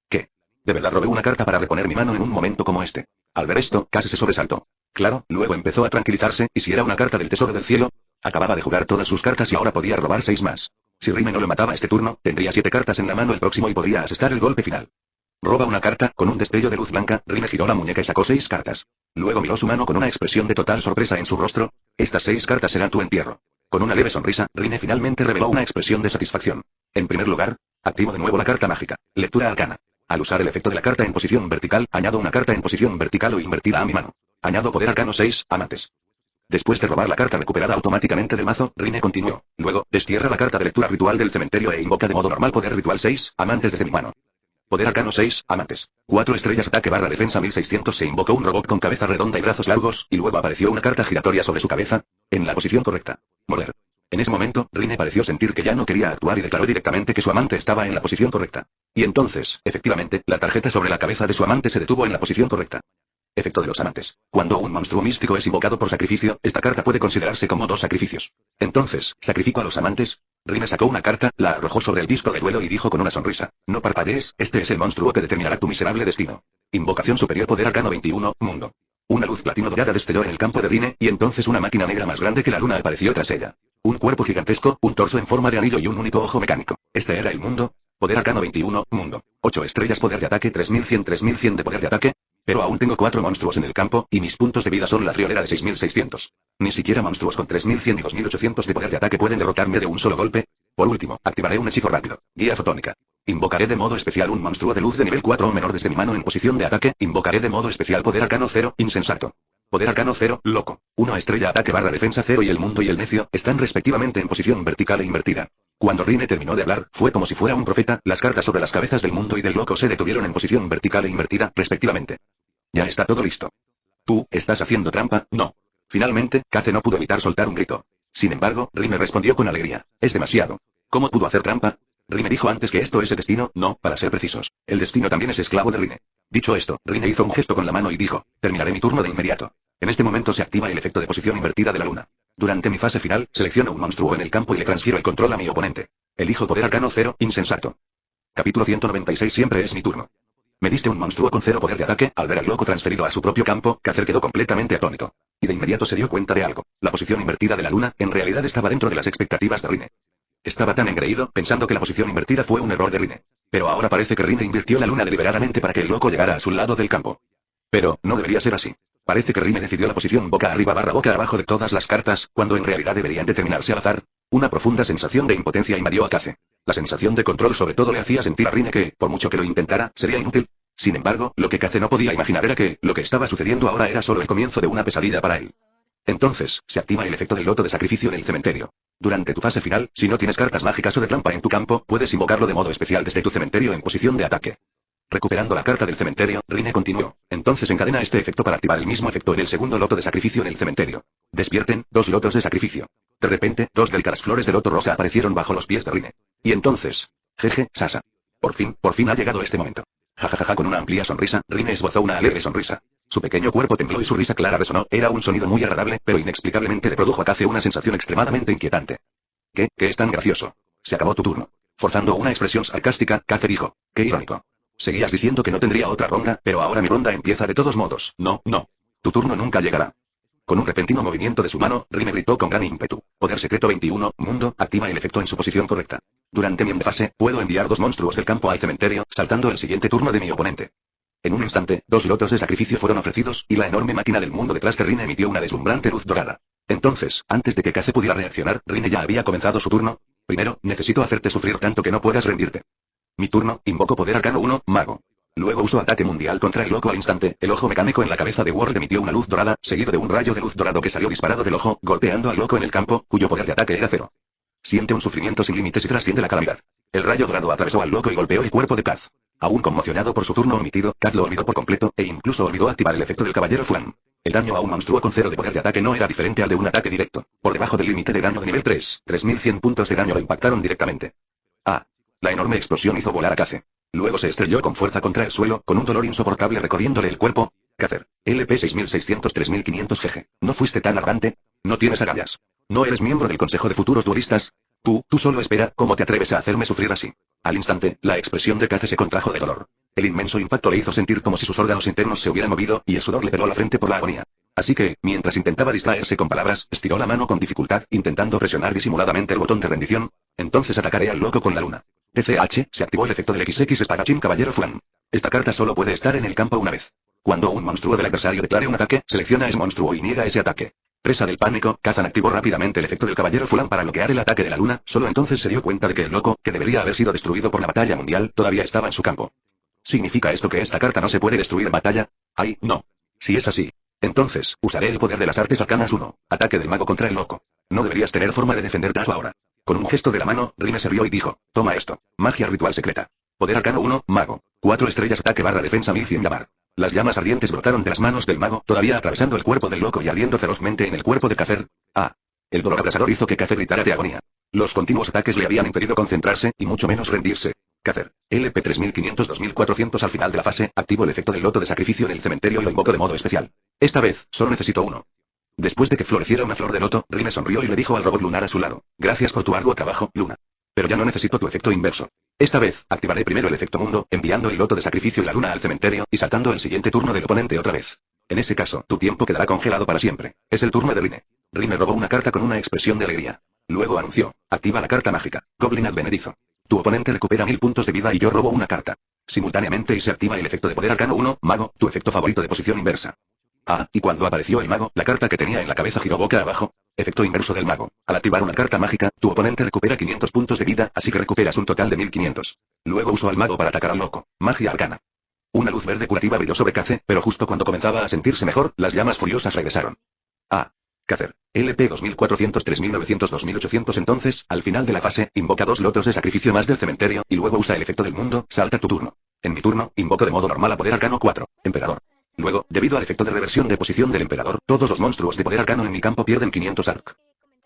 ¿Qué? De verdad robé una carta para reponer mi mano en un momento como este. Al ver esto, Kaze se sobresaltó. Claro, luego empezó a tranquilizarse, ¿y si era una carta del tesoro del cielo? Acababa de jugar todas sus cartas y ahora podía robar 6 más. Si Rine no lo mataba este turno, tendría 7 cartas en la mano el próximo y podría asestar el golpe final. Roba una carta, con un destello de luz blanca, Rine giró la muñeca y sacó 6 cartas. Luego miró su mano con una expresión de total sorpresa en su rostro. Estas 6 cartas serán tu entierro. Con una leve sonrisa, Rine finalmente reveló una expresión de satisfacción. En primer lugar, activo de nuevo la carta mágica. Lectura arcana. Al usar el efecto de la carta en posición vertical, añado una carta en posición vertical o invertida a mi mano. Añado poder arcano 6, amantes. Después de robar la carta recuperada automáticamente del mazo, Rine continuó. Luego, destierra la carta de lectura ritual del cementerio e invoca de modo normal poder ritual 6, amantes desde mi mano. Poder arcano 6, amantes. 4 estrellas ataque barra defensa 1600 se invocó un robot con cabeza redonda y brazos largos, y luego apareció una carta giratoria sobre su cabeza, en la posición correcta. Morder. En ese momento, Rine pareció sentir que ya no quería actuar y declaró directamente que su amante estaba en la posición correcta. Y entonces, efectivamente, la tarjeta sobre la cabeza de su amante se detuvo en la posición correcta. Efecto de los amantes. Cuando un monstruo místico es invocado por sacrificio, esta carta puede considerarse como 2 sacrificios. Entonces, ¿sacrifico a los amantes? Rine sacó una carta, la arrojó sobre el disco de duelo y dijo con una sonrisa. No parpadees, este es el monstruo que determinará tu miserable destino. Invocación superior poder arcano 21, mundo. Una luz platino dorada destelló en el campo de Rine, y entonces una máquina negra más grande que la luna apareció tras ella. Un cuerpo gigantesco, un torso en forma de anillo y un único ojo mecánico. Este era el mundo. Poder arcano 21, mundo. 8 estrellas poder de ataque 3100 de poder de ataque. Pero aún tengo 4 monstruos en el campo, y mis puntos de vida son la friolera de 6600. Ni siquiera monstruos con 3100 y 2800 de poder de ataque pueden derrotarme de un solo golpe. Por último, activaré un hechizo rápido. Guía fotónica. Invocaré de modo especial un monstruo de luz de nivel 4 o menor desde mi mano en posición de ataque. Invocaré de modo especial poder arcano 0, insensato. Poder arcano 0, loco. 1 estrella ataque barra defensa 0 y el mundo y el necio están respectivamente en posición vertical e invertida. Cuando Rine terminó de hablar, fue como si fuera un profeta, las cartas sobre las cabezas del mundo y del loco se detuvieron en posición vertical e invertida, respectivamente. Ya está todo listo. ¿Tú, estás haciendo trampa? No. Finalmente, Kaze no pudo evitar soltar un grito. Sin embargo, Rine respondió con alegría. Es demasiado. ¿Cómo pudo hacer trampa? Rine dijo antes que esto es el destino, no, para ser precisos. El destino también es esclavo de Rine. Dicho esto, Rine hizo un gesto con la mano y dijo, terminaré mi turno de inmediato. En este momento se activa el efecto de posición invertida de la luna. Durante mi fase final, selecciono un monstruo en el campo y le transfiero el control a mi oponente. Elijo poder arcano 0, insensato. Capítulo 196 Siempre es mi turno. Me diste un monstruo con 0 poder de ataque. Al ver al loco transferido a su propio campo, Kazer quedó completamente atónito. Y de inmediato se dio cuenta de algo. La posición invertida de la luna, en realidad estaba dentro de las expectativas de Rine. Estaba tan engreído, pensando que la posición invertida fue un error de Rine. Pero ahora parece que Rine invirtió la luna deliberadamente para que el loco llegara a su lado del campo. Pero, no debería ser así. Parece que Rine decidió la posición boca arriba barra boca abajo de todas las cartas, cuando en realidad deberían determinarse al azar. Una profunda sensación de impotencia invadió a Kaze. La sensación de control sobre todo le hacía sentir a Rine que, por mucho que lo intentara, sería inútil. Sin embargo, lo que Kaze no podía imaginar era que, lo que estaba sucediendo ahora era solo el comienzo de una pesadilla para él. Entonces, se activa el efecto del loto de sacrificio en el cementerio. Durante tu fase final, si no tienes cartas mágicas o de trampa en tu campo, puedes invocarlo de modo especial desde tu cementerio en posición de ataque. Recuperando la carta del cementerio, Rine continuó. Entonces encadena este efecto para activar el mismo efecto en el segundo loto de sacrificio en el cementerio. Despierten, 2 lotos de sacrificio. De repente, 2 delicadas flores de loto rosa aparecieron bajo los pies de Rine. Y entonces... Jeje, Sasa. Por fin ha llegado este momento. Jajajaja, con una amplia sonrisa, Rine esbozó una alegre sonrisa. Su pequeño cuerpo tembló y su risa clara resonó. Era un sonido muy agradable, pero inexplicablemente le produjo a Kaze una sensación extremadamente inquietante. ¿Qué es tan gracioso? Se acabó tu turno. Forzando una expresión sarcástica, Kaze dijo. Qué irónico. Seguías diciendo que no tendría otra ronda, pero ahora mi ronda empieza de todos modos. No. Tu turno nunca llegará. Con un repentino movimiento de su mano, Rine gritó con gran ímpetu. Poder secreto 21, mundo, activa el efecto en su posición correcta. Durante mi fase, puedo enviar 2 monstruos del campo al cementerio, saltando el siguiente turno de mi oponente. En un instante, 2 lotos de sacrificio fueron ofrecidos, y la enorme máquina del mundo detrás de Rine emitió una deslumbrante luz dorada. Entonces, antes de que Kaze pudiera reaccionar, Rine ya había comenzado su turno. Primero, necesito hacerte sufrir tanto que no puedas rendirte. Mi turno, invoco poder arcano 1, mago. Luego uso ataque mundial contra el loco al instante. El ojo mecánico en la cabeza de Ward emitió una luz dorada, seguido de un rayo de luz dorado que salió disparado del ojo, golpeando al loco en el campo, cuyo poder de ataque era 0. Siente un sufrimiento sin límites y trasciende la calamidad. El rayo dorado atravesó al loco y golpeó el cuerpo de Kaz. Aún conmocionado por su turno omitido, Kaz lo olvidó por completo, e incluso olvidó activar el efecto del caballero Flan. El daño a un monstruo con 0 de poder de ataque no era diferente al de un ataque directo. Por debajo del límite de daño de nivel 3, 3100 puntos de daño lo impactaron directamente. La enorme explosión hizo volar a Kaze. Luego se estrelló con fuerza contra el suelo, con un dolor insoportable recorriéndole el cuerpo. Kazer. LP 6600-3500 GG. ¿No fuiste tan arrogante? ¿No tienes agallas? ¿No eres miembro del Consejo de Futuros Duelistas? Tú solo espera, ¿cómo te atreves a hacerme sufrir así? Al instante, la expresión de Kaze se contrajo de dolor. El inmenso impacto le hizo sentir como si sus órganos internos se hubieran movido, y el sudor le peló la frente por la agonía. Así que, mientras intentaba distraerse con palabras, estiró la mano con dificultad, intentando presionar disimuladamente el botón de rendición. Entonces atacaré al loco con la luna. TCH, se activó el efecto del XX Espadachín Caballero Flan. Esta carta solo puede estar en el campo una vez. Cuando un monstruo del adversario declare un ataque, selecciona ese monstruo y niega ese ataque. Presa del pánico, Kazan activó rápidamente el efecto del Caballero Flan para bloquear el ataque de la luna, solo entonces se dio cuenta de que el loco, que debería haber sido destruido por la batalla mundial, todavía estaba en su campo. ¿Significa esto que esta carta no se puede destruir en batalla? ¡Ay, no! Si es así, entonces, usaré el poder de las artes arcanas 1, ataque del mago contra el loco. No deberías tener forma de defenderte ahora. Con un gesto de la mano, Rine se rió y dijo, toma esto, magia ritual secreta. Poder arcano 1, mago. 4 estrellas ataque barra defensa 1100 llamar. Las llamas ardientes brotaron de las manos del mago, todavía atravesando el cuerpo del loco y ardiendo ferozmente en el cuerpo de Kazer. El dolor abrasador hizo que Kazer gritara de agonía. Los continuos ataques le habían impedido concentrarse, y mucho menos rendirse. Kazer. LP 3500-2400 al final de la fase, activo el efecto del loto de sacrificio en el cementerio y lo invoco de modo especial. Esta vez, solo necesito uno. Después de que floreciera una flor de loto, Rine sonrió y le dijo al robot lunar a su lado. Gracias por tu arduo trabajo, Luna. Pero ya no necesito tu efecto inverso. Esta vez, activaré primero el efecto mundo, enviando el loto de sacrificio y la luna al cementerio, y saltando el siguiente turno del oponente otra vez. En ese caso, tu tiempo quedará congelado para siempre. Es el turno de Rine. Rine robó una carta con una expresión de alegría. Luego anunció, activa la carta mágica, Goblin Advenedizo. Tu oponente recupera 1000 puntos de vida y yo robo una carta. Simultáneamente y se activa el efecto de poder arcano 1, mago, tu efecto favorito de posición inversa. Y cuando apareció el mago, la carta que tenía en la cabeza giró boca abajo. Efecto inverso del mago. Al activar una carta mágica, tu oponente recupera 500 puntos de vida, así que recuperas un total de 1500. Luego usó al mago para atacar al loco. Magia arcana. Una luz verde curativa brilló sobre Kaze, pero justo cuando comenzaba a sentirse mejor, las llamas furiosas regresaron. Kazer. LP 2400 3900 2800 Entonces, al final de la fase, invoca 2 lotos de sacrificio más del cementerio, y luego usa el efecto del mundo, salta tu turno. En mi turno, invoco de modo normal a poder arcano 4, emperador. Luego, debido al efecto de reversión de posición del emperador, todos los monstruos de poder arcano en mi campo pierden 500 arc.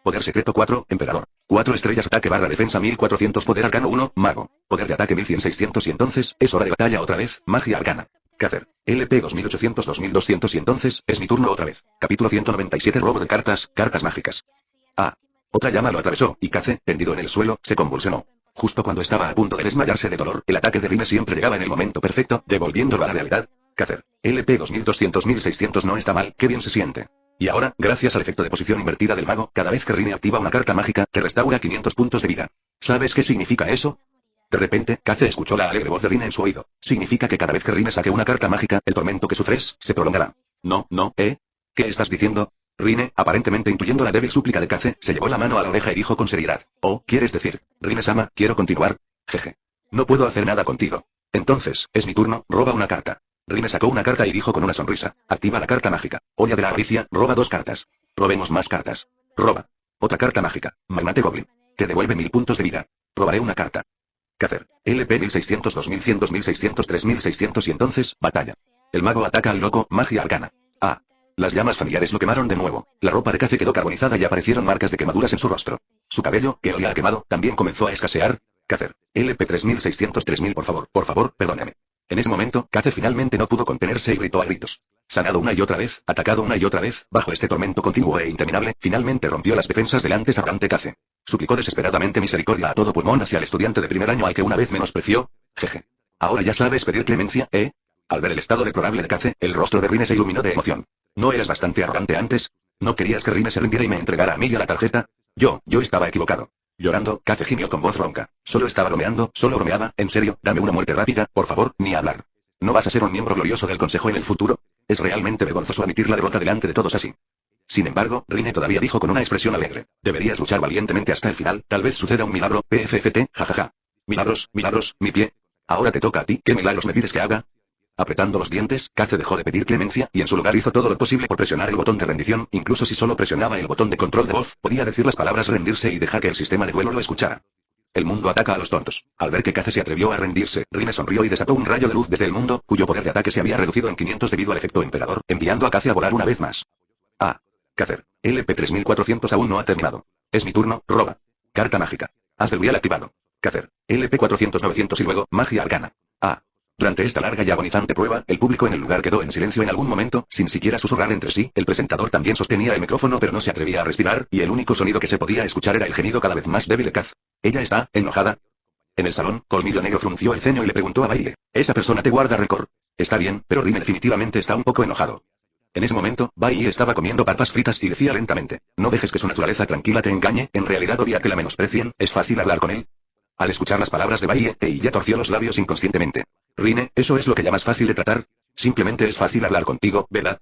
Poder secreto 4, emperador. 4 estrellas ataque barra defensa 1400 poder arcano 1, mago. Poder de ataque 1600 y entonces, es hora de batalla otra vez, magia arcana. Kazer. LP 2800 2200 y entonces, es mi turno otra vez. Capítulo 197 Robo de cartas, cartas mágicas. Otra llama lo atravesó, y Kaze, tendido en el suelo, se convulsionó. Justo cuando estaba a punto de desmayarse de dolor, el ataque de Rine siempre llegaba en el momento perfecto, devolviéndolo a la realidad. Kazer. LP 2200-1600 no está mal, qué bien se siente. Y ahora, gracias al efecto de posición invertida del mago, cada vez que Rine activa una carta mágica, te restaura 500 puntos de vida. ¿Sabes qué significa eso? De repente, Kaze escuchó la alegre voz de Rine en su oído. Significa que cada vez que Rine saque una carta mágica, el tormento que sufres se prolongará. No, ¿eh? ¿Qué estás diciendo? Rine, aparentemente intuyendo la débil súplica de Kaze, se llevó la mano a la oreja y dijo con seriedad. Oh, ¿quieres decir? Rine-sama, quiero continuar. Jeje. No puedo hacer nada contigo. Entonces, es mi turno, roba una carta. Rine sacó una carta y dijo con una sonrisa. Activa la carta mágica. Olla de la avaricia, roba 2 cartas. Robemos más cartas. Roba. Otra carta mágica. Magnate Goblin. Te devuelve 1000 puntos de vida. Robaré una carta. Cacer. LP 1600 2100 2600 3600 y entonces, batalla. El mago ataca al loco, magia arcana. Ah. Las llamas familiares lo quemaron de nuevo. La ropa de Kaze quedó carbonizada y aparecieron marcas de quemaduras en su rostro. Su cabello, que olía a quemado, también comenzó a escasear. Kacer. LP 3600 3000 por favor, perdóname. En ese momento, Kaze finalmente no pudo contenerse y gritó a gritos. Sanado una y otra vez, atacado una y otra vez, bajo este tormento continuo e interminable, finalmente rompió las defensas del antes arrogante Kaze. Suplicó desesperadamente misericordia a todo pulmón hacia el estudiante de primer año al que una vez menospreció. Jeje. Ahora ya sabes pedir clemencia, ¿eh? Al ver el estado deplorable de Kaze, el rostro de Rine se iluminó de emoción. ¿No eras bastante arrogante antes? ¿No querías que Rine se rindiera y me entregara a mí la tarjeta? Yo estaba equivocado. Llorando, Kaze gimió con voz ronca. Solo estaba bromeando, solo bromeaba, en serio, dame una muerte rápida, por favor, ni hablar. ¿No vas a ser un miembro glorioso del Consejo en el futuro? Es realmente vergonzoso admitir la derrota delante de todos así. Sin embargo, Rine todavía dijo con una expresión alegre. Deberías luchar valientemente hasta el final, tal vez suceda un milagro, PFFT, jajaja. Milagros, mi pie. Ahora te toca a ti, ¿qué milagros me pides que haga? Apretando los dientes, Kaze dejó de pedir clemencia, y en su lugar hizo todo lo posible por presionar el botón de rendición, incluso si solo presionaba el botón de control de voz, podía decir las palabras rendirse y dejar que el sistema de duelo lo escuchara. El mundo ataca a los tontos. Al ver que Kaze se atrevió a rendirse, Rine sonrió y desató un rayo de luz desde el mundo, cuyo poder de ataque se había reducido en 500 debido al efecto emperador, enviando a Kaze a volar una vez más. Ah. Kazer. LP 3400 aún no ha terminado. Es mi turno, roba. Carta mágica. Haz del vial activado. Kazer. LP 400 900 y luego, magia arcana. Ah. Durante esta larga y agonizante prueba, el público en el lugar quedó en silencio en algún momento, sin siquiera susurrar entre sí. El presentador también sostenía el micrófono pero no se atrevía a respirar, y el único sonido que se podía escuchar era el gemido cada vez más débil de Kaz. ¿Ella está enojada? En el salón, Colmillo Negro frunció el ceño y le preguntó a Baile. Esa persona te guarda récord. Está bien, pero Rine definitivamente está un poco enojado. En ese momento, Baile estaba comiendo papas fritas y decía lentamente. No dejes que su naturaleza tranquila te engañe, en realidad odia que la menosprecien, es fácil hablar con él. Al escuchar las palabras de Baile, ella torció los labios inconscientemente. Rine, ¿eso es lo que llamas fácil de tratar? Simplemente es fácil hablar contigo, ¿verdad?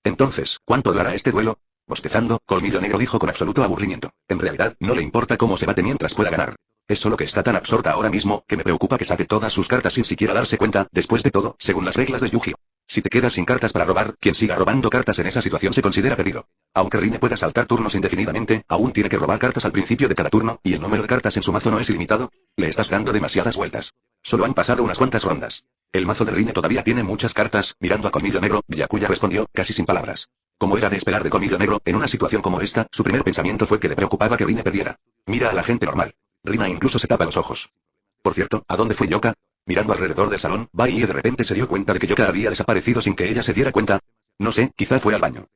Entonces, ¿cuánto durará este duelo? Bostezando, Colmillo Negro dijo con absoluto aburrimiento. En realidad, no le importa cómo se bate mientras pueda ganar. Es solo que está tan absorta ahora mismo, que me preocupa que saque todas sus cartas sin siquiera darse cuenta, después de todo, según las reglas de Yu-Gi-Oh! Si te quedas sin cartas para robar, quien siga robando cartas en esa situación se considera perdido. Aunque Rine pueda saltar turnos indefinidamente, aún tiene que robar cartas al principio de cada turno, y el número de cartas en su mazo no es ilimitado. Le estás dando demasiadas vueltas. Solo han pasado unas cuantas rondas. El mazo de Rine todavía tiene muchas cartas, mirando a Colmillo Negro, Byakuya respondió, casi sin palabras. Como era de esperar de Colmillo Negro, en una situación como esta, su primer pensamiento fue que le preocupaba que Rine perdiera. Mira a la gente normal. Rina incluso se tapa los ojos. Por cierto, ¿a dónde fue Yoka? Mirando alrededor del salón, Bai de repente se dio cuenta de que Yoka había desaparecido sin que ella se diera cuenta. No sé, quizá fue al baño.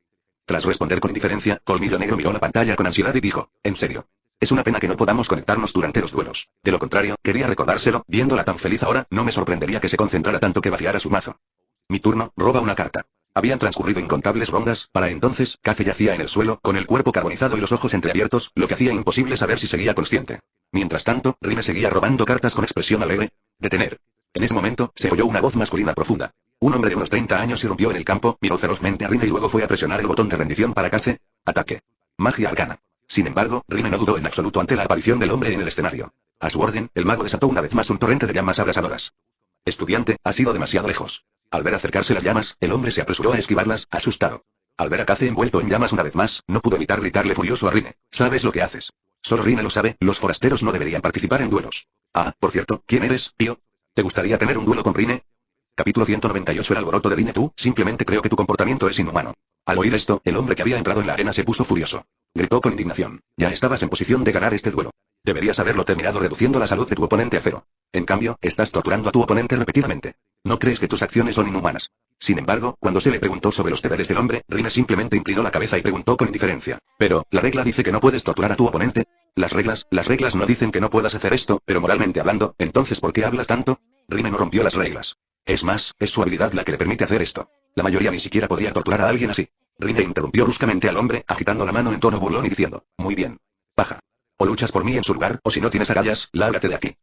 Tras responder con indiferencia, Colmillo Negro miró la pantalla con ansiedad y dijo, en serio. Es una pena que no podamos conectarnos durante los duelos. De lo contrario, quería recordárselo, viéndola tan feliz ahora, no me sorprendería que se concentrara tanto que vaciara su mazo. Mi turno, roba una carta. Habían transcurrido incontables rondas, para entonces, Kaze yacía en el suelo, con el cuerpo carbonizado y los ojos entreabiertos, lo que hacía imposible saber si seguía consciente. Mientras tanto, Rine seguía robando cartas con expresión alegre. Detener. En ese momento, se oyó una voz masculina profunda. Un hombre de unos 30 años irrumpió en el campo, miró ferozmente a Rine y luego fue a presionar el botón de rendición para Kaze. Ataque. Magia arcana. Sin embargo, Rine no dudó en absoluto ante la aparición del hombre en el escenario. A su orden, el mago desató una vez más un torrente de llamas abrasadoras. Estudiante, ha sido demasiado lejos. Al ver acercarse las llamas, el hombre se apresuró a esquivarlas, asustado. Al ver a Kaze envuelto en llamas una vez más, no pudo evitar gritarle furioso a Rine. ¿Sabes lo que haces? Solo Rine lo sabe, los forasteros no deberían participar en duelos. Ah, por cierto, ¿quién eres, tío? ¿Te gustaría tener un duelo con Rine? Capítulo 198. El alboroto de Rine. Tú, simplemente creo que tu comportamiento es inhumano. Al oír esto, el hombre que había entrado en la arena se puso furioso. Gritó con indignación. Ya estabas en posición de ganar este duelo. Deberías haberlo terminado reduciendo la salud de tu oponente a cero. En cambio, estás torturando a tu oponente repetidamente. ¿No crees que tus acciones son inhumanas? Sin embargo, cuando se le preguntó sobre los deberes del hombre, Rine simplemente inclinó la cabeza y preguntó con indiferencia. Pero, ¿la regla dice que no puedes torturar a tu oponente? Las reglas no dicen que no puedas hacer esto, pero moralmente hablando, entonces ¿por qué hablas tanto? Rine no rompió las reglas. Es más, es su habilidad la que le permite hacer esto. La mayoría ni siquiera podría torturar a alguien así. Rine interrumpió bruscamente al hombre, agitando la mano en tono burlón y diciendo, muy bien. Paja. O luchas por mí en su lugar, o si no tienes agallas, lárgate de aquí.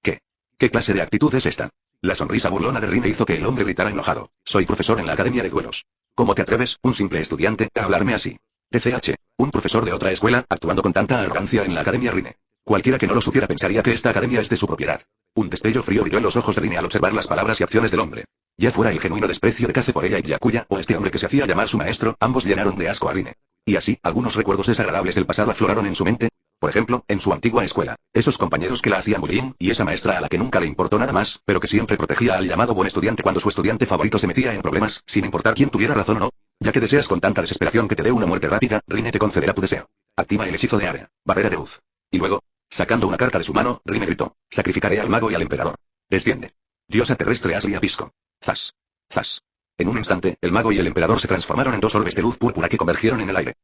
¿Qué? ¿Qué clase de actitud es esta? La sonrisa burlona de Rine hizo que el hombre gritara enojado. Soy profesor en la Academia de Duelos. ¿Cómo te atreves, un simple estudiante, a hablarme así? TCH, un profesor de otra escuela, actuando con tanta arrogancia en la Academia Rine. Cualquiera que no lo supiera pensaría que esta academia es de su propiedad. Un destello frío brilló en los ojos de Rine al observar las palabras y acciones del hombre. Ya fuera el genuino desprecio de Kaze por ella y Byakuya, o este hombre que se hacía llamar su maestro, ambos llenaron de asco a Rine. Y así, algunos recuerdos desagradables del pasado afloraron en su mente. Por ejemplo, en su antigua escuela, esos compañeros que la hacían bullying, y esa maestra a la que nunca le importó nada más, pero que siempre protegía al llamado buen estudiante cuando su estudiante favorito se metía en problemas, sin importar quién tuviera razón o no. Ya que deseas con tanta desesperación que te dé una muerte rápida, Rine te concederá tu deseo. Activa el hechizo de área, barrera de luz. Y luego, sacando una carta de su mano, Rine gritó: sacrificaré al mago y al emperador. Desciende. Diosa terrestre Asli Apisco. Zas. Zas. En un instante, el mago y el emperador se transformaron en dos orbes de luz púrpura que convergieron en el aire.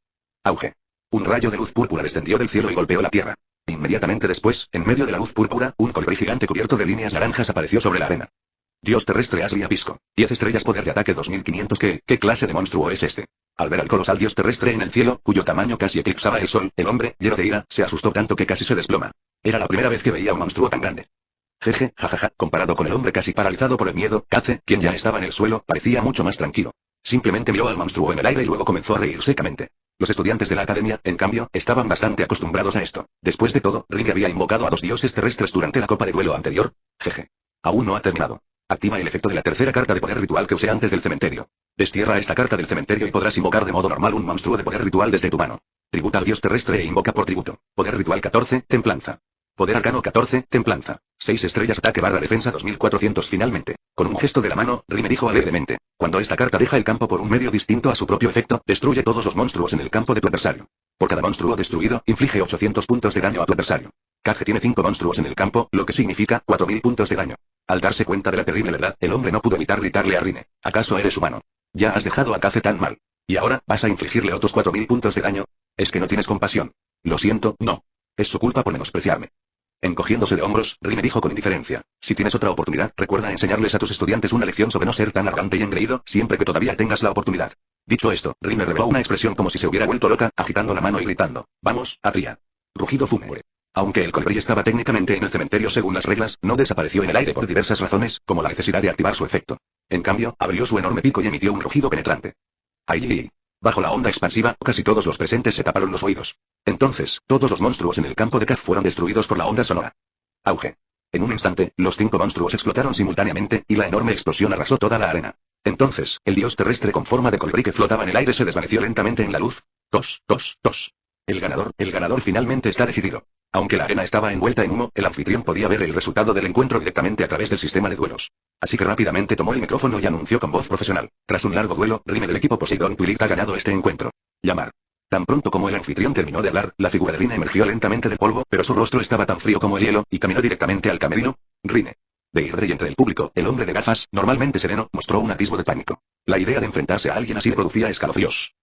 Auge. Un rayo de luz púrpura descendió del cielo y golpeó la tierra. Inmediatamente después, en medio de la luz púrpura, un colibrí gigante cubierto de líneas naranjas apareció sobre la arena. Dios terrestre Asli Apisco. 10 estrellas, poder de ataque 2500. ¿Qué clase de monstruo es este? Al ver al colosal dios terrestre en el cielo, cuyo tamaño casi eclipsaba el sol, el hombre, lleno de ira, se asustó tanto que casi se desploma. Era la primera vez que veía un monstruo tan grande. Jeje, jajaja, comparado con el hombre casi paralizado por el miedo, Kaze, quien ya estaba en el suelo, parecía mucho más tranquilo. Simplemente miró al monstruo en el aire y luego comenzó a reír secamente. Los estudiantes de la academia, en cambio, estaban bastante acostumbrados a esto. Después de todo, Rine había invocado a 2 dioses terrestres durante la copa de duelo anterior. Jeje. Aún no ha terminado. Activa el efecto de la tercera carta de poder ritual que usé antes del cementerio. Destierra esta carta del cementerio y podrás invocar de modo normal un monstruo de poder ritual desde tu mano. Tributa al dios terrestre e invoca por tributo. Poder ritual 14, templanza. Poder arcano 14, templanza. 6 estrellas, ataque barra defensa 2400. Finalmente, con un gesto de la mano, Rine dijo alegremente: cuando esta carta deja el campo por un medio distinto a su propio efecto, destruye todos los monstruos en el campo de tu adversario. Por cada monstruo destruido, inflige 800 puntos de daño a tu adversario. Kaze tiene 5 monstruos en el campo, lo que significa 4000 puntos de daño. Al darse cuenta de la terrible verdad, el hombre no pudo evitar gritarle a Rine: ¿acaso eres humano? Ya has dejado a Kaze tan mal. ¿Y ahora, vas a infligirle otros 4000 puntos de daño? ¿Es que no tienes compasión? Lo siento, no. Es su culpa por menospreciarme. Encogiéndose de hombros, Rine dijo con indiferencia: si tienes otra oportunidad, recuerda enseñarles a tus estudiantes una lección sobre no ser tan arrogante y engreído, siempre que todavía tengas la oportunidad. Dicho esto, Rine reveló una expresión como si se hubiera vuelto loca, agitando la mano y gritando: vamos, Atria. Rugido fúnebre. Aunque el colibrí estaba técnicamente en el cementerio según las reglas, no desapareció en el aire por diversas razones, como la necesidad de activar su efecto. En cambio, abrió su enorme pico y emitió un rugido penetrante. ¡Ay! Bajo la onda expansiva, casi todos los presentes se taparon los oídos. Entonces, todos los monstruos en el campo de Kaze fueron destruidos por la onda sonora. Auge. En un instante, los 5 monstruos explotaron simultáneamente, y la enorme explosión arrasó toda la arena. Entonces, el dios terrestre con forma de colibrí que flotaba en el aire se desvaneció lentamente en la luz. Tos, tos, tos. El ganador finalmente está decidido. Aunque la arena estaba envuelta en humo, el anfitrión podía ver el resultado del encuentro directamente a través del sistema de duelos. Así que rápidamente tomó el micrófono y anunció con voz profesional: tras un largo duelo, Rine del equipo Poseidon Twilight ha ganado este encuentro. Llamar. Tan pronto como el anfitrión terminó de hablar, la figura de Rine emergió lentamente del polvo, pero su rostro estaba tan frío como el hielo, y caminó directamente al camerino. Rine. De y entre el público, el hombre de gafas, normalmente sereno, mostró un atisbo de pánico. La idea de enfrentarse a alguien así le producía escalofríos.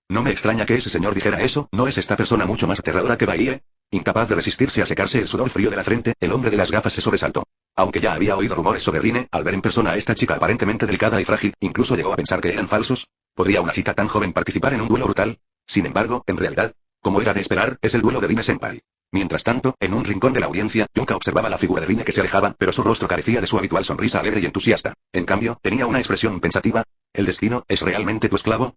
No me extraña que ese señor dijera eso, ¿no es esta persona mucho más aterradora que Bailie? Incapaz de resistirse a secarse el sudor frío de la frente, el hombre de las gafas se sobresaltó. Aunque ya había oído rumores sobre Rine, al ver en persona a esta chica aparentemente delicada y frágil, incluso llegó a pensar que eran falsos. ¿Podría una chica tan joven participar en un duelo brutal? Sin embargo, en realidad, como era de esperar, es el duelo de Rine Senpai. Mientras tanto, en un rincón de la audiencia, Yunka observaba la figura de Rine que se alejaba, pero su rostro carecía de su habitual sonrisa alegre y entusiasta. En cambio, tenía una expresión pensativa. ¿El destino es realmente tu esclavo?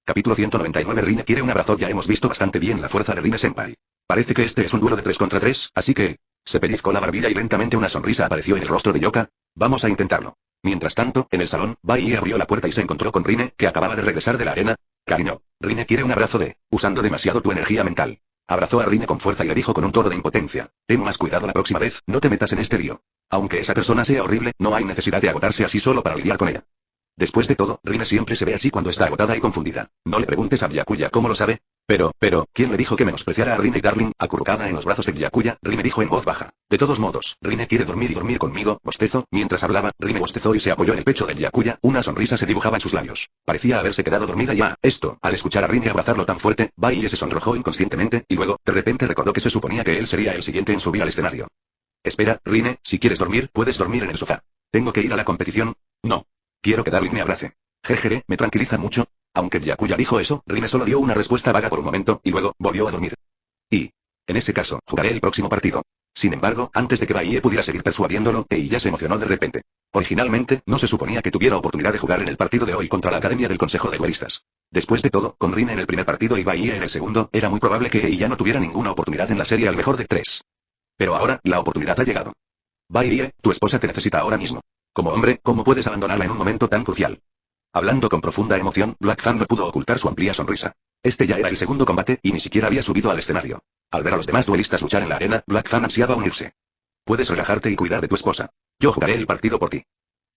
Capítulo 199. Rine quiere un abrazo. Ya hemos visto bastante bien la fuerza de Rine Senpai. Parece que este es un duelo de 3 contra 3, así que... Se pellizcó la barbilla y lentamente una sonrisa apareció en el rostro de Yoka. Vamos a intentarlo. Mientras tanto, en el salón, Bai abrió la puerta y se encontró con Rine, que acababa de regresar de la arena. Cariño, Rine quiere un abrazo usando demasiado tu energía mental. Abrazó a Rine con fuerza y le dijo con un tono de impotencia: ten más cuidado la próxima vez, no te metas en este lío. Aunque esa persona sea horrible, no hay necesidad de agotarse así solo para lidiar con ella. Después de todo, Rine siempre se ve así cuando está agotada y confundida. No le preguntes a Byakuya cómo lo sabe. Pero, ¿quién le dijo que menospreciara a Rine? Darling, acurrucada en los brazos de Byakuya, Rine dijo en voz baja. De todos modos, Rine quiere dormir y dormir conmigo, bostezó. Mientras hablaba, Rine bostezó y se apoyó en el pecho de Byakuya, una sonrisa se dibujaba en sus labios. Parecía haberse quedado dormida ya. Al escuchar a Rine abrazarlo tan fuerte, Bai se sonrojó inconscientemente, y luego, de repente recordó que se suponía que él sería el siguiente en subir al escenario. Espera, Rine, si quieres dormir, puedes dormir en el sofá. ¿Tengo que ir a la competición? No. Quiero que Darling me abrace. Jeje, me tranquiliza mucho. Aunque Byakuya dijo eso, Rine solo dio una respuesta vaga por un momento, y luego, volvió a dormir. En ese caso, jugaré el próximo partido. Sin embargo, antes de que Baiye pudiera seguir persuadiéndolo, Eiya se emocionó de repente. Originalmente, no se suponía que tuviera oportunidad de jugar en el partido de hoy contra la Academia del Consejo de Duelistas. Después de todo, con Rin en el primer partido y Baiye en el segundo, era muy probable que Eiya no tuviera ninguna oportunidad en la serie al mejor de 3. Pero ahora, la oportunidad ha llegado. Baiye, tu esposa te necesita ahora mismo. Como hombre, ¿cómo puedes abandonarla en un momento tan crucial? Hablando con profunda emoción, Black Fan no pudo ocultar su amplia sonrisa. Este ya era el segundo combate, y ni siquiera había subido al escenario. Al ver a los demás duelistas luchar en la arena, Black Fan ansiaba unirse. Puedes relajarte y cuidar de tu esposa. Yo jugaré el partido por ti.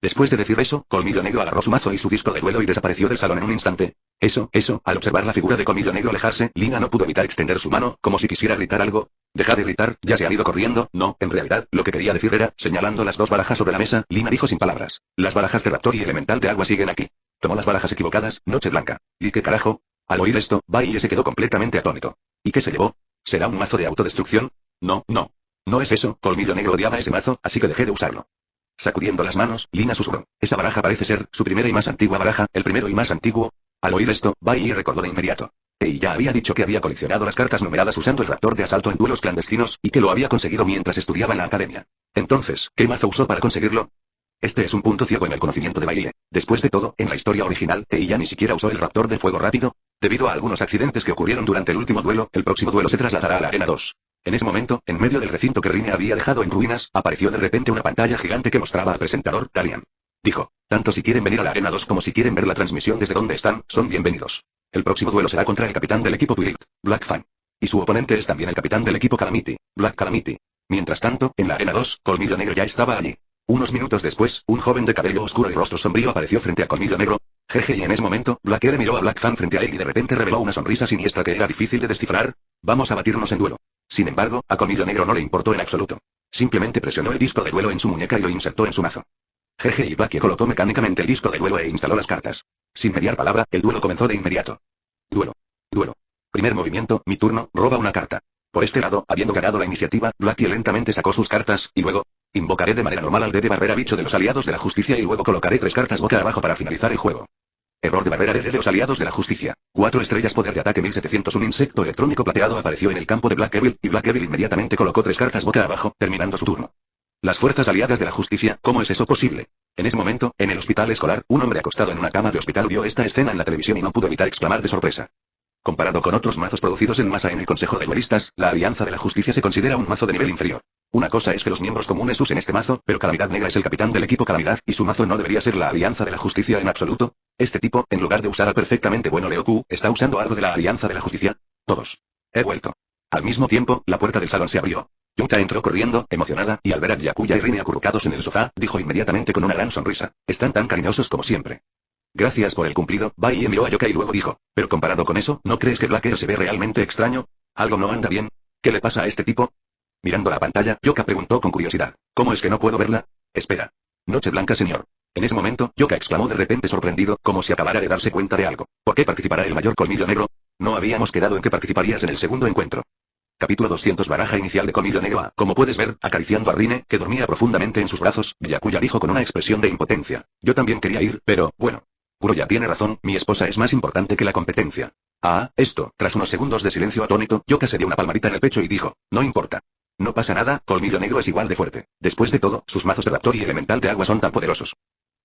Después de decir eso, Colmillo Negro agarró su mazo y su disco de duelo y desapareció del salón en un instante. Eso, al observar la figura de Colmillo Negro alejarse, Lina no pudo evitar extender su mano, como si quisiera gritar algo. Deja de gritar, ya se han ido corriendo. No, en realidad, lo que quería decir era, señalando las dos barajas sobre la mesa, Lina dijo sin palabras. Las barajas de Raptor y Elemental de Agua siguen aquí. Tomó las barajas equivocadas, Noche Blanca. ¿Y qué carajo? Al oír esto, Baiye se quedó completamente atónito. ¿Y qué se llevó? ¿Será un mazo de autodestrucción? No. No es eso, Colmillo Negro odiaba ese mazo, así que dejé de usarlo. Sacudiendo las manos, Lina susurró. Esa baraja parece ser su primera y más antigua baraja, el primero y más antiguo. Al oír esto, Baiye recordó de inmediato. Y ya había dicho que había coleccionado las cartas numeradas usando el Raptor de asalto en duelos clandestinos, y que lo había conseguido mientras estudiaba en la academia. Entonces, ¿qué mazo usó para conseguirlo? Este es un punto ciego en el conocimiento de Baiye. Después de todo, en la historia original, Eiya ni siquiera usó el Raptor de fuego rápido. Debido a algunos accidentes que ocurrieron durante el último duelo, el próximo duelo se trasladará a la arena 2. En ese momento, en medio del recinto que Rine había dejado en ruinas, apareció de repente una pantalla gigante que mostraba al presentador, Dalian. Dijo, tanto si quieren venir a la arena 2 como si quieren ver la transmisión desde donde están, son bienvenidos. El próximo duelo será contra el capitán del equipo Twilight, Black Fan. Y su oponente es también el capitán del equipo Calamity, Black Calamity. Mientras tanto, en la arena 2, Colmillo Negro ya estaba allí. Unos minutos después, un joven de cabello oscuro y rostro sombrío apareció frente a Colmillo Negro. Jeje, y en ese momento, Black R miró a Black Fan frente a él y de repente reveló una sonrisa siniestra que era difícil de descifrar. Vamos a batirnos en duelo. Sin embargo, a Colmillo Negro no le importó en absoluto. Simplemente presionó el disco de duelo en su muñeca y lo insertó en su mazo. Jeje, y Black colocó mecánicamente el disco de duelo e instaló las cartas. Sin mediar palabra, el duelo comenzó de inmediato. Duelo. Primer movimiento, mi turno, roba una carta. Por este lado, habiendo ganado la iniciativa, Blackie lentamente sacó sus cartas, y luego, invocaré de manera normal al D de barrera bicho de los aliados de la justicia y luego colocaré 3 cartas boca abajo para finalizar el juego. Error de barrera de los aliados de la justicia. 4 estrellas poder de ataque 1700. Un insecto electrónico plateado apareció en el campo de Black Evil, y Black Evil inmediatamente colocó 3 cartas boca abajo, terminando su turno. Las fuerzas aliadas de la justicia, ¿cómo es eso posible? En ese momento, en el hospital escolar, un hombre acostado en una cama de hospital vio esta escena en la televisión y no pudo evitar exclamar de sorpresa. Comparado con otros mazos producidos en masa en el Consejo de Duelistas, la Alianza de la Justicia se considera un mazo de nivel inferior. Una cosa es que los miembros comunes usen este mazo, pero Calamidad Negra es el capitán del equipo Calamidad, y su mazo no debería ser la Alianza de la Justicia en absoluto. Este tipo, en lugar de usar al perfectamente bueno Leoku, está usando algo de la Alianza de la Justicia. Todos. He vuelto. Al mismo tiempo, la puerta del salón se abrió. Yuta entró corriendo, emocionada, y al ver a Byakuya y Rine acurrucados en el sofá, dijo inmediatamente con una gran sonrisa, están tan cariñosos como siempre. Gracias por el cumplido, Bai miró a Yoka y luego dijo, pero comparado con eso, ¿no crees que Blacker se ve realmente extraño? ¿Algo no anda bien? ¿Qué le pasa a este tipo? Mirando la pantalla, Yoka preguntó con curiosidad, ¿cómo es que no puedo verla? Espera. Noche Blanca, señor. En ese momento, Yoka exclamó de repente sorprendido, como si acabara de darse cuenta de algo. ¿Por qué participará el mayor Colmillo Negro? No habíamos quedado en que participarías en el segundo encuentro. Capítulo 200. Baraja inicial de Colmillo Negro. Como puedes ver, acariciando a Rine, que dormía profundamente en sus brazos, Byakuya dijo con una expresión de impotencia. Yo también quería ir, pero, bueno. Kuroya tiene razón, mi esposa es más importante que la competencia. Esto, tras unos segundos de silencio atónito, Yoka se dio una palmadita en el pecho y dijo, no importa. No pasa nada, Colmillo Negro es igual de fuerte. Después de todo, sus mazos de Raptor y Elemental de Agua son tan poderosos.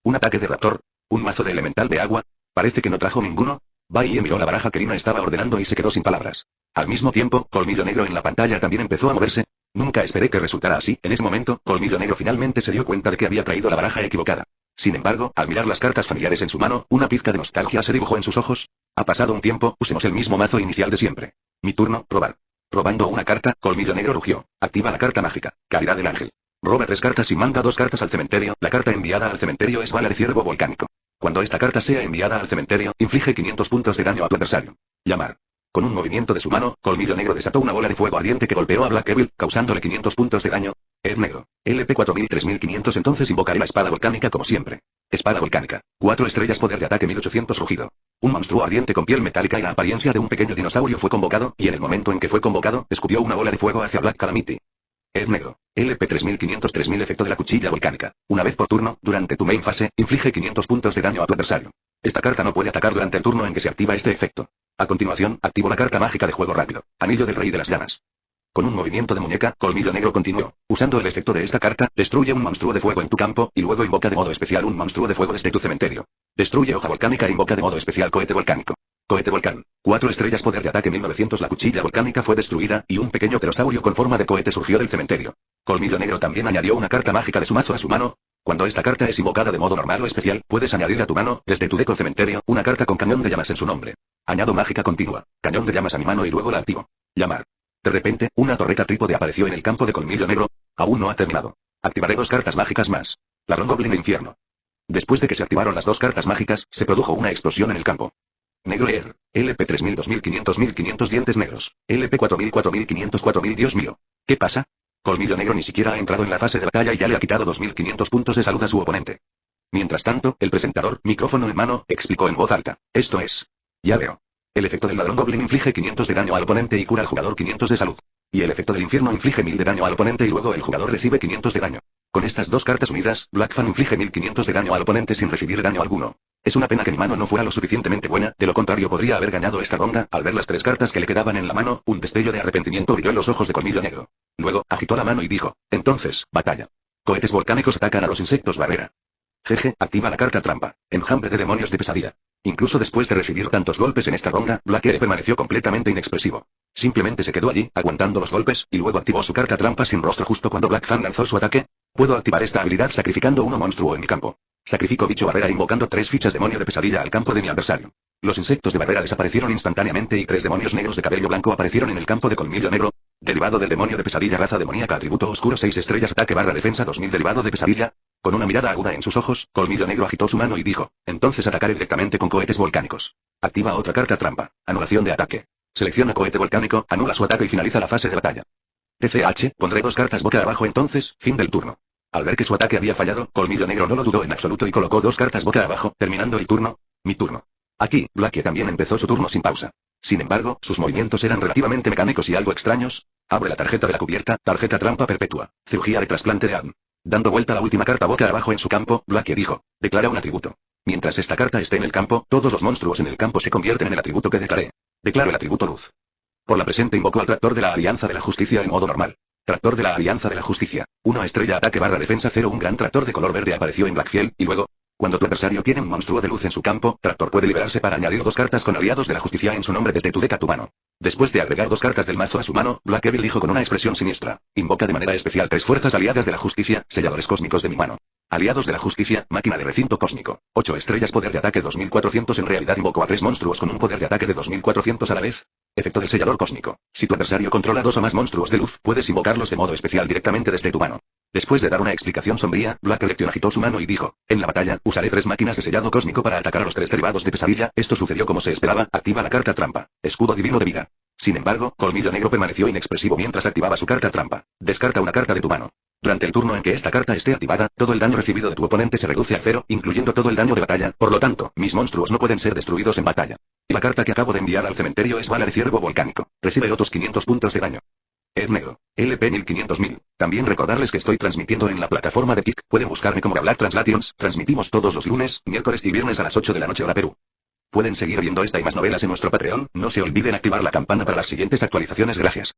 Un ataque de Raptor, un mazo de Elemental de Agua, parece que no trajo ninguno. Bai miró la baraja que Lina estaba ordenando y se quedó sin palabras. Al mismo tiempo, Colmillo Negro en la pantalla también empezó a moverse. Nunca esperé que resultara así. En ese momento, Colmillo Negro finalmente se dio cuenta de que había traído la baraja equivocada. Sin embargo, al mirar las cartas familiares en su mano, una pizca de nostalgia se dibujó en sus ojos. Ha pasado un tiempo, usemos el mismo mazo inicial de siempre. Mi turno, robar. Robando una carta, Colmillo Negro rugió. Activa la carta mágica, Caridad del Ángel. Roba 3 cartas y manda 2 cartas al cementerio. La carta enviada al cementerio es Bala de Ciervo Volcánico. Cuando esta carta sea enviada al cementerio, inflige 500 puntos de daño a tu adversario. Llamar. Con un movimiento de su mano, Colmillo Negro desató una bola de fuego ardiente que golpeó a Black Evil, causándole 500 puntos de daño. Negro. LP 4000-3500. Entonces invocaré la espada volcánica como siempre. Espada volcánica. 4 estrellas poder de ataque 1800 rugido. Un monstruo ardiente con piel metálica y la apariencia de un pequeño dinosaurio fue convocado, y en el momento en que fue convocado, escupió una bola de fuego hacia Black Calamity. Negro. LP 3500-3000. Efecto de la cuchilla volcánica. Una vez por turno, durante tu main fase, inflige 500 puntos de daño a tu adversario. Esta carta no puede atacar durante el turno en que se activa este efecto. A continuación, activo la carta mágica de juego rápido. Anillo del Rey de las Llamas. Con un movimiento de muñeca, Colmillo Negro continuó. Usando el efecto de esta carta, destruye un monstruo de fuego en tu campo, y luego invoca de modo especial un monstruo de fuego desde tu cementerio. Destruye hoja volcánica e invoca de modo especial cohete volcánico. Cohete volcán. 4 estrellas poder de ataque 1900. La cuchilla volcánica fue destruida, y un pequeño pterosaurio con forma de cohete surgió del cementerio. Colmillo Negro también añadió una carta mágica de su mazo a su mano. Cuando esta carta es invocada de modo normal o especial, puedes añadir a tu mano, desde tu deco cementerio, una carta con cañón de llamas en su nombre. Añado mágica continua. Cañón de llamas a mi mano y luego la activo. Llamar. De repente, una torreta trípode apareció en el campo de Colmillo Negro. Aún no ha terminado. Activaré 2 cartas mágicas más. Ladrón Goblin e Infierno. Después de que se activaron las 2 cartas mágicas, se produjo una explosión en el campo. Negro Air. LP 3000 2500 1500 dientes negros. LP 4000 4500 4000. Dios mío. ¿Qué pasa? Colmillo Negro ni siquiera ha entrado en la fase de batalla y ya le ha quitado 2500 puntos de salud a su oponente. Mientras tanto, el presentador, micrófono en mano, explicó en voz alta. Esto es. Ya veo. El efecto del ladrón Goblin inflige 500 de daño al oponente y cura al jugador 500 de salud. Y el efecto del infierno inflige 1000 de daño al oponente y luego el jugador recibe 500 de daño. Con estas 2 cartas unidas, Black Fan inflige 1500 de daño al oponente sin recibir daño alguno. Es una pena que mi mano no fuera lo suficientemente buena, de lo contrario podría haber ganado esta ronda. Al ver las 3 cartas que le quedaban en la mano, un destello de arrepentimiento brilló en los ojos de Colmillo Negro. Luego, agitó la mano y dijo, entonces, batalla. Cohetes volcánicos atacan a los insectos barrera. Jeje, activa la carta trampa. Enjambre de demonios de pesadilla. Incluso después de recibir tantos golpes en esta ronda, Black Air permaneció completamente inexpresivo. Simplemente se quedó allí, aguantando los golpes, y luego activó su carta trampa sin rostro justo cuando Black Fan lanzó su ataque. Puedo activar esta habilidad sacrificando uno monstruo en mi campo. Sacrifico bicho barrera invocando 3 fichas demonio de pesadilla al campo de mi adversario. Los insectos de barrera desaparecieron instantáneamente y 3 demonios negros de cabello blanco aparecieron en el campo de Colmillo Negro. Derivado del demonio de pesadilla raza demoníaca atributo oscuro 6 estrellas ataque barra defensa 2000 derivado de pesadilla. Con una mirada aguda en sus ojos, Colmillo Negro agitó su mano y dijo, entonces atacaré directamente con cohetes volcánicos. Activa otra carta trampa. Anulación de ataque. Selecciona cohete volcánico, anula su ataque y finaliza la fase de batalla. TCH, pondré 2 cartas boca abajo entonces, fin del turno. Al ver que su ataque había fallado, Colmillo Negro no lo dudó en absoluto y colocó 2 cartas boca abajo, terminando el turno. Mi turno. Aquí, Blackie también empezó su turno sin pausa. Sin embargo, sus movimientos eran relativamente mecánicos y algo extraños. Abre la tarjeta de la cubierta, tarjeta trampa perpetua. Cirugía de trasplante de ADN. Dando vuelta la última carta boca abajo en su campo, Blackie dijo, declara un atributo. Mientras esta carta esté en el campo, todos los monstruos en el campo se convierten en el atributo que declaré. Declaro el atributo luz. Por la presente invocó al tractor de la Alianza de la Justicia en modo normal. Tractor de la Alianza de la Justicia. 1 estrella ataque barra defensa 0. Un gran tractor de color verde apareció en Blackfield, y luego, cuando tu adversario tiene un monstruo de luz en su campo, Tractor puede liberarse para añadir 2 cartas con aliados de la justicia en su nombre desde tu deck a tu mano. Después de agregar 2 cartas del mazo a su mano, Black Evil dijo con una expresión siniestra, invoca de manera especial 3 fuerzas aliadas de la justicia, selladores cósmicos de mi mano. Aliados de la justicia, máquina de recinto cósmico. 8 estrellas poder de ataque 2400. En realidad invocó a 3 monstruos con un poder de ataque de 2400 a la vez. Efecto del sellador cósmico. Si tu adversario controla 2 o más monstruos de luz, puedes invocarlos de modo especial directamente desde tu mano. Después de dar una explicación sombría, Black Election agitó su mano y dijo, en la batalla, usaré 3 máquinas de sellado cósmico para atacar a los 3 derivados de pesadilla. Esto sucedió como se esperaba, activa la carta trampa. Escudo divino de vida. Sin embargo, Colmillo Negro permaneció inexpresivo mientras activaba su carta trampa. Descarta una carta de tu mano. Durante el turno en que esta carta esté activada, todo el daño recibido de tu oponente se reduce a 0, incluyendo todo el daño de batalla, por lo tanto, mis monstruos no pueden ser destruidos en batalla. Y la carta que acabo de enviar al cementerio es Bala de Ciervo Volcánico. Recibe otros 500 puntos de daño. Negro. LP 1500.000. También recordarles que estoy transmitiendo en la plataforma de Kick. Pueden buscarme como Black Translations. Transmitimos todos los lunes, miércoles y viernes a las 8 de la noche hora Perú. Pueden seguir viendo esta y más novelas en nuestro Patreon. No se olviden activar la campana para las siguientes actualizaciones. Gracias.